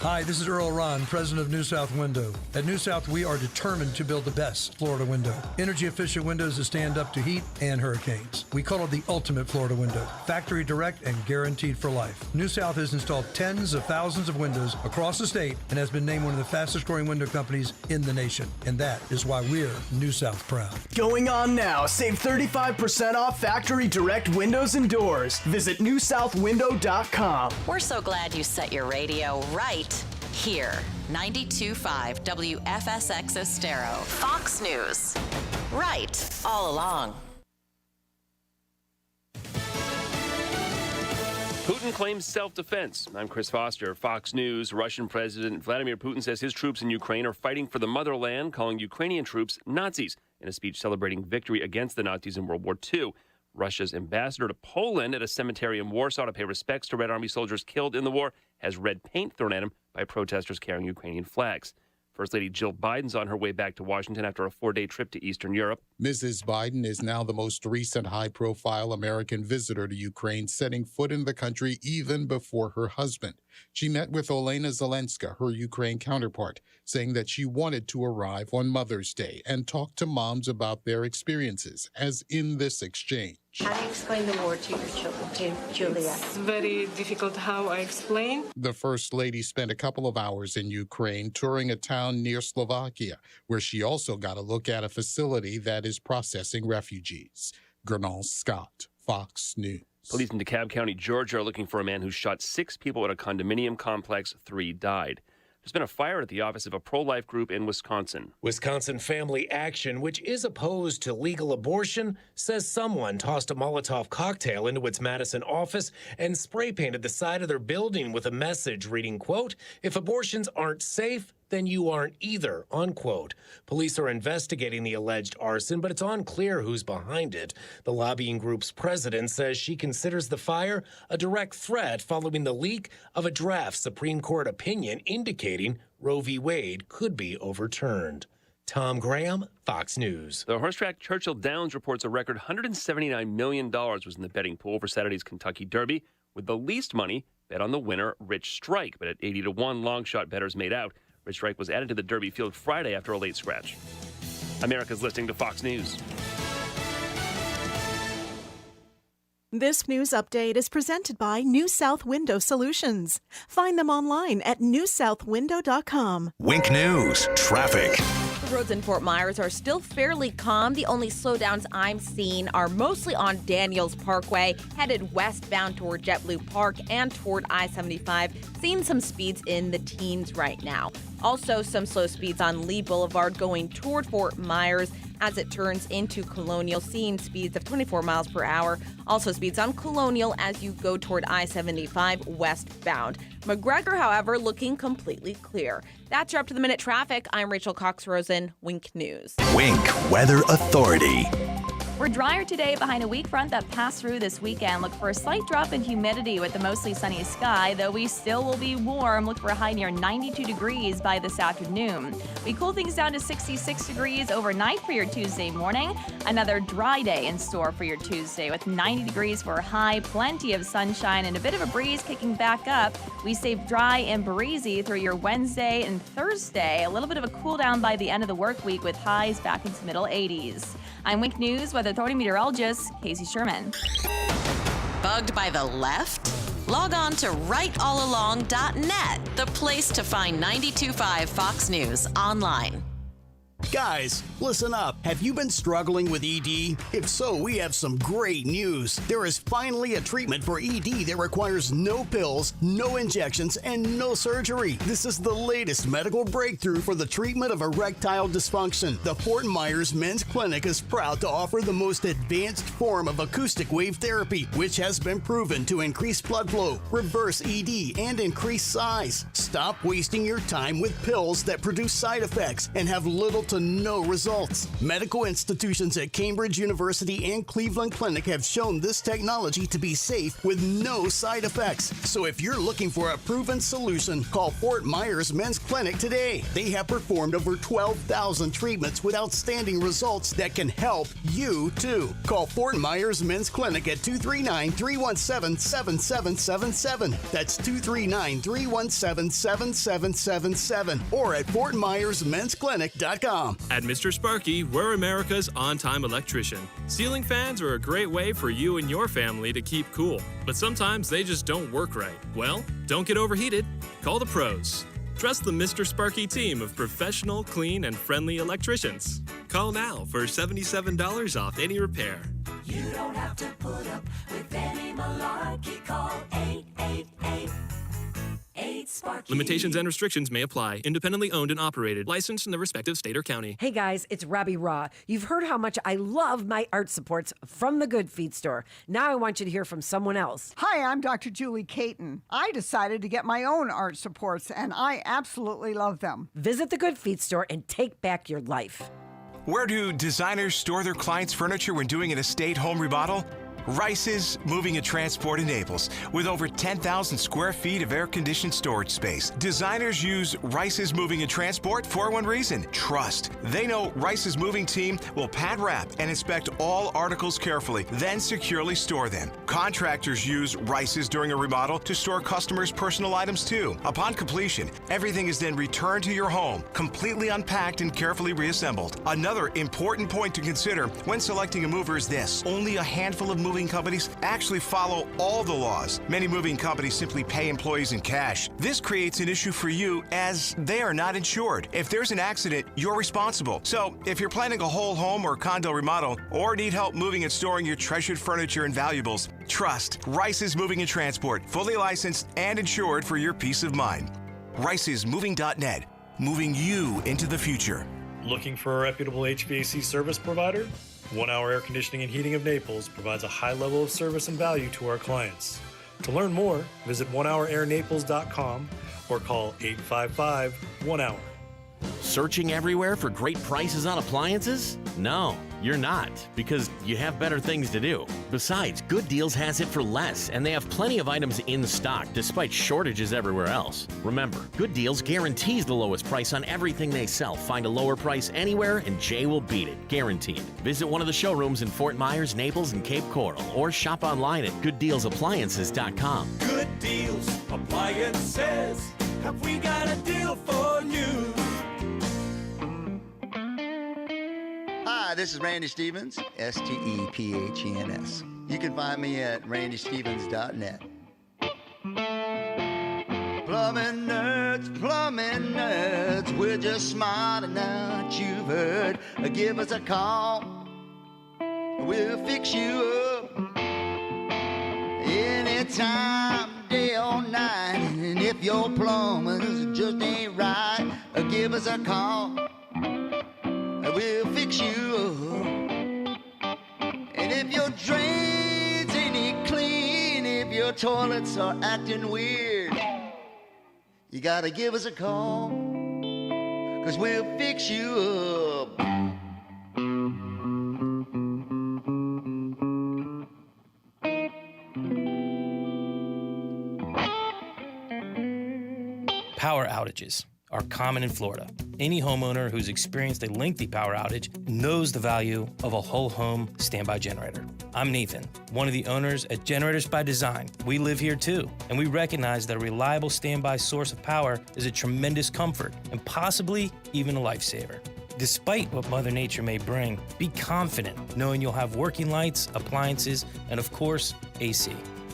Hi, this is Earl Ron, president of New South Window. At New South, we are determined to build the best Florida window. Energy-efficient windows that stand up to heat and hurricanes. We call it the ultimate Florida window. Factory direct and guaranteed for life. New South has installed tens of thousands of windows across the state and has been named one of the fastest-growing window companies in the nation. And that is why we're New South proud. Going on now. Save 35% off factory direct windows and doors. Visit newsouthwindow.com. We're so glad you set your radio right here. 92.5 WFSX Estero. Fox News. Right. All along. Putin claims self-defense. I'm Chris Foster, Fox News. Russian President Vladimir Putin says his troops in Ukraine are fighting for the motherland, calling Ukrainian troops Nazis in a speech celebrating victory against the Nazis in World War II. Russia's ambassador to Poland at a cemetery in Warsaw to pay respects to Red Army soldiers killed in the war has red paint thrown at him by protesters carrying Ukrainian flags. First Lady Jill Biden's on her way back to Washington after a 4-day trip to Eastern Europe. Mrs. Biden is now the most recent high-profile American visitor to Ukraine, setting foot in the country even before her husband. She met with Olena Zelenska, her Ukraine counterpart, saying that she wanted to arrive on Mother's Day and talk to moms about their experiences, as in this exchange. How do you explain the war to your children, to Julia? It's very difficult how I explain. The First Lady spent a couple of hours in Ukraine touring a town near Slovakia, where she also got a look at a facility that is processing refugees. Gernal Scott, Fox News. Police in DeKalb County, Georgia, are looking for a man who shot 6 people at a condominium complex. 3 died. There's been a fire at the office of a pro-life group in Wisconsin. Wisconsin Family Action, which is opposed to legal abortion, says someone tossed a Molotov cocktail into its Madison office and spray painted the side of their building with a message reading, quote, "If abortions aren't safe, then you aren't either," unquote. Police are investigating the alleged arson, but it's unclear who's behind it. The lobbying group's president says she considers the fire a direct threat following the leak of a draft Supreme Court opinion indicating Roe v. Wade could be overturned. Tom Graham, Fox News. The horse track Churchill Downs reports a record $179 million was in the betting pool for Saturday's Kentucky Derby, with the least money bet on the winner, Rich Strike. But at 80-1, long shot bettors made out. Rich Strike was added to the Derby field Friday after a late scratch. America's listening to Fox News. This news update is presented by New South Window Solutions. Find them online at newsouthwindow.com. Wink News, traffic. The roads in Fort Myers are still fairly calm. The only slowdowns I'm seeing are mostly on Daniels Parkway, headed westbound toward JetBlue Park and toward I-75. Seeing some speeds in the teens right now. Also, some slow speeds on Lee Boulevard going toward Fort Myers as it turns into Colonial, seeing speeds of 24 miles per hour. Also speeds on Colonial as you go toward I-75 westbound. McGregor, however, looking completely clear. That's your up-to-the-minute traffic. I'm Rachel Cox-Rosen, Wink News. Wink Weather Authority. We're drier today behind a weak front that passed through this weekend. Look for a slight drop in humidity with the mostly sunny sky, though we still will be warm. Look for a high near 92 degrees by this afternoon. We cool things down to 66 degrees overnight for your Tuesday morning. Another dry day in store for your Tuesday with 90 degrees for a high, plenty of sunshine, and a bit of a breeze kicking back up. We stay dry and breezy through your Wednesday and Thursday. A little bit of a cool down by the end of the work week with highs back into middle 80s. I'm Wink News Weather Authority meteorologist Casey Sherman. Bugged by the left? Log on to rightallalong.net, the place to find 92.5 Fox News online. Guys, listen up. Have you been struggling with ED? If so, we have some great news. There is finally a treatment for ED that requires no pills, no injections, and no surgery. This is the latest medical breakthrough for the treatment of erectile dysfunction. The Fort Myers Men's Clinic is proud to offer the most advanced form of acoustic wave therapy, which has been proven to increase blood flow, reverse ED, and increase size. Stop wasting your time with pills that produce side effects and have little to no results. Medical institutions at Cambridge University and Cleveland Clinic have shown this technology to be safe with no side effects. So if you're looking for a proven solution, call Fort Myers Men's Clinic today. They have performed over 12,000 treatments with outstanding results that can help you too. Call Fort Myers Men's Clinic at 239-317-7777. That's 239-317-7777 or at fortmyersmensclinic.com. At Mr. Sparky, we're America's on-time electrician. Ceiling fans are a great way for you and your family to keep cool, but sometimes they just don't work right. Well, don't get overheated. Call the pros. Trust the Mr. Sparky team of professional, clean, and friendly electricians. Call now for $77 off any repair. You don't have to put up with any malarkey. Call 888-8-SPARKY. Limitations and restrictions may apply. Independently owned and operated. Licensed in the respective state or county. Hey guys, it's Robbie Raw. You've heard how much I love my art supports from the Good Feet store. Now I want you to hear from someone else. Hi, I'm Dr. Julie Caton. I decided to get my own art supports, and I absolutely love them. Visit the Good Feet store and take back your life. Where do designers store their clients' furniture when doing an estate home remodel? Rice's Moving and Transport in Naples, with over 10,000 square feet of air-conditioned storage space. Designers use Rice's Moving and Transport for one reason: trust. They know Rice's Moving team will pad wrap and inspect all articles carefully, then securely store them. Contractors use Rice's during a remodel to store customers' personal items too. Upon completion, everything is then returned to your home, completely unpacked and carefully reassembled. Another important point to consider when selecting a mover is this: only a handful of moving companies actually follow all the laws. Many moving companies simply pay employees in cash. This creates an issue for you as they are not insured. If there's an accident, you're responsible. So if you're planning a whole home or condo remodel or need help moving and storing your treasured furniture and valuables, trust Rice's Moving and Transport, fully licensed and insured for your peace of mind. Rice'sMoving.net, moving you into the future. Looking for a reputable HVAC service provider? 1 Hour Air Conditioning and Heating of Naples provides a high level of service and value to our clients. To learn more, visit onehourairnaples.com or call 855-1-HOUR. Searching everywhere for great prices on appliances? No, you're not, because you have better things to do. Besides, Good Deals has it for less, and they have plenty of items in stock despite shortages everywhere else. Remember, Good Deals guarantees the lowest price on everything they sell. Find a lower price anywhere and Jay will beat it, guaranteed. Visit one of the showrooms in Fort Myers, Naples, and Cape Coral, or shop online at gooddealsappliances.com. Good Deals Appliances. Have we got a deal for you? Hi, Hi, this is Randy Stevens, Stephens. You can find me at randystevens.net. Plumbing nerds, we're just smart enough, you've heard. Give us a call, we'll fix you up. Anytime, day or night, and if your plumbers just ain't right, give us a call, we'll fix you up. And if your drains ain't clean, if your toilets are acting weird, you gotta give us a call, 'cause we'll fix you up. Power outages are common in Florida. Any homeowner who's experienced a lengthy power outage knows the value of a whole home standby generator. I'm Nathan, one of the owners at Generators by Design. We live here too, and we recognize that a reliable standby source of power is a tremendous comfort and possibly even a lifesaver. Despite what Mother Nature may bring, be confident knowing you'll have working lights, appliances, and of course, AC.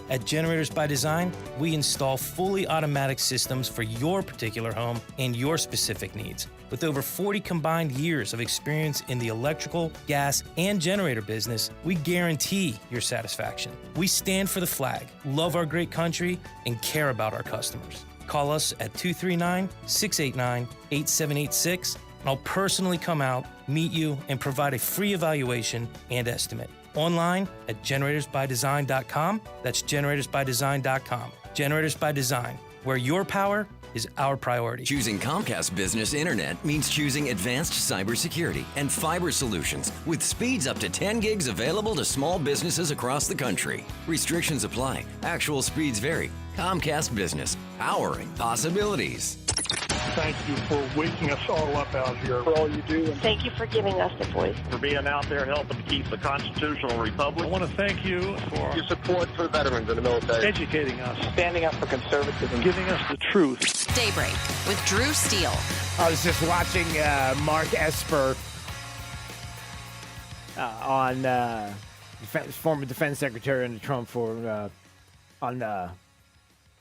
At Generators by Design, we install fully automatic systems for your particular home and your specific needs. With over 40 combined years of experience in the electrical, gas, and generator business, we guarantee your satisfaction. We stand for the flag, love our great country, and care about our customers. Call us at 239-689-8786, and I'll personally come out, meet you, and provide a free evaluation and estimate. Online at generatorsbydesign.com. That's generatorsbydesign.com. Generators by Design, where your power is our priority. Choosing Comcast Business Internet means choosing advanced cybersecurity and fiber solutions with speeds up to 10 gigs available to small businesses across the country. Restrictions apply. Actual speeds vary. Comcast Business, powering possibilities. Thank you for waking us all up out here, for all you do. And Thank you for giving us a voice. for being out there helping to keep the constitutional republic. I want to thank you for your support for veterans in the military, educating us, standing up for conservatism, giving us the truth. Daybreak with Drew Steele. I was just watching Mark Esper on former defense secretary under Trump on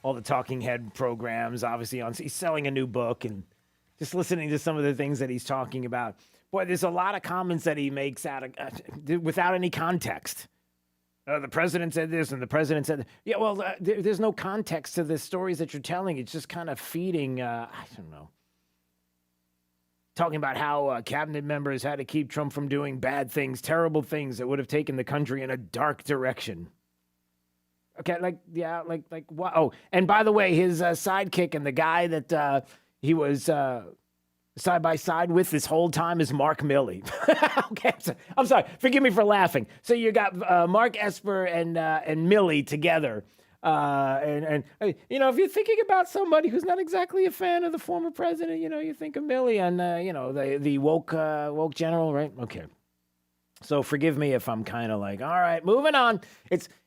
all the talking head programs. Obviously, he's selling a new book, and just listening to some of the things that he's talking about. Boy, there's a lot of comments that he makes out of without any context. The president said this, and the president said that. Yeah, well, there's no context to the stories that you're telling. It's just kind of feeding, I don't know. Talking about how cabinet members had to keep Trump from doing bad things, terrible things that would have taken the country in a dark direction. Okay, like what? Oh, and by the way, his sidekick and the guy that he was side by side with this whole time is Mark Milley. Okay, I'm sorry. Forgive me for laughing. So you got Mark Esper and Milley together, and you know, if you're thinking about somebody who's not exactly a fan of the former president, you know, you think of Milley and you know, the woke general, right? Okay. So forgive me if I'm kind of like, all right, moving on.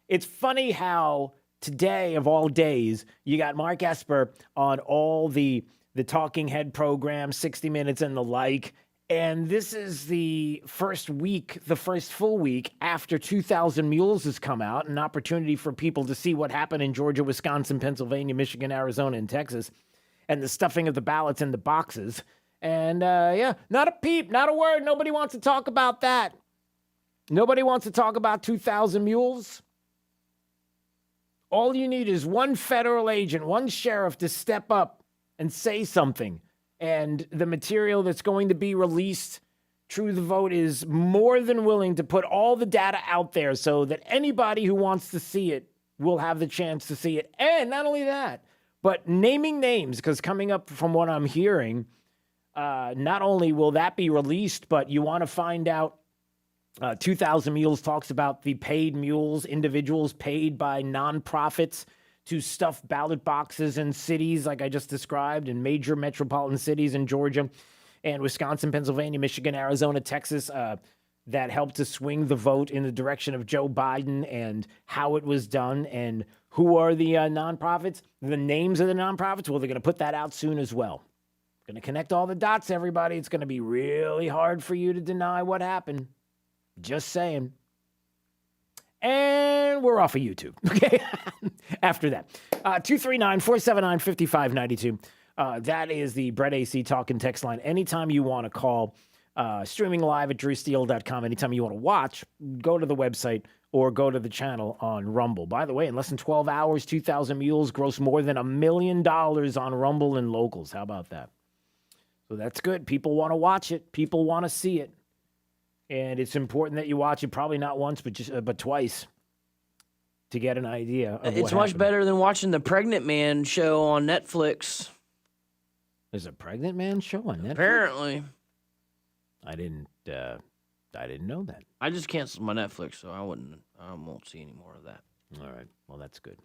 It's funny how today, of all days, you got Mark Esper on all the talking head programs, 60 Minutes and the like, and this is the first full week after 2,000 Mules has come out, an opportunity for people to see what happened in Georgia, Wisconsin, Pennsylvania, Michigan, Arizona, and Texas, and the stuffing of the ballots in the boxes. And yeah, not a peep, not a word. Nobody wants to talk about that. Nobody wants to talk about 2,000 Mules. All you need is one federal agent, one sheriff to step up and say something. And the material that's going to be released, True the Vote is more than willing to put all the data out there so that anybody who wants to see it will have the chance to see it. And not only that, but naming names, because coming up from what I'm hearing, not only will that be released, but you want to find out 2,000 Mules talks about the paid mules, individuals paid by nonprofits to stuff ballot boxes in cities like I just described, in major metropolitan cities in Georgia and Wisconsin, Pennsylvania, Michigan, Arizona, Texas, that helped to swing the vote in the direction of Joe Biden, and how it was done, and who are the nonprofits, the names of the nonprofits. Well, they're going to put that out soon as well. Going to connect all the dots, everybody. It's going to be really hard for you to deny what happened. Just saying. And we're off of YouTube. Okay. After that. 239-479-5592. That is the Brett AC talk and text line. Anytime you want to call, streaming live at drewsteele.com. Anytime you want to watch, go to the website or go to the channel on Rumble. By the way, in less than 12 hours, 2,000 Mules grossed more than $1 million on Rumble and locals. How about that? So that's good. People want to watch it. People want to see it. And it's important that you watch it, probably not once, but twice, to get an idea of It's what much happened. better than watching the Pregnant Man show on Netflix. There's a Pregnant Man show on Netflix? Apparently. I didn't know that. I just canceled my Netflix, so I won't see any more of that. All right. Well, that's good.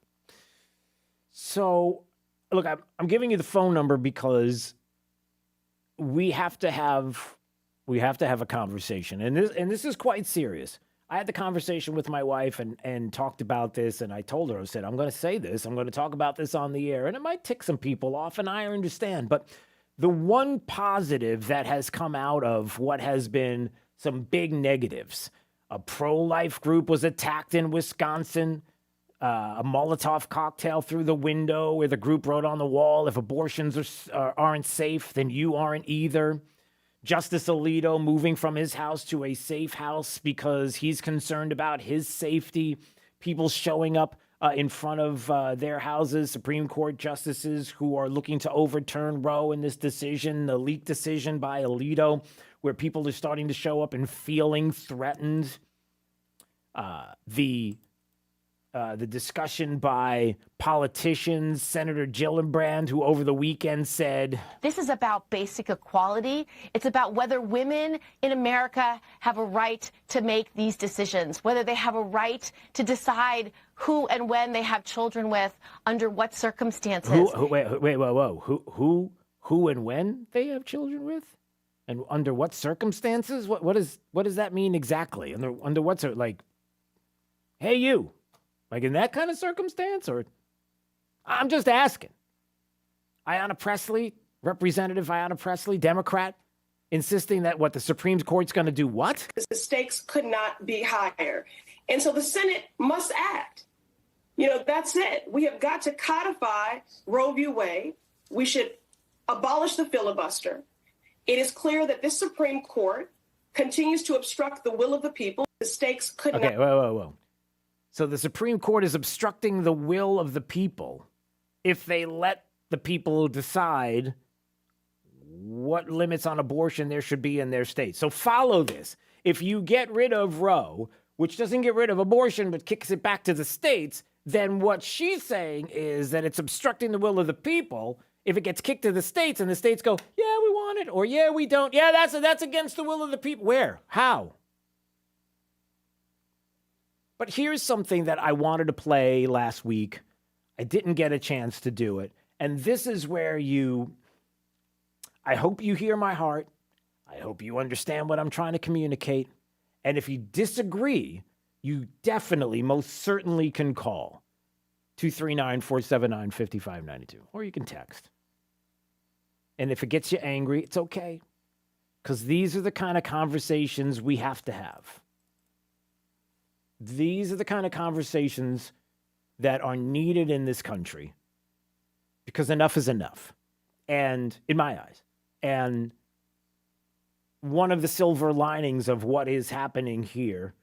So, look, I'm giving you the phone number because we have to have a conversation, and this is quite serious. I had the conversation with my wife and talked about this, and I told her, I said, I'm going to say this, I'm going to talk about this on the air, and it might tick some people off, and I understand, but the one positive that has come out of what has been some big negatives, a pro-life group was attacked in Wisconsin, a Molotov cocktail through the window where the group wrote on the wall, if abortions aren't safe, then you aren't either. Justice Alito moving from his house to a safe house because he's concerned about his safety. People showing up in front of their houses, Supreme Court justices who are looking to overturn Roe in this decision, the leaked decision by Alito, where people are starting to show up and feeling threatened. The discussion by politicians, Senator Gillibrand, who over the weekend said, This is about basic equality. It's about whether women in America have a right to make these decisions, whether they have a right to decide who and when they have children with, under what circumstances. Who and when they have children with? And under what circumstances? What does that mean exactly? Under what's it like? Hey, you. Like in that kind of circumstance? Or I'm just asking. Representative Ayanna Pressley, Democrat, insisting that the Supreme Court's going to do what? The stakes could not be higher. And so the Senate must act. That's it. We have got to codify Roe v. Wade. We should abolish the filibuster. It is clear that this Supreme Court continues to obstruct the will of the people. The stakes could not. Okay, whoa. So the Supreme Court is obstructing the will of the people if they let the people decide what limits on abortion there should be in their state. So follow this. If you get rid of Roe, which doesn't get rid of abortion but kicks it back to the states, then what she's saying is that it's obstructing the will of the people if it gets kicked to the states and the states go, yeah, we want it, or yeah, we don't. Yeah, that's against the will of the people. Where? How? But here's something that I wanted to play last week. I didn't get a chance to do it. And this is where I hope you hear my heart. I hope you understand what I'm trying to communicate. And if you disagree, you definitely, most certainly can call 239-479-5592. Or you can text. And if it gets you angry, it's okay. Because these are the kind of conversations we have to have. These are the kind of conversations that are needed in this country because enough is enough. And in my eyes, and one of the silver linings of what is happening here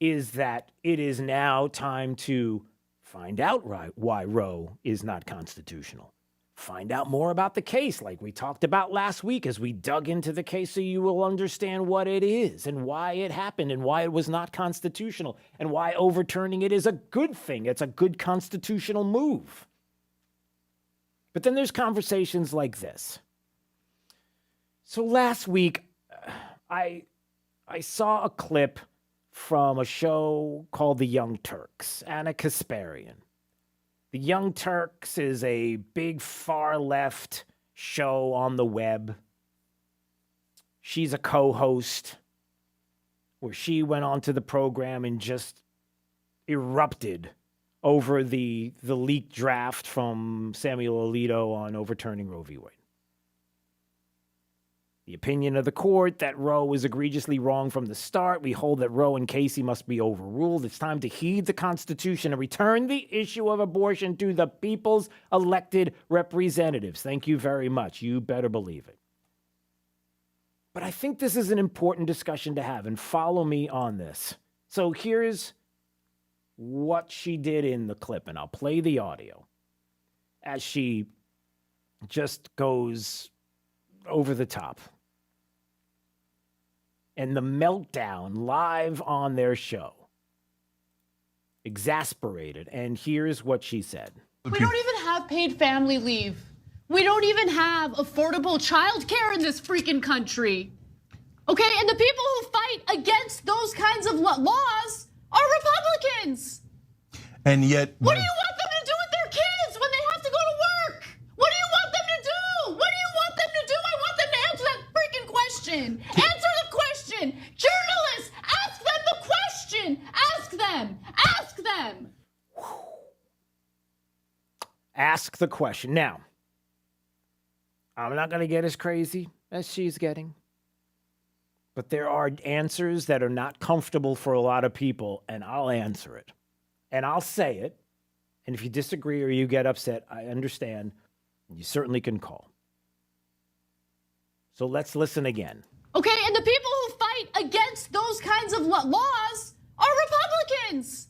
is that it is now time to find out why Roe is not constitutional. Find out more about the case like we talked about last week as we dug into the case so you will understand what it is and why it happened and why it was not constitutional and why overturning it is a good thing. It's a good constitutional move. But then there's conversations like this. So last week, I saw a clip from a show called The Young Turks, Anna Kasparian. The Young Turks is a big far-left show on the web. She's a co-host where she went onto the program and just erupted over the leaked draft from Samuel Alito on overturning Roe v. Wade. The opinion of the court that Roe was egregiously wrong from the start. We hold that Roe and Casey must be overruled. It's time to heed the Constitution and return the issue of abortion to the people's elected representatives. Thank you very much. You better believe it. But I think this is an important discussion to have, and follow me on this. So here's what she did in the clip, and I'll play the audio as she just goes over the top. And the meltdown live on their show. Exasperated. And here's what she said. We don't even have paid family leave. We don't even have affordable childcare in this freaking country. Okay, and the people who fight against those kinds of laws are Republicans. And yet, what do you want them to do with their kids when they have to go to work? What do you want them to do? What do you want them to do? I want them to answer that freaking question. Answer the question. Journalists, ask them the question. Ask them. Ask them. Ask the question. Now, I'm not going to get as crazy as she's getting, but there are answers that are not comfortable for a lot of people, and I'll answer it. And I'll say it, and if you disagree or you get upset, I understand. You certainly can call. So let's listen again. Okay, and the people who fight against those kinds of laws are Republicans.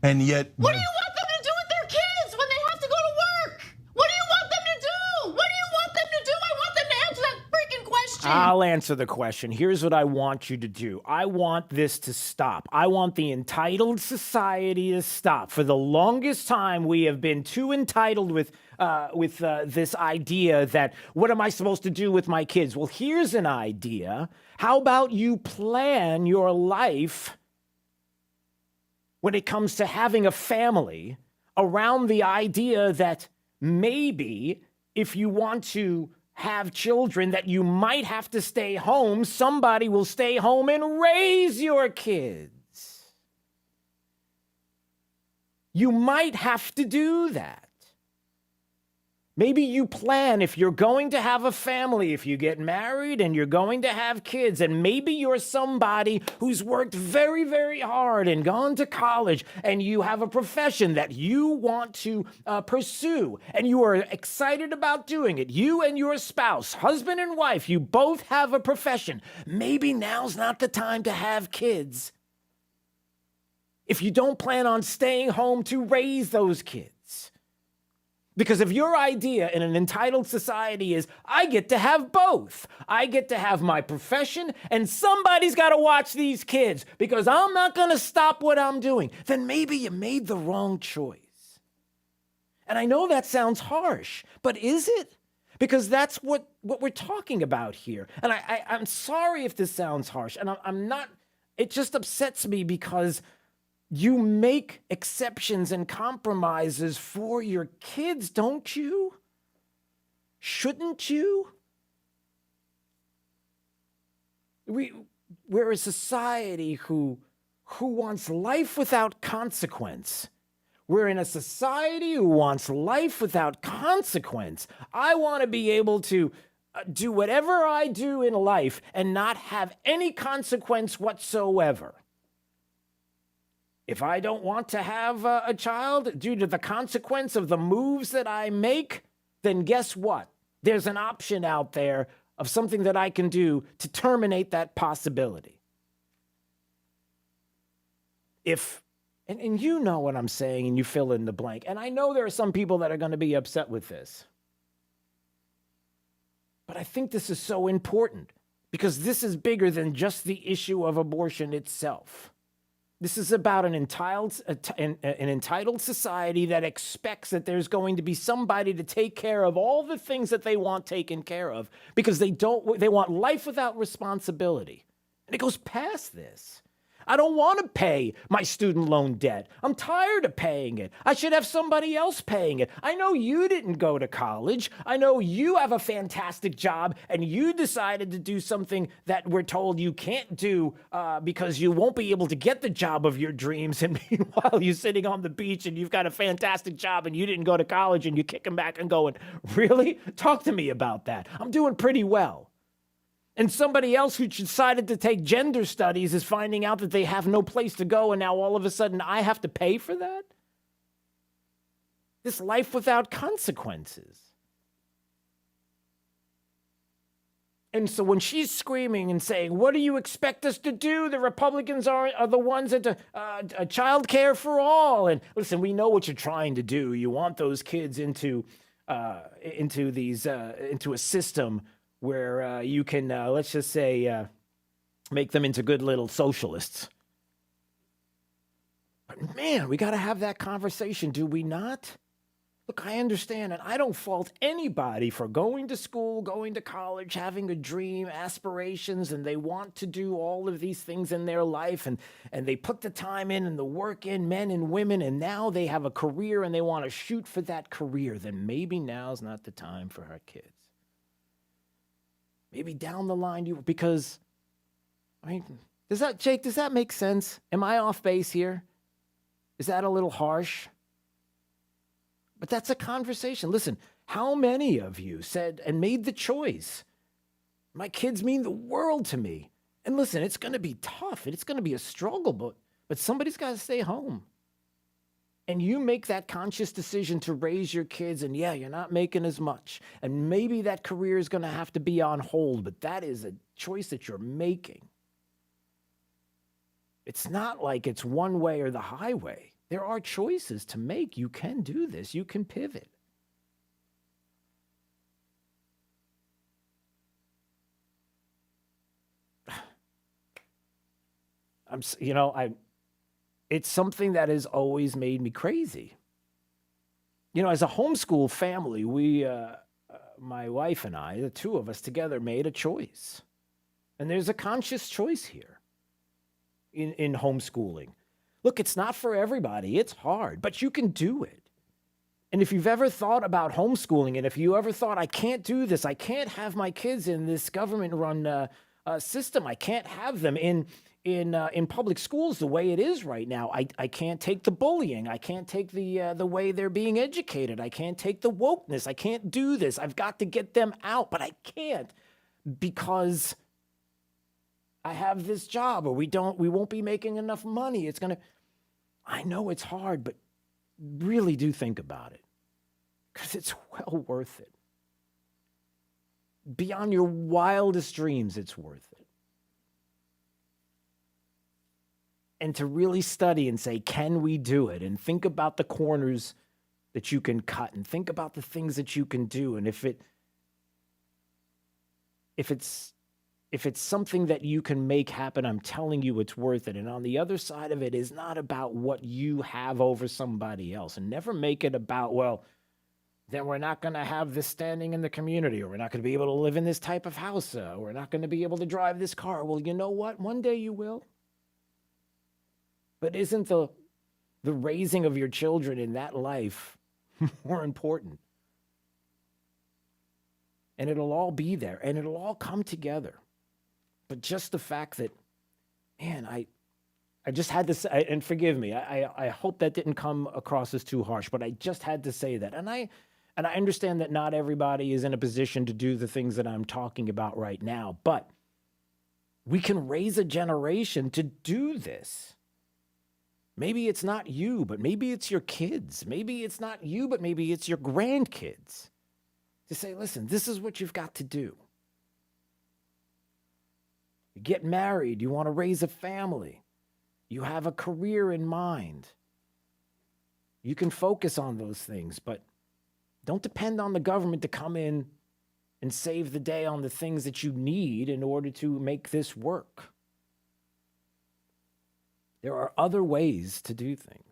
And yet, what do you want them to do with their kids when they have to go to work? What do you want them to do? What do you want them to do? I want them to answer that freaking question. I'll answer the question. Here's what I want you to do. I want this to stop. I want the entitled society to stop. For the longest time, we have been too entitled with this idea that, what am I supposed to do with my kids? Well, here's an idea. How about you plan your life when it comes to having a family around the idea that maybe if you want to have children that you might have to stay home, somebody will stay home and raise your kids. You might have to do that. Maybe you plan, if you're going to have a family, if you get married and you're going to have kids, and maybe you're somebody who's worked very, very hard and gone to college, and you have a profession that you want to pursue, and you are excited about doing it. You and your spouse, husband and wife, you both have a profession. Maybe now's not the time to have kids if you don't plan on staying home to raise those kids. Because if your idea in an entitled society is, I get to have both. I get to have my profession, and somebody's got to watch these kids because I'm not going to stop what I'm doing, then maybe you made the wrong choice. And I know that sounds harsh, but is it? Because that's what we're talking about here. And I'm sorry if this sounds harsh, and I'm not, it just upsets me because you make exceptions and compromises for your kids, don't you? Shouldn't you? We're a society who wants life without consequence. We're in a society who wants life without consequence. I want to be able to do whatever I do in life and not have any consequence whatsoever. If I don't want to have a child due to the consequence of the moves that I make, then guess what? There's an option out there of something that I can do to terminate that possibility. And you know what I'm saying, and you fill in the blank. And I know there are some people that are going to be upset with this. But I think this is so important because this is bigger than just the issue of abortion itself. This is about an entitled society that expects that there's going to be somebody to take care of all the things that they want taken care of because they want life without responsibility. And it goes past this. I don't want to pay my student loan debt. I'm tired of paying it. I should have somebody else paying it. I know you didn't go to college. I know you have a fantastic job and you decided to do something that we're told you can't do because you won't be able to get the job of your dreams. And meanwhile, you're sitting on the beach and you've got a fantastic job and you didn't go to college and you kick them back and going, really? Talk to me about that. I'm doing pretty well. And somebody else who decided to take gender studies is finding out that they have no place to go, and now all of a sudden I have to pay for that? This life without consequences. And so when she's screaming and saying, what do you expect us to do? The Republicans are the ones that child care for all. And listen, we know what you're trying to do. You want those kids into a system where you can, let's just say, make them into good little socialists. But man, we got to have that conversation, do we not? Look, I understand, and I don't fault anybody for going to school, going to college, having a dream, aspirations, and they want to do all of these things in their life, and they put the time in and the work in, men and women, and now they have a career and they want to shoot for that career. Then maybe now's not the time for our kids. Maybe down the line, because, I mean, does that make sense? Am I off base here? Is that a little harsh? But that's a conversation. Listen, how many of you said and made the choice? My kids mean the world to me. And listen, it's going to be tough. It's going to be a struggle, but somebody's got to stay home. And you make that conscious decision to raise your kids, and yeah, you're not making as much. And maybe that career is going to have to be on hold, but that is a choice that you're making. It's not like it's one way or the highway. There are choices to make. You can do this. You can pivot. It's something that has always made me crazy. As a homeschool family, we, my wife and I, the two of us together, made a choice. And there's a conscious choice here in homeschooling. Look, it's not for everybody. It's hard, but you can do it. And if you've ever thought about homeschooling, and if you ever thought, I can't do this, I can't have my kids in this government-run system, I can't have them in public schools the way it is right now. I can't take the bullying. I can't take the way they're being educated. I can't take the wokeness. I can't do this. I've got to get them out, but I can't because I have this job, or we won't be making enough money. I know it's hard, but really do think about it, because it's well worth it. Beyond your wildest dreams, it's worth it. And to really study and say, can we do it? And think about the corners that you can cut, and think about the things that you can do. And if it's something that you can make happen, I'm telling you it's worth it. And on the other side of it is not about what you have over somebody else. And never make it about, well, then we're not going to have this standing in the community, or we're not going to be able to live in this type of house, or we're not going to be able to drive this car. Well, you know what? One day you will. But isn't the raising of your children in that life more important? And it'll all be there, and it'll all come together. But just the fact that, man, I just had to say, and forgive me, I hope that didn't come across as too harsh, but I just had to say that. And I understand that not everybody is in a position to do the things that I'm talking about right now, but we can raise a generation to do this. Maybe it's not you, but maybe it's your kids. Maybe it's not you, but maybe it's your grandkids. To say, listen, this is what you've got to do. You get married, you want to raise a family, you have a career in mind. You can focus on those things, but don't depend on the government to come in and save the day on the things that you need in order to make this work. There are other ways to do things.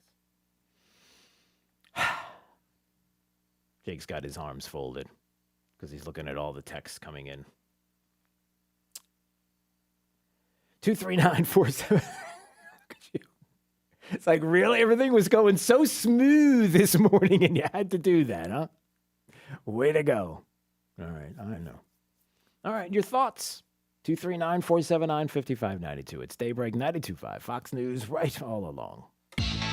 Jake's got his arms folded because he's looking at all the texts coming in. 23947. Look at you. It's like, really? Everything was going so smooth this morning and you had to do that, huh? Way to go. All right, I know. All right, your thoughts. 239-479-5592. It's Daybreak 92.5. Fox News, right all along.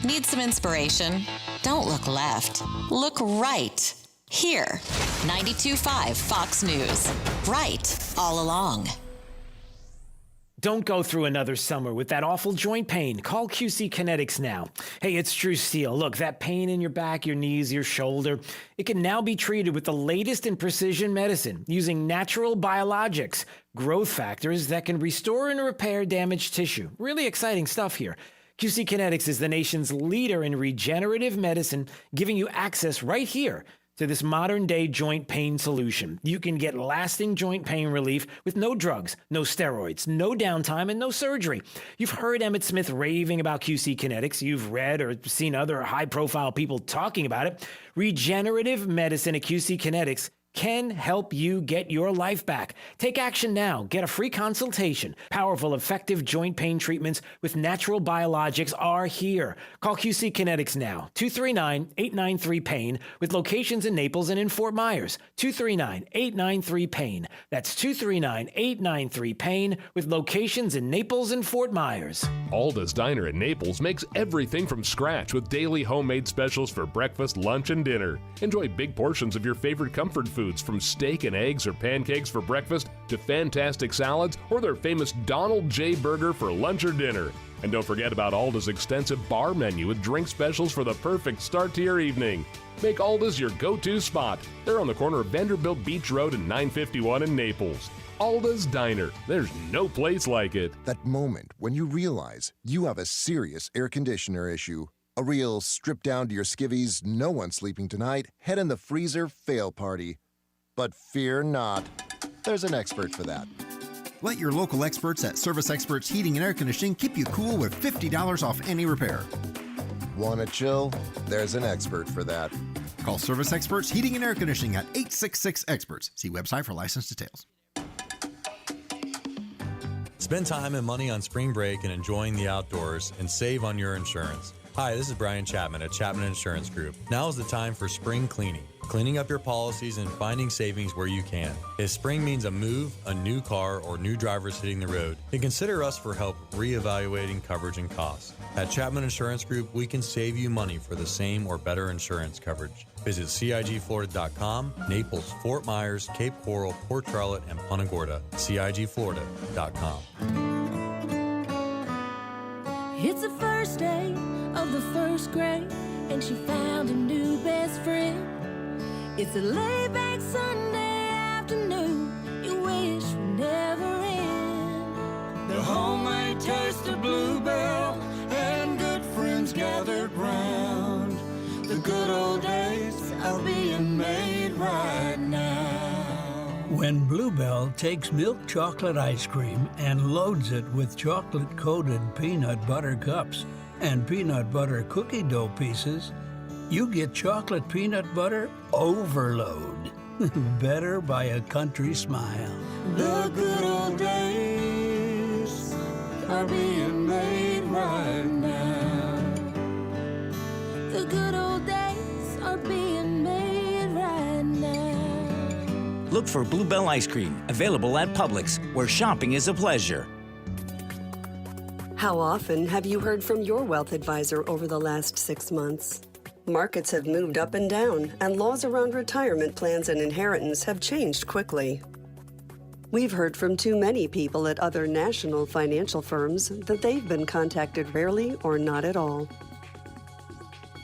Need some inspiration? Don't look left. Look right. Here. 92.5 Fox News. Right all along. Don't go through another summer with that awful joint pain. Call QC Kinetics now. Hey, it's True Steel. Look, that pain in your back, your knees, your shoulder, it can now be treated with the latest in precision medicine using natural biologics, growth factors that can restore and repair damaged tissue. Really exciting stuff here. QC Kinetics is the nation's leader in regenerative medicine, giving you access right here to this modern-day joint pain solution. You can get lasting joint pain relief with no drugs, no steroids, no downtime, and no surgery. You've heard Emmett Smith raving about QC Kinetics. You've read or seen other high-profile people talking about it. Regenerative medicine at QC Kinetics can help you get your life back. Take action now. Get a free consultation. Powerful, effective joint pain treatments with natural biologics are here. Call QC Kinetics now. 239-893-PAIN with locations in Naples and in Fort Myers. 239-893-PAIN. That's 239-893-PAIN with locations in Naples and Fort Myers. Alda's Diner in Naples makes everything from scratch with daily homemade specials for breakfast, lunch, and dinner. Enjoy big portions of your favorite comfort foods, from steak and eggs or pancakes for breakfast to fantastic salads or their famous Donald J. Burger for lunch or dinner. And don't forget about Alda's extensive bar menu with drink specials for the perfect start to your evening. Make Alda's your go-to spot. They're on the corner of Vanderbilt Beach Road and 951 in Naples. Alda's Diner. There's no place like it. That moment when you realize you have a serious air conditioner issue. A real strip down to your skivvies, no one's sleeping tonight, head in the freezer fail party. But fear not, there's an expert for that. Let your local experts at Service Experts Heating and Air Conditioning keep you cool with $50 off any repair. Want to chill? There's an expert for that. Call Service Experts Heating and Air Conditioning at 866-EXPERTS. See website for license details. Spend time and money on spring break and enjoying the outdoors and save on your insurance. Hi, this is Brian Chapman at Chapman Insurance Group. Now is the time for spring cleaning. Cleaning up your policies and finding savings where you can. If spring means a move, a new car, or new drivers hitting the road, then consider us for help reevaluating coverage and costs. At Chapman Insurance Group, we can save you money for the same or better insurance coverage. Visit CIGFlorida.com, Naples, Fort Myers, Cape Coral, Port Charlotte, and Punta Gorda. CIGFlorida.com. It's the first day of the first grade, and she found a new best friend. It's a laid-back Sunday afternoon you wish would never end. The homemade taste of Bluebell and good friends gathered round. The good old days are being made right now. When Bluebell takes milk chocolate ice cream and loads it with chocolate-coated peanut butter cups and peanut butter cookie dough pieces, you get chocolate peanut butter overload. Better by a country smile. The good old days are being made right now. The good old days are being made right now. Look for Bluebell ice cream, available at Publix, where shopping is a pleasure. How often have you heard from your wealth advisor over the last 6 months? Markets have moved up and down, and laws around retirement plans and inheritance have changed quickly. We've heard from too many people at other national financial firms that they've been contacted rarely or not at all.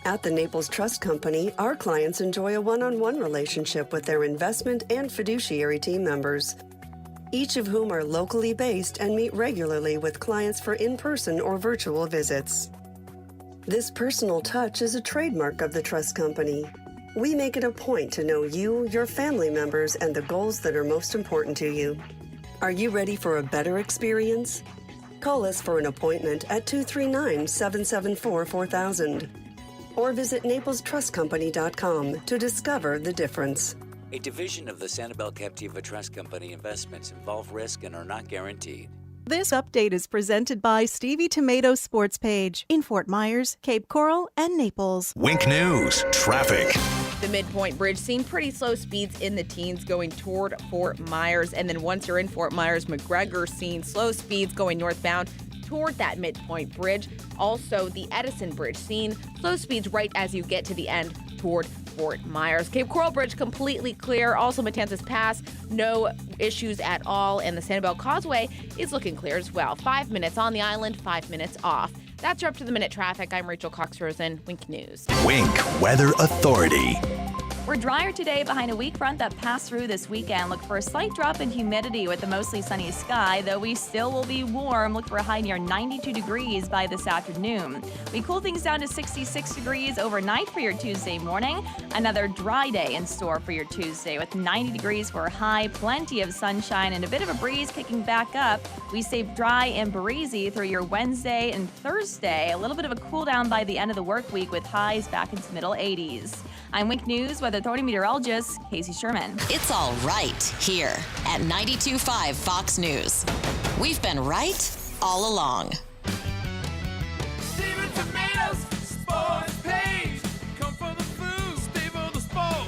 At the Naples Trust Company, our clients enjoy a one-on-one relationship with their investment and fiduciary team members, each of whom are locally based and meet regularly with clients for in-person or virtual visits. This personal touch is a trademark of the Trust Company. We make it a point to know you, your family members, and the goals that are most important to you. Are you ready for a better experience? Call us for an appointment at 239-774-4000 or visit NaplesTrustCompany.com to discover the difference. A division of the Sanibel Captiva Trust Company. Investments involve risk and are not guaranteed. This update is presented by Stevie Tomato Sports Page in Fort Myers, Cape Coral, and Naples. Wink News, traffic. The Midpoint Bridge seeing pretty slow speeds in the teens going toward Fort Myers. And then once you're in Fort Myers, McGregor seeing slow speeds going northbound toward that Midpoint Bridge. Also, the Edison Bridge seeing slow speeds right as you get to the end toward Fort Myers. Cape Coral Bridge completely clear. Also, Matanzas Pass, no issues at all. And the Sanibel Causeway is looking clear as well. 5 minutes on the island, 5 minutes off. That's your up-to-the-minute traffic. I'm Rachel Cox-Rosen, Wink News. Wink Weather Authority. We're drier today behind a weak front that passed through this weekend. Look for a slight drop in humidity with a mostly sunny sky, though we still will be warm. Look for a high near 92 degrees by this afternoon. We cool things down to 66 degrees overnight for your Tuesday morning. Another dry day in store for your Tuesday with 90 degrees for a high, plenty of sunshine, and a bit of a breeze kicking back up. We stay dry and breezy through your Wednesday and Thursday. A little bit of a cool down by the end of the work week with highs back into middle 80s. I'm Wink News Weather Authority meteorologist Casey Sherman. It's all right here at 92.5 Fox News. We've been right all along.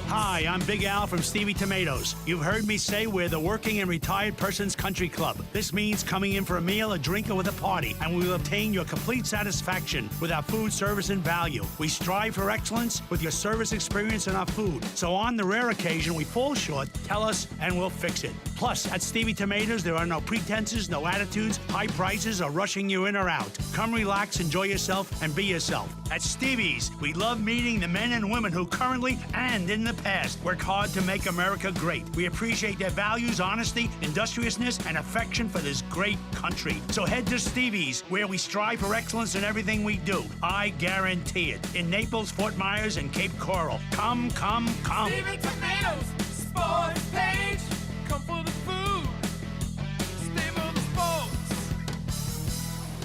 Hi, I'm Big Al from Stevie Tomatoes. You've heard me say we're the working and retired person's country club. This means coming in for a meal, a drink, or with a party, and we will obtain your complete satisfaction with our food, service, and value. We strive for excellence with your service experience and our food. So on the rare occasion we fall short, tell us and we'll fix it. Plus, at Stevie Tomatoes, there are no pretenses, no attitudes, high prices, or rushing you in or out. Come relax, enjoy yourself, and be yourself. At Stevie's, we love meeting the men and women who currently and in the past work hard to make America great. We appreciate their values, honesty, industriousness, and affection for this great country. So head to Stevie's, where we strive for excellence in everything we do. I guarantee it. In Naples, Fort Myers, and Cape Coral. Come, come, come. Stevie Tomatoes, sports page. Come for the food. Stay for the sports.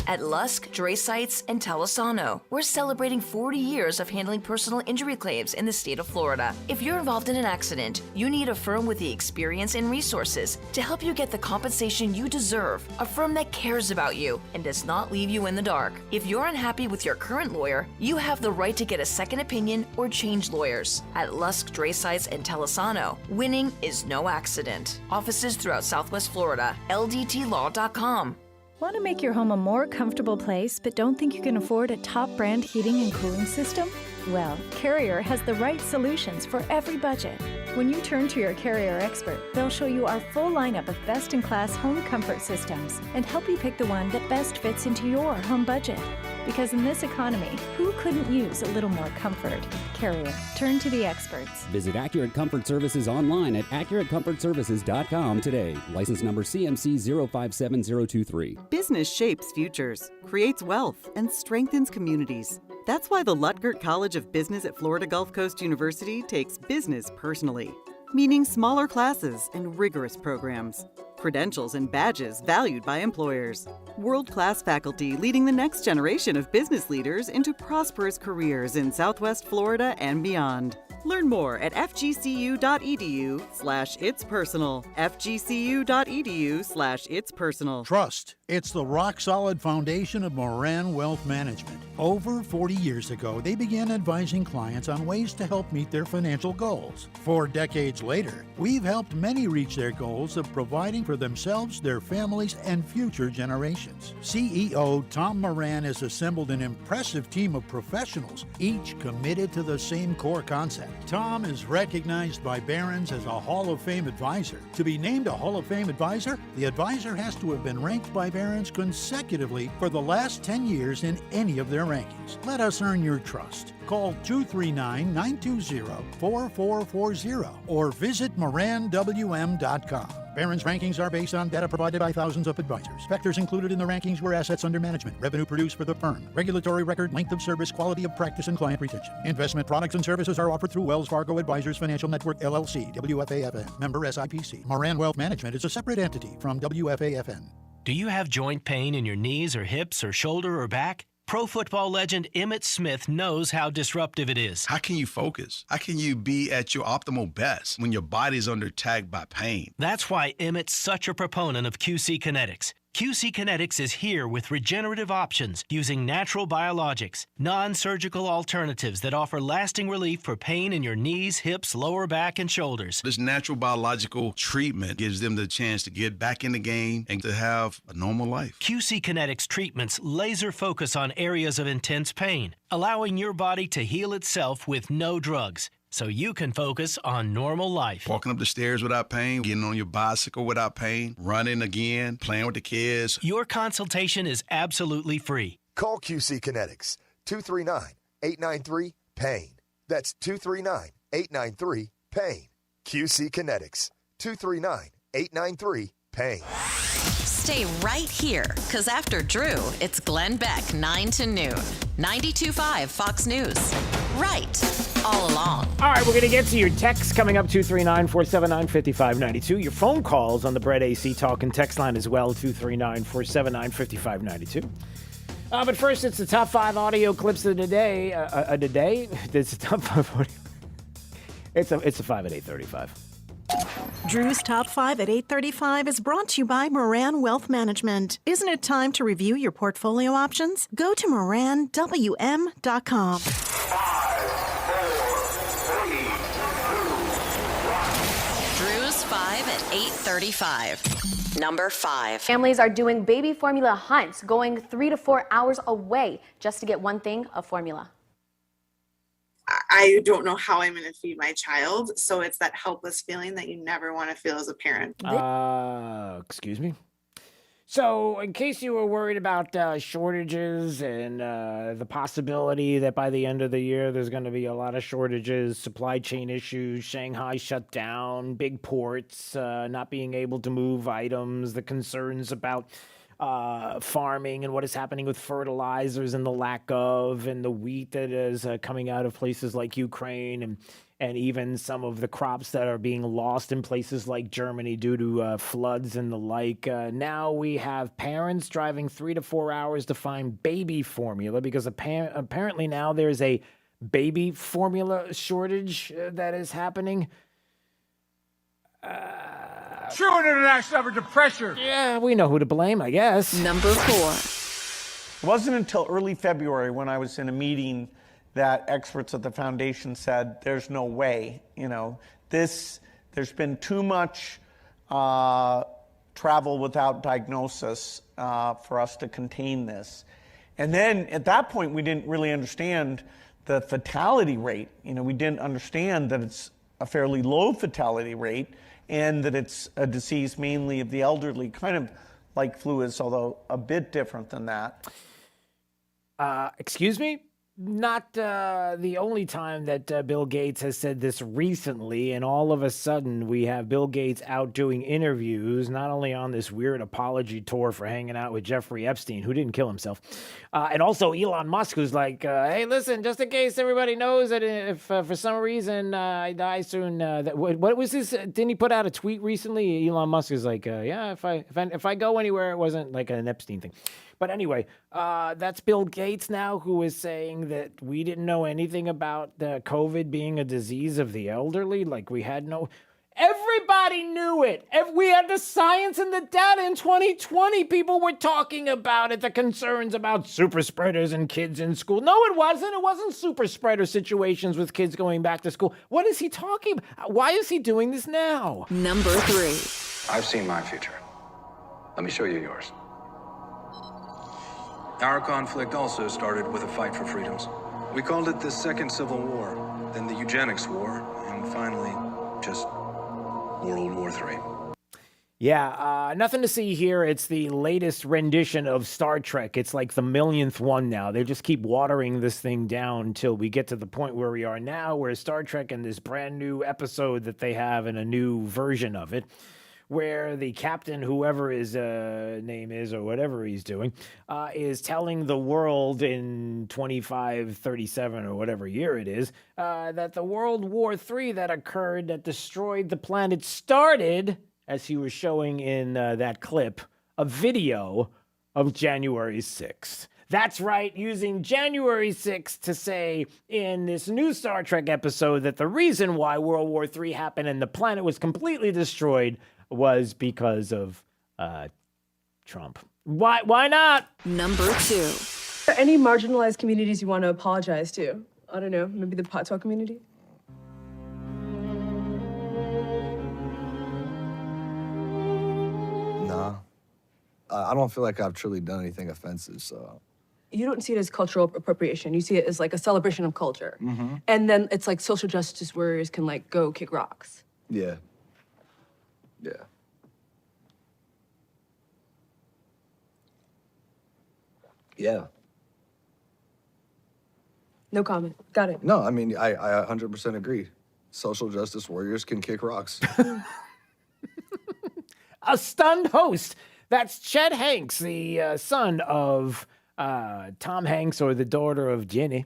At Lusk, Dre Sites, and Talisano, we're celebrating 40 years of handling personal injury claims in the state of Florida. If you're involved in an accident, you need a firm with the experience and resources to help you get the compensation you deserve, a firm that cares about you and does not leave you in the dark. If you're unhappy with your current lawyer, you have the right to get a second opinion or change lawyers. At Lusk, Dre Sites, and Talisano, winning is no accident. Offices throughout Southwest Florida, ldtlaw.com. Want to make your home a more comfortable place but don't think you can afford a top brand heating and cooling system? Well, Carrier has the right solutions for every budget. When you turn to your Carrier expert, they'll show you our full lineup of best-in-class home comfort systems and help you pick the one that best fits into your home budget. Because in this economy, who couldn't use a little more comfort? Carrier. Turn to the experts. Visit Accurate Comfort Services online at AccurateComfortServices.com today. License number CMC 057023. Business shapes futures, creates wealth, and strengthens communities. That's why the Lutgert College of Business at Florida Gulf Coast University takes business personally, meaning smaller classes and rigorous programs. Credentials and badges valued by employers. World-class faculty leading the next generation of business leaders into prosperous careers in Southwest Florida and beyond. Learn more at fgcu.edu/itspersonal. fgcu.edu/itspersonal. Trust. It's the rock-solid foundation of Moran Wealth Management. Over 40 years ago, they began advising clients on ways to help meet their financial goals. 4 decades later, we've helped many reach their goals of providing for themselves, their families, and future generations. CEO Tom Moran has assembled an impressive team of professionals, each committed to the same core concept. Tom is recognized by Barron's as a Hall of Fame advisor. To be named a Hall of Fame advisor, the advisor has to have been ranked by Barron's consecutively for the last 10 years in any of their rankings. Let us earn your trust. Call 239-920-4440 or visit moranwm.com. Barron's rankings are based on data provided by thousands of advisors. Factors included in the rankings were assets under management, revenue produced for the firm, regulatory record, length of service, quality of practice, and client retention. Investment products and services are offered through Wells Fargo Advisors Financial Network, LLC, WFAFN, member SIPC. Moran Wealth Management is a separate entity from WFAFN. Do you have joint pain in your knees or hips or shoulder or back? Pro football legend Emmitt Smith knows how disruptive it is. How can you focus? How can you be at your optimal best when your body's under attack by pain? That's why Emmitt's such a proponent of QC Kinetics. QC Kinetics is here with regenerative options using natural biologics, non-surgical alternatives that offer lasting relief for pain in your knees, hips, lower back, and shoulders. This natural biological treatment gives them the chance to get back in the game and to have a normal life. QC Kinetics treatments laser focus on areas of intense pain, allowing your body to heal itself with no drugs. so you can focus on normal life. Walking up the stairs without pain, getting on your bicycle without pain, running again, playing with the kids. Your consultation is absolutely free. Call QC Kinetics, 239-893-PAIN. That's 239-893-PAIN. QC Kinetics, 239-893-PAIN. Stay right here, because after Drew, it's Glenn Beck, 9 to noon. 92.5 Fox News. Right, all along. All right, we're going to get to your texts coming up, 239-479-5592. Your phone calls on the Brett AC Talk and text line as well, 239-479-5592. But first, it's the top 5 audio clips of the day. It's the top 5 audio. It's a 5 at 8:35. Drew's Top 5 at 8:35 is brought to you by Moran Wealth Management. Isn't it time to review your portfolio options? Go to moranwm.com. Drew's 5 at 8:35. Number 5. Families are doing baby formula hunts, going 3 to 4 hours away just to get one thing of formula. I don't know how I'm going to feed my child. So it's that helpless feeling that you never want to feel as a parent. Excuse me? So, in case you were worried about shortages and the possibility that by the end of the year there's going to be a lot of shortages, supply chain issues, Shanghai shut down, big ports not being able to move items, the concerns about farming and what is happening with fertilizers and the lack of, and the wheat that is coming out of places like Ukraine, and even some of the crops that are being lost in places like Germany due to floods and the like. Now we have parents driving 3 to 4 hours to find baby formula because apparently now there's a baby formula shortage that is happening. True international average of pressure. Yeah, we know who to blame, I guess. Number 4. It wasn't until early February when I was in a meeting that experts at the foundation said there's no way, there's been too much travel without diagnosis for us to contain this. And then at that point, we didn't really understand the fatality rate. We didn't understand that it's a fairly low fatality rate and that it's a disease mainly of the elderly, kind of like flu is, although a bit different than that. Excuse me? Not the only time that Bill Gates has said this recently, and all of a sudden we have Bill Gates out doing interviews, not only on this weird apology tour for hanging out with Jeffrey Epstein, who didn't kill himself, and also Elon Musk, who's like, hey, listen, just in case everybody knows that if for some reason I die soon, what was this? Didn't he put out a tweet recently? Elon Musk is like, yeah, if I go anywhere, it wasn't like an Epstein thing. But anyway, that's Bill Gates now, who is saying that we didn't know anything about the COVID being a disease of the elderly. Like we had no... Everybody knew it. We had the science and the data in 2020. People were talking about it, the concerns about super spreaders and kids in school. No, it wasn't. It wasn't super spreader situations with kids going back to school. What is he talking about? Why is he doing this now? Number 3. I've seen my future. Let me show you yours. Our conflict also started with a fight for freedoms. We called it the Second Civil War, then the Eugenics War, and finally, just World War III. Yeah, nothing to see here. It's the latest rendition of Star Trek. It's like the millionth one now. They just keep watering this thing down until we get to the point where we are now, where Star Trek in this brand new episode that they have in a new version of it, where the captain, whoever his name is or whatever he's doing, is telling the world in 2537 or whatever year it is, that the World War III that occurred that destroyed the planet started, as he was showing in that clip, a video of January 6th. That's right, using January 6th to say in this new Star Trek episode that the reason why World War III happened and the planet was completely destroyed was because of Trump. Why not? Number 2. Any marginalized communities you want to apologize to? I don't know, maybe the Patois community? Nah. I don't feel like I've truly done anything offensive, so you don't see it as cultural appropriation. You see it as like a celebration of culture. Mm-hmm. And then it's like social justice warriors can like go kick rocks. Yeah. Yeah. Yeah. No comment. Got it. No, I mean, I 100% agree. Social justice warriors can kick rocks. A stunned host. That's Chet Hanks, the son of Tom Hanks or the daughter of Ginny.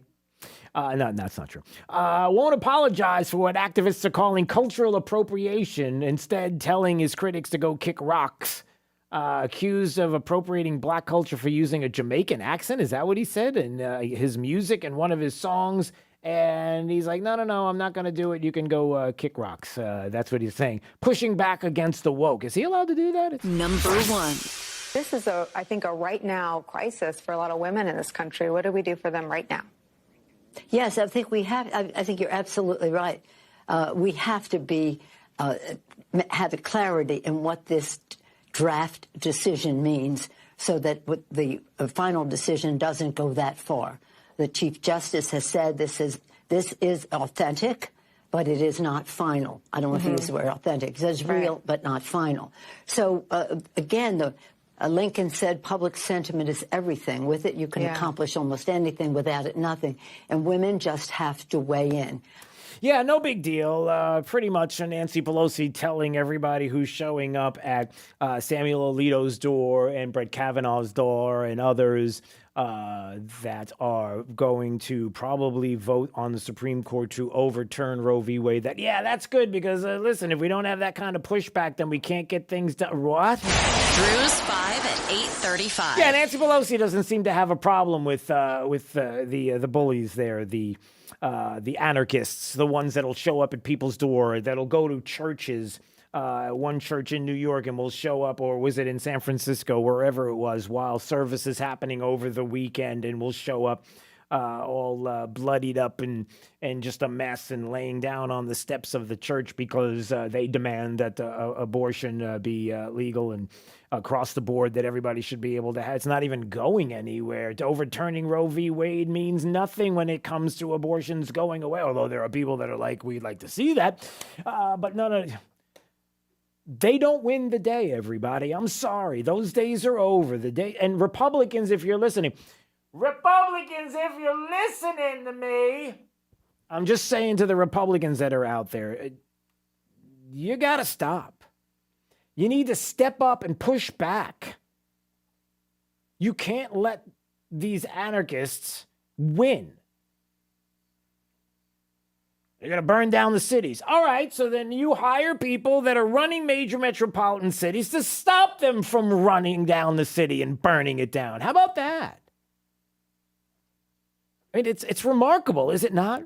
No, that's not true. Won't apologize for what activists are calling cultural appropriation, instead telling his critics to go kick rocks. Accused of appropriating black culture for using a Jamaican accent. Is that what he said? And his music and one of his songs. And he's like, no, I'm not going to do it. You can go kick rocks. That's what he's saying. Pushing back against the woke. Is he allowed to do that? Number one. This is, I think, a right now crisis for a lot of women in this country. What do we do for them right now? Yes, I think we have. I think you're absolutely right. We have to be have a clarity in what this draft decision means, so that the final decision doesn't go that far. The Chief Justice has said this is authentic, but it is not final. I don't know if he used the word authentic. He says real, but not final. So again, Lincoln said public sentiment is everything. With it, you can accomplish almost anything. Without it, nothing. And women just have to weigh in. Yeah, no big deal. Pretty much Nancy Pelosi telling everybody who's showing up at Samuel Alito's door and Brett Kavanaugh's door and others that are going to probably vote on the Supreme Court to overturn Roe v. Wade. That's good because, listen, if we don't have that kind of pushback, then we can't get things done. What? Drew's 5 at 8:35. Yeah, Nancy Pelosi doesn't seem to have a problem with the bullies there, the anarchists, the ones that'll show up at people's door, that'll go to churches. One church in New York and will show up, or was it in San Francisco, wherever it was, while service is happening over the weekend, and will show up all bloodied up and just a mess and laying down on the steps of the church because they demand that abortion be legal and across the board, that everybody should be able to have. It's not even going anywhere. Overturning Roe v. Wade means nothing when it comes to abortions going away, although there are people that are like, we'd like to see that. But no. They don't win the day, everybody. I'm sorry. Those days are over. And Republicans, if you're listening to me, I'm just saying to the Republicans that are out there, you got to stop. You need to step up and push back. You can't let these anarchists win. They're going to burn down the cities. All right, so then you hire people that are running major metropolitan cities to stop them from running down the city and burning it down. How about that? I mean, it's remarkable, is it not?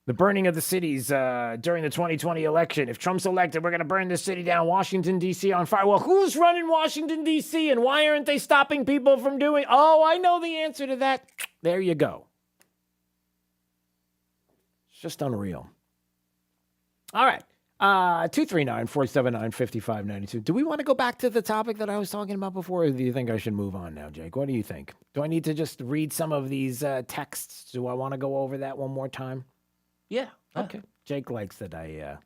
The burning of the cities during the 2020 election. If Trump's elected, we're going to burn the city down, Washington, D.C. on fire. Well, who's running Washington, D.C., and why aren't they stopping people from doing? Oh, I know the answer to that. There you go. It's just unreal. All right. 239-479-5592. Do we want to go back to the topic that I was talking about before, or do you think I should move on now, Jake? What do you think? Do I need to just read some of these texts? Do I want to go over that one more time? Yeah. Okay. Jake likes that I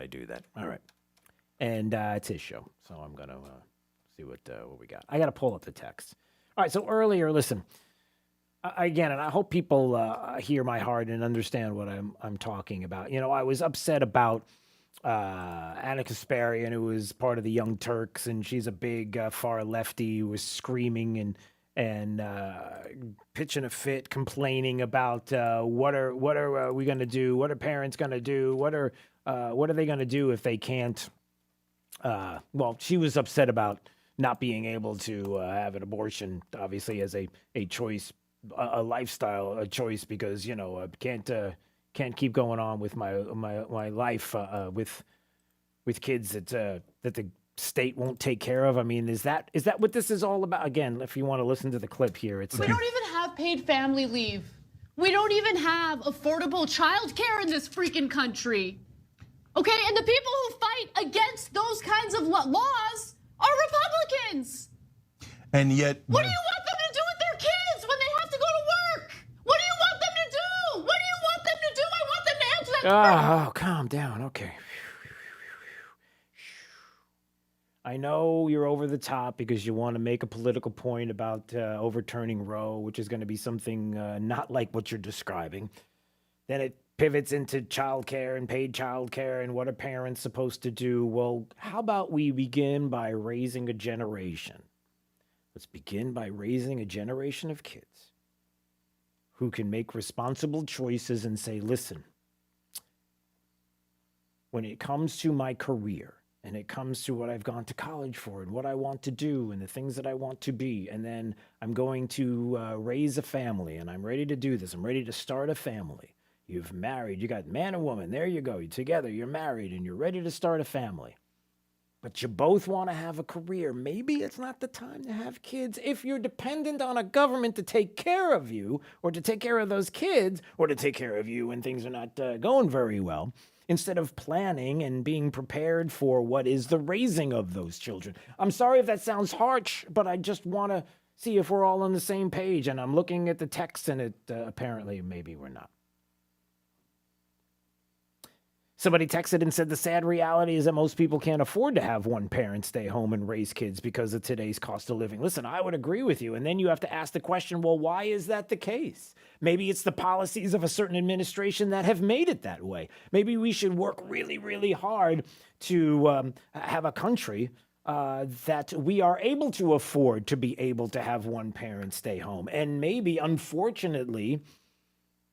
do that. All right. And it's his show, so I'm going to see what we got. I got to pull up the text. All right. So earlier, listen. Again, and I hope people hear my heart and understand what I'm talking about. You know, I was upset about Anna Kasparian, who was part of the Young Turks, and she's a big far lefty who was screaming and pitching a fit, complaining about what are we going to do? What are parents going to do? What are they going to do if they can't? Well, she was upset about not being able to have an abortion, obviously as a choice. A lifestyle, a choice, because can't keep going on with my life with kids that the state won't take care of. I mean, is that what this is all about? Again, if you want to listen to the clip here, it's we don't even have paid family leave. We don't even have affordable child care in this freaking country. Okay, and the people who fight against those kinds of laws are Republicans. And yet, what do you want them to do with their kids? Oh, calm down. Okay. I know you're over the top because you want to make a political point about overturning Roe, which is going to be something not like what you're describing. Then it pivots into childcare and paid childcare and what are parents supposed to do. Well, how about we begin by raising a generation? Let's begin by raising a generation of kids who can make responsible choices and say, listen, when it comes to my career and it comes to what I've gone to college for and what I want to do and the things that I want to be, and then I'm going to raise a family and I'm ready to do this. I'm ready to start a family. You've married, you got man and woman. There you go. You're together, you're married, and you're ready to start a family. But you both want to have a career. Maybe it's not the time to have kids if you're dependent on a government to take care of you or to take care of those kids or to take care of you when things are not going very well, instead of planning and being prepared for what is the raising of those children. I'm sorry if that sounds harsh, but I just want to see if we're all on the same page. And I'm looking at the text and it apparently maybe we're not. Somebody texted and said the sad reality is that most people can't afford to have one parent stay home and raise kids because of today's cost of living. Listen, I would agree with you. And then you have to ask the question, well, why is that the case? Maybe it's the policies of a certain administration that have made it that way. Maybe we should work really, really hard to have a country that we are able to afford to be able to have one parent stay home. And maybe, unfortunately,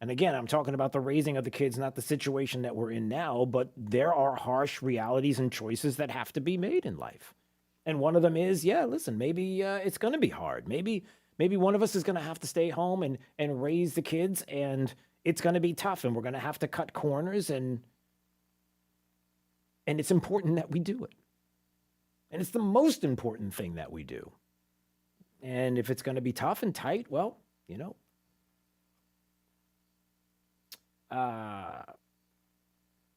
and again, I'm talking about the raising of the kids, not the situation that we're in now, but there are harsh realities and choices that have to be made in life. And one of them is, listen, maybe it's going to be hard. Maybe one of us is going to have to stay home and raise the kids, and it's going to be tough, and we're going to have to cut corners, and it's important that we do it. And it's the most important thing that we do. And if it's going to be tough and tight, well, you know,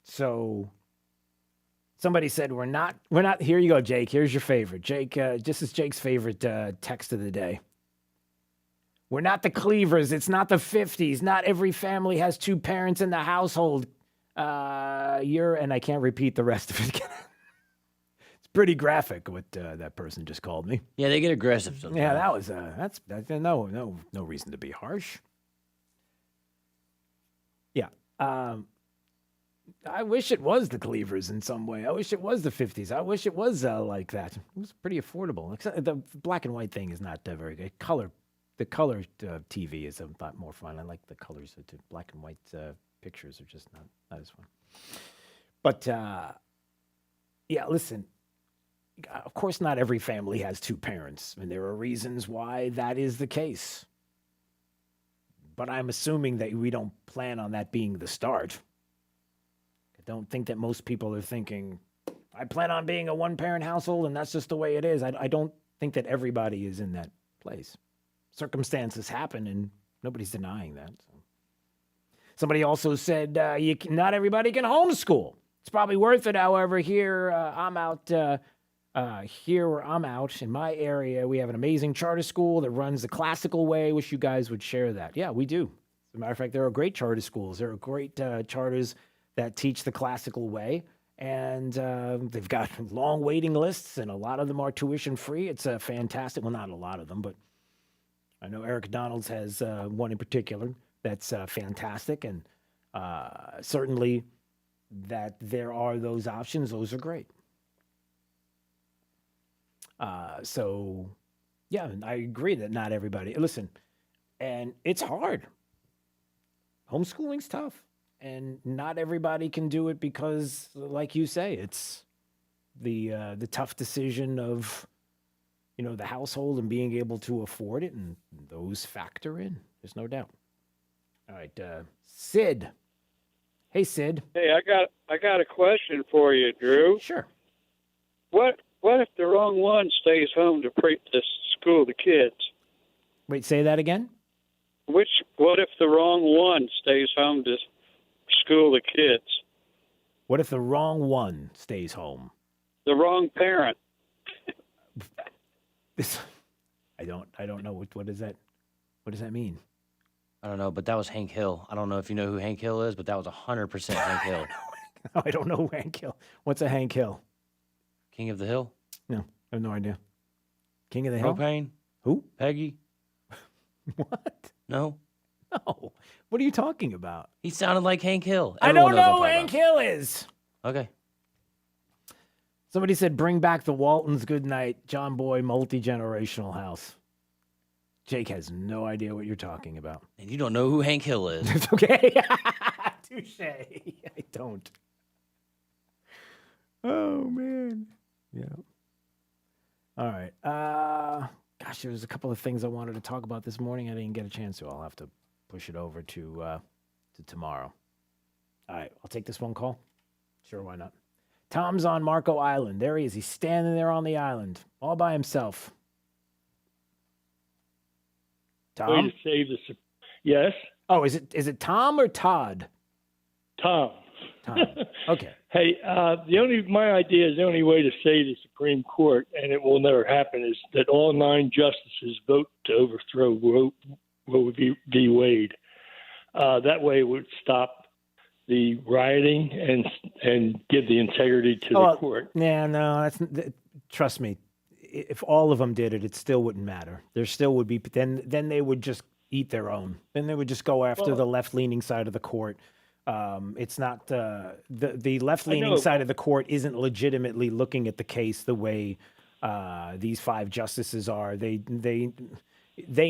so somebody said, we're not, here you go, Jake. Here's your favorite. Jake, this is Jake's favorite text of the day. We're not the Cleavers. It's not the 50s. Not every family has two parents in the household. And I can't repeat the rest of it. It's pretty graphic what that person just called me. Yeah, they get aggressive sometimes. Yeah, that was, that's no reason to be harsh. Yeah. I wish it was the Cleavers in some way. I wish it was the 50s. I wish it was like that. It was pretty affordable. Except the black and white thing is not very good. The color TV is a lot more fun. I like the colors. The black and white pictures are just not as fun. But, listen, of course not every family has two parents. And there are reasons why that is the case. But I'm assuming that we don't plan on that being the start. I don't think that most people are thinking, I plan on being a one-parent household and that's just the way it is. I don't think that everybody is in that place. Circumstances happen and nobody's denying that. So. Somebody also said, not everybody can homeschool. It's probably worth it, however. Here I'm out where I'm out in my area, we have an amazing charter school that runs the classical way. Wish you guys would share that. Yeah, we do. As a matter of fact, there are great charter schools. There are great charters that teach the classical way. And they've got long waiting lists, and a lot of them are tuition free. It's fantastic. Well, not a lot of them, but I know Eric Donalds has one in particular that's fantastic. And certainly that there are those options. Those are great. And I agree that not everybody, listen, and it's hard. Homeschooling's tough, and not everybody can do it because, like you say, it's the tough decision of, the household and being able to afford it, and those factor in. There's no doubt. All right, Sid. Hey, Sid. Hey, I got a question for you, Drew. Sure. What if the wrong one stays home to school the kids? Wait, say that again? What if the wrong one stays home to school the kids? What if the wrong one stays home? The wrong parent. I don't know. What does that mean? I don't know, but that was Hank Hill. I don't know if you know who Hank Hill is, but that was 100% Hank Hill. I don't know who Hank Hill. What's a Hank Hill? King of the Hill? No, I have no idea. King of the Hill? Propane? Who? Peggy? What? No? No. What are you talking about? He sounded like Hank Hill. I don't know who Hank Hill is. Okay. Somebody said, bring back the Waltons. Good night. John Boy, multi-generational house. Jake has no idea what you're talking about. And you don't know who Hank Hill is. It's okay. Touche. I don't. Oh, man. Yeah. All right. Gosh, there was a couple of things I wanted to talk about this morning. I didn't get a chance to. I'll have to push it over to tomorrow. All right. I'll take this one call. Sure, why not? Tom's on Marco Island. There he is. He's standing there on the island all by himself. Tom? Way to save the... Yes? Oh, is it Tom or Todd? Tom. Okay. Hey, my idea is the only way to save the Supreme Court, and it will never happen, is that all 9 justices vote to overthrow Roe v. Wade. That way it would stop the rioting and give the integrity to the court. Yeah, no, trust me. If all of them did it, it still wouldn't matter. There still would be. Then they would just eat their own. Then they would just go after the left-leaning side of the court. It's not the left-leaning side of the court isn't legitimately looking at the case the way these 5 justices are. They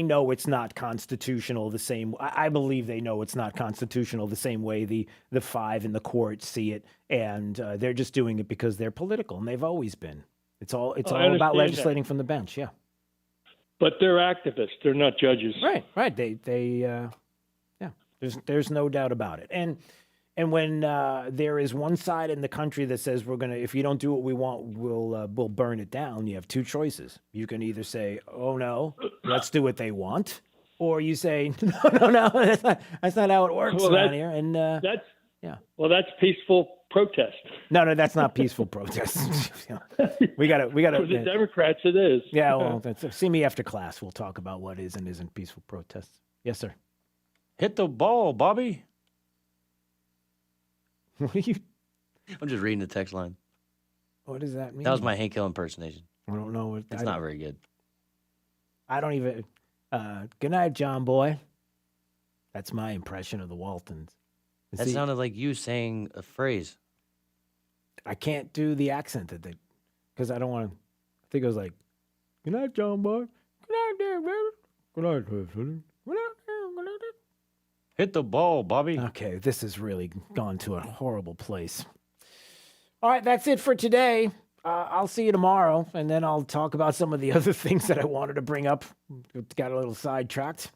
know it's not constitutional the same. I believe they know it's not constitutional the same way the 5 in the court see it, and they're just doing it because they're political, and they've always been. It's all about legislating from the bench, yeah. But they're activists; they're not judges. Right. They There's no doubt about it. And when there is one side in the country that says if you don't do what we want, we'll burn it down. You have 2 choices. You can either say, "Oh no, let's do what they want," or you say, "No, that's not how it works around here." And that's peaceful protest. No, that's not peaceful protest. we got to. For the Democrats, it is. Yeah, well, see me after class. We'll talk about what is and isn't peaceful protest. Yes, sir. Hit the ball, Bobby. What are you? I'm just reading the text line. What does that mean? That was my Hank Hill impersonation. I don't know. It's not very good. I don't even. Good night, John Boy. That's my impression of the Waltons. That sounded like you saying a phrase. I can't do the accent because I don't want to. I think it was like, "Good night, John Boy. Good night, there, baby. Good night, Good night." Hit the ball, Bobby. Okay, this has really gone to a horrible place. All right, that's it for today. I'll see you tomorrow, and then I'll talk about some of the other things that I wanted to bring up. Got a little sidetracked.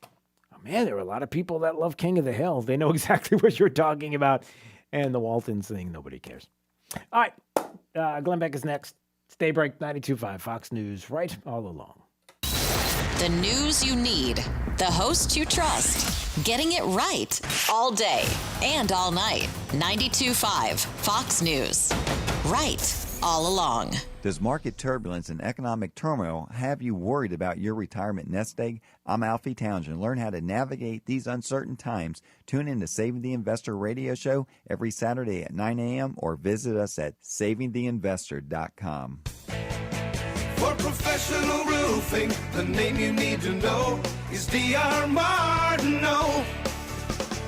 Oh, man, there are a lot of people that love King of the Hill. They know exactly what you're talking about. And the Waltons thing, nobody cares. All right, Glenn Beck is next. Stay Break 92.5 Fox News, right all along. The news you need, the host you trust, getting it right all day and all night. 92.5 Fox News. Right all along. Does market turbulence and economic turmoil have you worried about your retirement nest egg? I'm Alfie Townsend. Learn how to navigate these uncertain times. Tune in to Saving the Investor radio show every Saturday at 9 a.m. or visit us at savingtheinvestor.com. For professional roofing, the name you need to know is D.R. Martineau.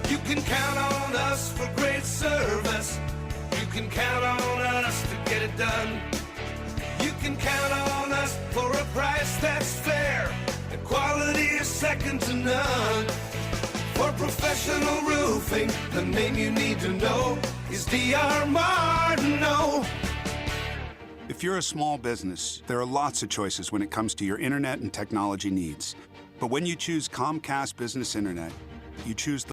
You can count on us for great service. You can count on us to get it done. You can count on us for a price that's fair. The quality is second to none. For professional roofing, the name you need to know is D.R. Martineau. If you're a small business, there are lots of choices when it comes to your internet and technology needs. But when you choose Comcast Business Internet, you choose the